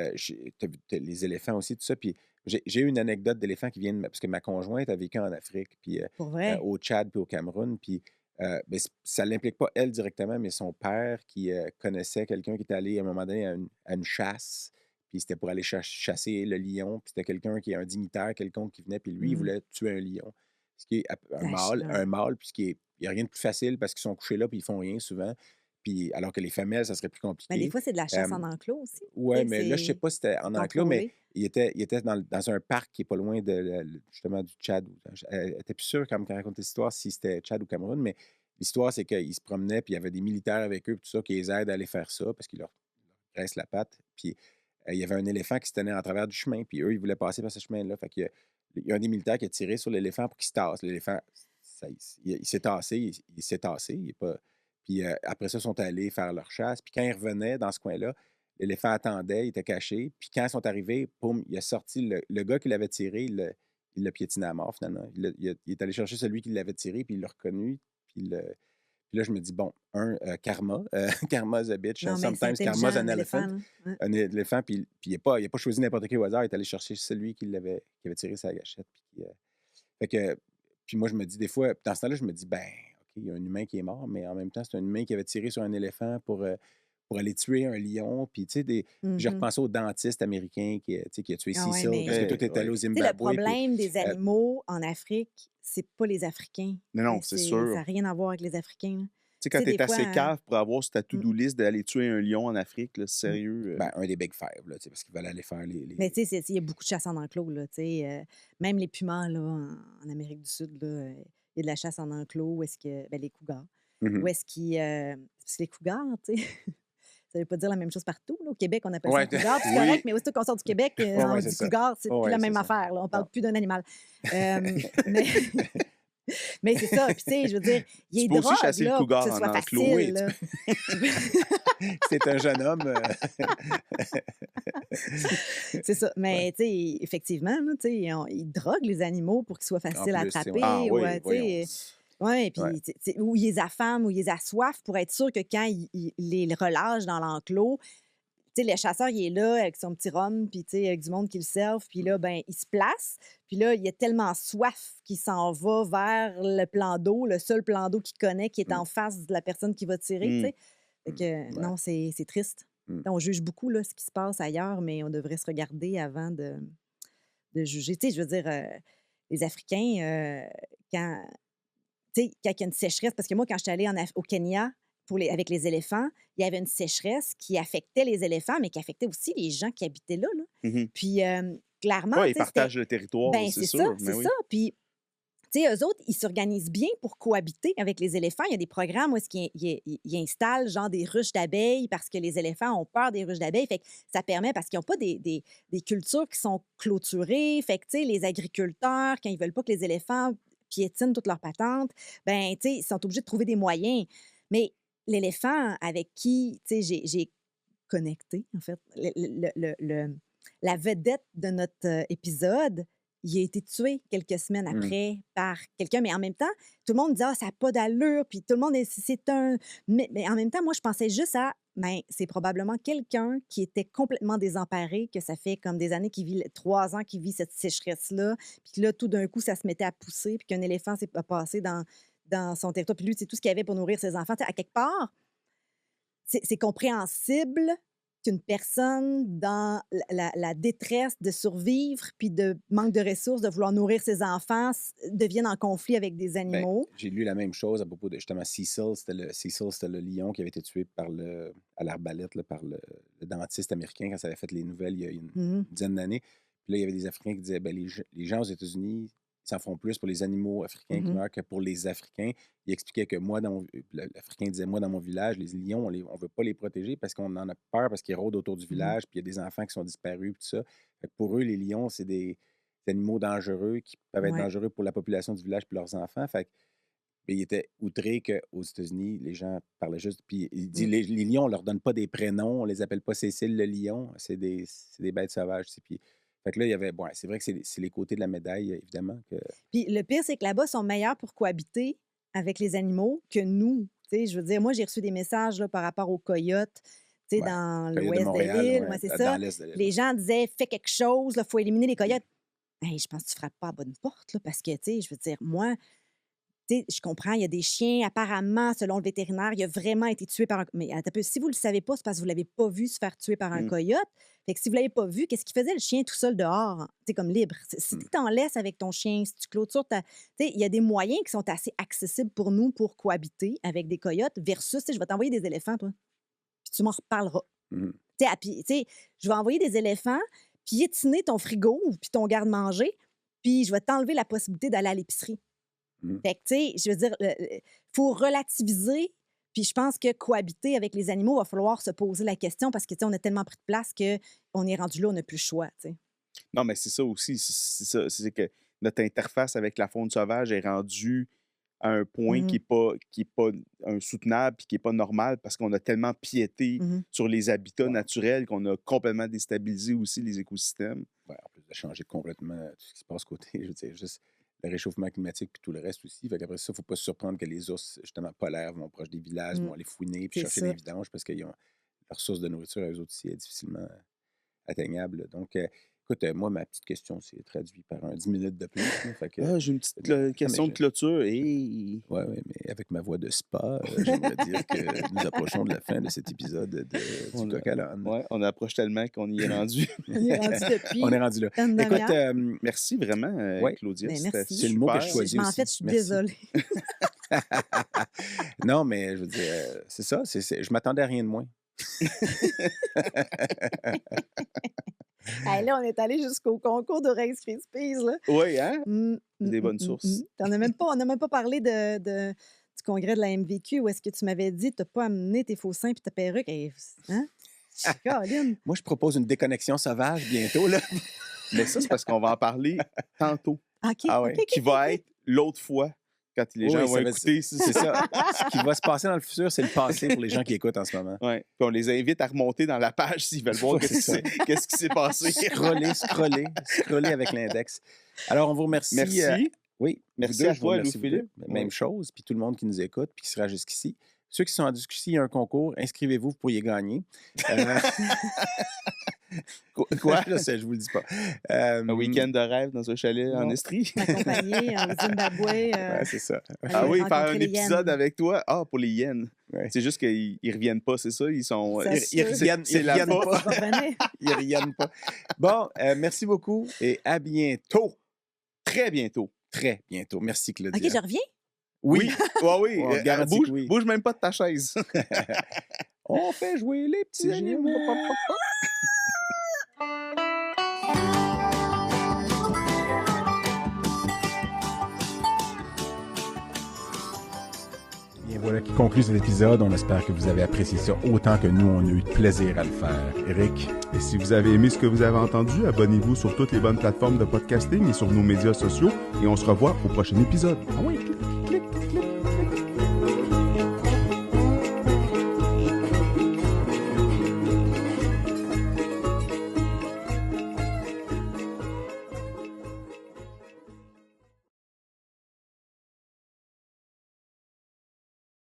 t'as les éléphants aussi, tout ça. Puis j'ai eu une anecdote d'éléphant qui vient parce que ma conjointe a vécu en Afrique, puis Pour vrai? au Tchad, puis au Cameroun. Puis ben, ça ne l'implique pas elle directement, mais son père qui connaissait quelqu'un qui était allé à un moment donné à une chasse. Puis c'était pour aller chasser le lion. Puis c'était quelqu'un qui est un dignitaire, quelconque qui venait. Puis lui, il voulait tuer un lion. Ce qui est un mâle, puis il n'y a rien de plus facile parce qu'ils sont couchés là, puis ils font rien souvent. Puis, alors que les femelles, ça serait plus Mais compliqué. des fois, c'est de la chasse en enclos aussi. Oui, mais là, je ne sais pas si c'était en enclos, mais il était dans un parc qui n'est pas loin justement du Tchad. Elle n'était plus sûre quand elle racontait l'histoire si c'était Tchad ou Cameroun, mais l'histoire, c'est qu'ils se promenaient, puis il y avait des militaires avec eux, puis tout ça, qui les aident à aller faire ça parce qu'ils leur graissent la patte. Puis il y avait un éléphant qui se tenait en travers du chemin, puis eux, ils voulaient passer par ce chemin-là. Fait qu'il y a un des militaires qui a tiré sur l'éléphant pour qu'il se tasse. L'éléphant, il s'est tassé, il s'est tassé. Il est pas... Puis après ça, ils sont allés faire leur chasse. Puis quand ils revenaient dans ce coin-là, l'éléphant attendait, il était caché. Puis quand ils sont arrivés, poum, il a sorti le gars qui l'avait tiré, il l'a piétiné à mort finalement. Il est allé chercher celui qui l'avait tiré, puis il l'a reconnu. Puis là, je me dis, bon, karma. Karma's a bitch. Non, mais Sometimes c'est karma's an intelligent, elephant. Ouais. Un éléphant, puis il n'a pas choisi n'importe qui au hasard. Il est allé chercher celui qui avait tiré sa gâchette. Fait que, puis moi, je me dis des fois, dans ce temps-là, je me dis, ben, OK, il y a un humain qui est mort, mais en même temps, c'est un humain qui avait tiré sur un éléphant pour aller tuer un lion. Puis, tu sais, j'ai repensé au dentiste américain qui a tué Ah ouais, Cecil mais- parce que tout est allé au Tu sais, Zimbabwe. le problème des animaux en Afrique, c'est pas les Africains. Non, c'est sûr. Ça n'a rien à voir avec les Africains. Là. Tu sais, quand Tu sais, t'es des assez fois, cave pour avoir sur ta to-do list d'aller tuer un lion en Afrique, là, sérieux. Ben, un des Big Five, là, tu sais, parce qu'ils veulent aller faire les... Mais tu sais, il y a beaucoup de chasse en enclos. Là, tu sais, même les pumas là, en Amérique du Sud, là, il y a de la chasse en enclos. Où est-ce que, ben, les cougars. Mhm. Où est-ce qu'ils. Parce que les cougars, tu sais. Ça ne veut pas dire la même chose partout. Là. Au Québec, on appelle ça Ouais. un cougar, c'est Oui. correct, mais aussitôt qu'on sort du Québec, on c'est dit ça. cougar, c'est plus Ouais, la même c'est ça. affaire. Là. On parle Non. plus d'un animal. mais mais c'est ça. Puis, tu sais, je veux dire, il Tu est peux aussi drogue, chasser le là, pour cougar que ce en soit enclos, facile. oui, Là. C'est un jeune homme. C'est ça. Mais, tu sais, effectivement, là, tu sais, ils droguent les animaux pour qu'ils soient faciles à plus, c'est- attraper. Ah oui, tu sais, voyons. ouais, puis Ouais. ou ils les affament, ou ils les assoiffent pour être sûr que quand ils les relâchent dans l'enclos, tu sais, le chasseur, il est là avec son petit rhum, puis tu sais, avec du monde qui le serve, puis là, ben, il se place, puis là, il a tellement soif qu'il s'en va vers le plan d'eau, le seul plan d'eau qu'il connaît, qui est en face de la personne qui va tirer, tu sais. Fait que, non, c'est triste. On juge beaucoup, là, ce qui se passe ailleurs, mais on devrait se regarder avant de juger. Tu sais, je veux dire, les Africains, quand tu sais, quand il y a une sécheresse, parce que moi, quand je suis allée au Kenya avec les éléphants, il y avait une sécheresse qui affectait les éléphants, mais qui affectait aussi les gens qui habitaient là. Mhm. Puis, clairement, Ouais, tu ils sais, partagent le territoire, ben, c'est c'est sûr. ça, mais c'est oui. ça. Puis, tu sais, eux autres, ils s'organisent bien pour cohabiter avec les éléphants. Il y a des programmes où ils installent genre des ruches d'abeilles parce que les éléphants ont peur des ruches d'abeilles. Fait que ça permet, parce qu'ils n'ont pas des cultures qui sont clôturées. Fait que, tu sais, les agriculteurs, quand ils veulent pas que les éléphants piétinent toutes leurs patentes, ben, tu sais, ils sont obligés de trouver des moyens. Mais l'éléphant avec qui, tu sais, j'ai connecté, en fait, la vedette de notre épisode, il a été tué quelques semaines après par quelqu'un. Mais en même temps, tout le monde dit « Ah, ça n'a pas d'allure », puis tout le monde c'est un... Mais en même temps, moi, je pensais juste à ben, c'est probablement quelqu'un qui était complètement désemparé, que ça fait comme des années qu'il vit, 3 ans qu'il vit cette sécheresse-là, puis que là, tout d'un coup, ça se mettait à pousser, puis qu'un éléphant s'est passé dans son territoire, puis lui, c'est tout ce qu'il avait pour nourrir ses enfants. Tu sais, à quelque part, c'est compréhensible qu'une personne dans la détresse de survivre puis de manque de ressources, de vouloir nourrir ses enfants, devienne en conflit avec des animaux. J'ai lu la même chose à propos de justement Cecil. C'était le lion qui avait été tué à l'arbalète là, par le dentiste américain quand ça avait fait les nouvelles il y a une dizaine d'années. Puis là, il y avait des Africains qui disaient ben, les gens aux États-Unis, ils s'en font plus pour les animaux africains qui meurent que pour les Africains. Il expliquait que l'Africain disait, moi, dans mon village, les lions, on ne veut pas les protéger parce qu'on en a peur, parce qu'ils rôdent autour du village, puis il y a des enfants qui sont disparus, puis tout ça. Fait que pour eux, les lions, c'est des animaux dangereux qui peuvent être dangereux pour la population du village et leurs enfants. Fait il était outré qu'aux États-Unis, les gens parlaient juste. Puis il dit les lions, on ne leur donne pas des prénoms, on ne les appelle pas Cécile le lion, c'est des bêtes sauvages. Puis, fait que là, il y avait. Bon, c'est vrai que c'est les côtés de la médaille, évidemment. Puis le pire, c'est que là-bas, ils sont meilleurs pour cohabiter avec les animaux que nous. T'sais, je veux dire, moi, j'ai reçu des messages là, par rapport aux coyotes. Dans l'ouest de l'île, c'est ça. Les gens disaient fais quelque chose, il faut éliminer les coyotes. Hey, je pense que tu ne frappes pas à bonne porte là, parce que, je veux dire, moi, je comprends, il y a des chiens, apparemment, selon le vétérinaire, il a vraiment été tué par un. Mais si vous ne le savez pas, c'est parce que vous ne l'avez pas vu se faire tuer par un coyote. Fait que si vous ne l'avez pas vu, qu'est-ce qu'il faisait le chien tout seul dehors, comme libre? Si tu t'en laisses avec ton chien, si tu clôtures il y a des moyens qui sont assez accessibles pour nous pour cohabiter avec des coyotes versus, je vais t'envoyer des éléphants, toi. Puis tu m'en reparleras. Je vais envoyer des éléphants, piétiner ton frigo puis ton garde-manger, puis je vais t'enlever la possibilité d'aller à l'épicerie. Fait que, je veux dire, il faut relativiser, puis je pense que cohabiter avec les animaux, il va falloir se poser la question parce que, on a tellement pris de place qu'on est rendu là, on n'a plus le choix, Non, mais c'est ça aussi, c'est que notre interface avec la faune sauvage est rendue à un point qui n'est pas insoutenable et qui n'est pas normal parce qu'on a tellement piété sur les habitats naturels qu'on a complètement déstabilisé aussi les écosystèmes. Ouais, en plus de changer complètement tout ce qui se passe côté, je veux dire, juste le réchauffement climatique puis tout le reste aussi. Fait qu'après ça, il ne faut pas se surprendre que les ours, justement, polaires vont proche des villages, vont aller fouiner puis chercher des vidanges parce que leur source de nourriture, eux autres aussi, est difficilement atteignable. Donc, écoute, moi, ma petite question, c'est traduit par 10 minutes de plus. J'ai une petite question de clôture. Oui, mais avec ma voix de spa, j'aimerais dire que nous approchons de la fin de cet épisode du Coq à l'âne. Oui, on approche tellement qu'on y est rendu. On est rendu depuis. On est rendu là. Écoute, merci vraiment, Claudia. Merci. C'est le mot que je choisis aussi. En fait, je suis désolée. Non, mais je veux dire, c'est ça. Je m'attendais à rien de moins. Là, on est allé jusqu'au concours de Rice Krispies. Oui, hein? Des bonnes sources. On n'a même pas parlé du congrès de la MVQ où est-ce que tu m'avais dit tu n'as pas amené tes faux seins et ta perruque. Hein? Caroline. Moi, je propose une déconnexion sauvage bientôt. Là. Mais ça, c'est parce qu'on va en parler tantôt. OK. Qui va être l'autre fois. Quand les gens vont écouter, c'est ça. Ce qui va se passer dans le futur, c'est le passé pour les gens qui écoutent en ce moment. Oui. Puis on les invite à remonter dans la page s'ils veulent voir qu'est-ce qui s'est passé. Scroller avec l'index. Alors, on vous remercie. Merci. Oui. Merci à toi, Louis-Philippe. Même chose. Puis tout le monde qui nous écoute puis qui sera jusqu'ici. Ceux qui sont en discussion, il y a un concours. Inscrivez-vous, vous pourriez gagner. Quoi? Je vous le dis pas. Un week-end de rêve dans un chalet en Estrie. Accompagné au Zimbabwe. C'est ça. Faire un épisode avec toi. Pour les hyènes. Ouais. C'est juste qu'ils ne reviennent pas, c'est ça? Ils sont. Ils reviennent pas. Bon, merci beaucoup et à bientôt. Très bientôt. Très bientôt. Merci, Claudia. OK, je reviens? Oui. Oui. Bouge même pas de ta chaise. On fait jouer les petits animaux. Et voilà qui conclut cet épisode. On espère que vous avez apprécié ça autant que nous, on a eu de plaisir à le faire. Eric? Et si vous avez aimé ce que vous avez entendu, abonnez-vous sur toutes les bonnes plateformes de podcasting et sur nos médias sociaux. Et on se revoit au prochain épisode. Ah oui,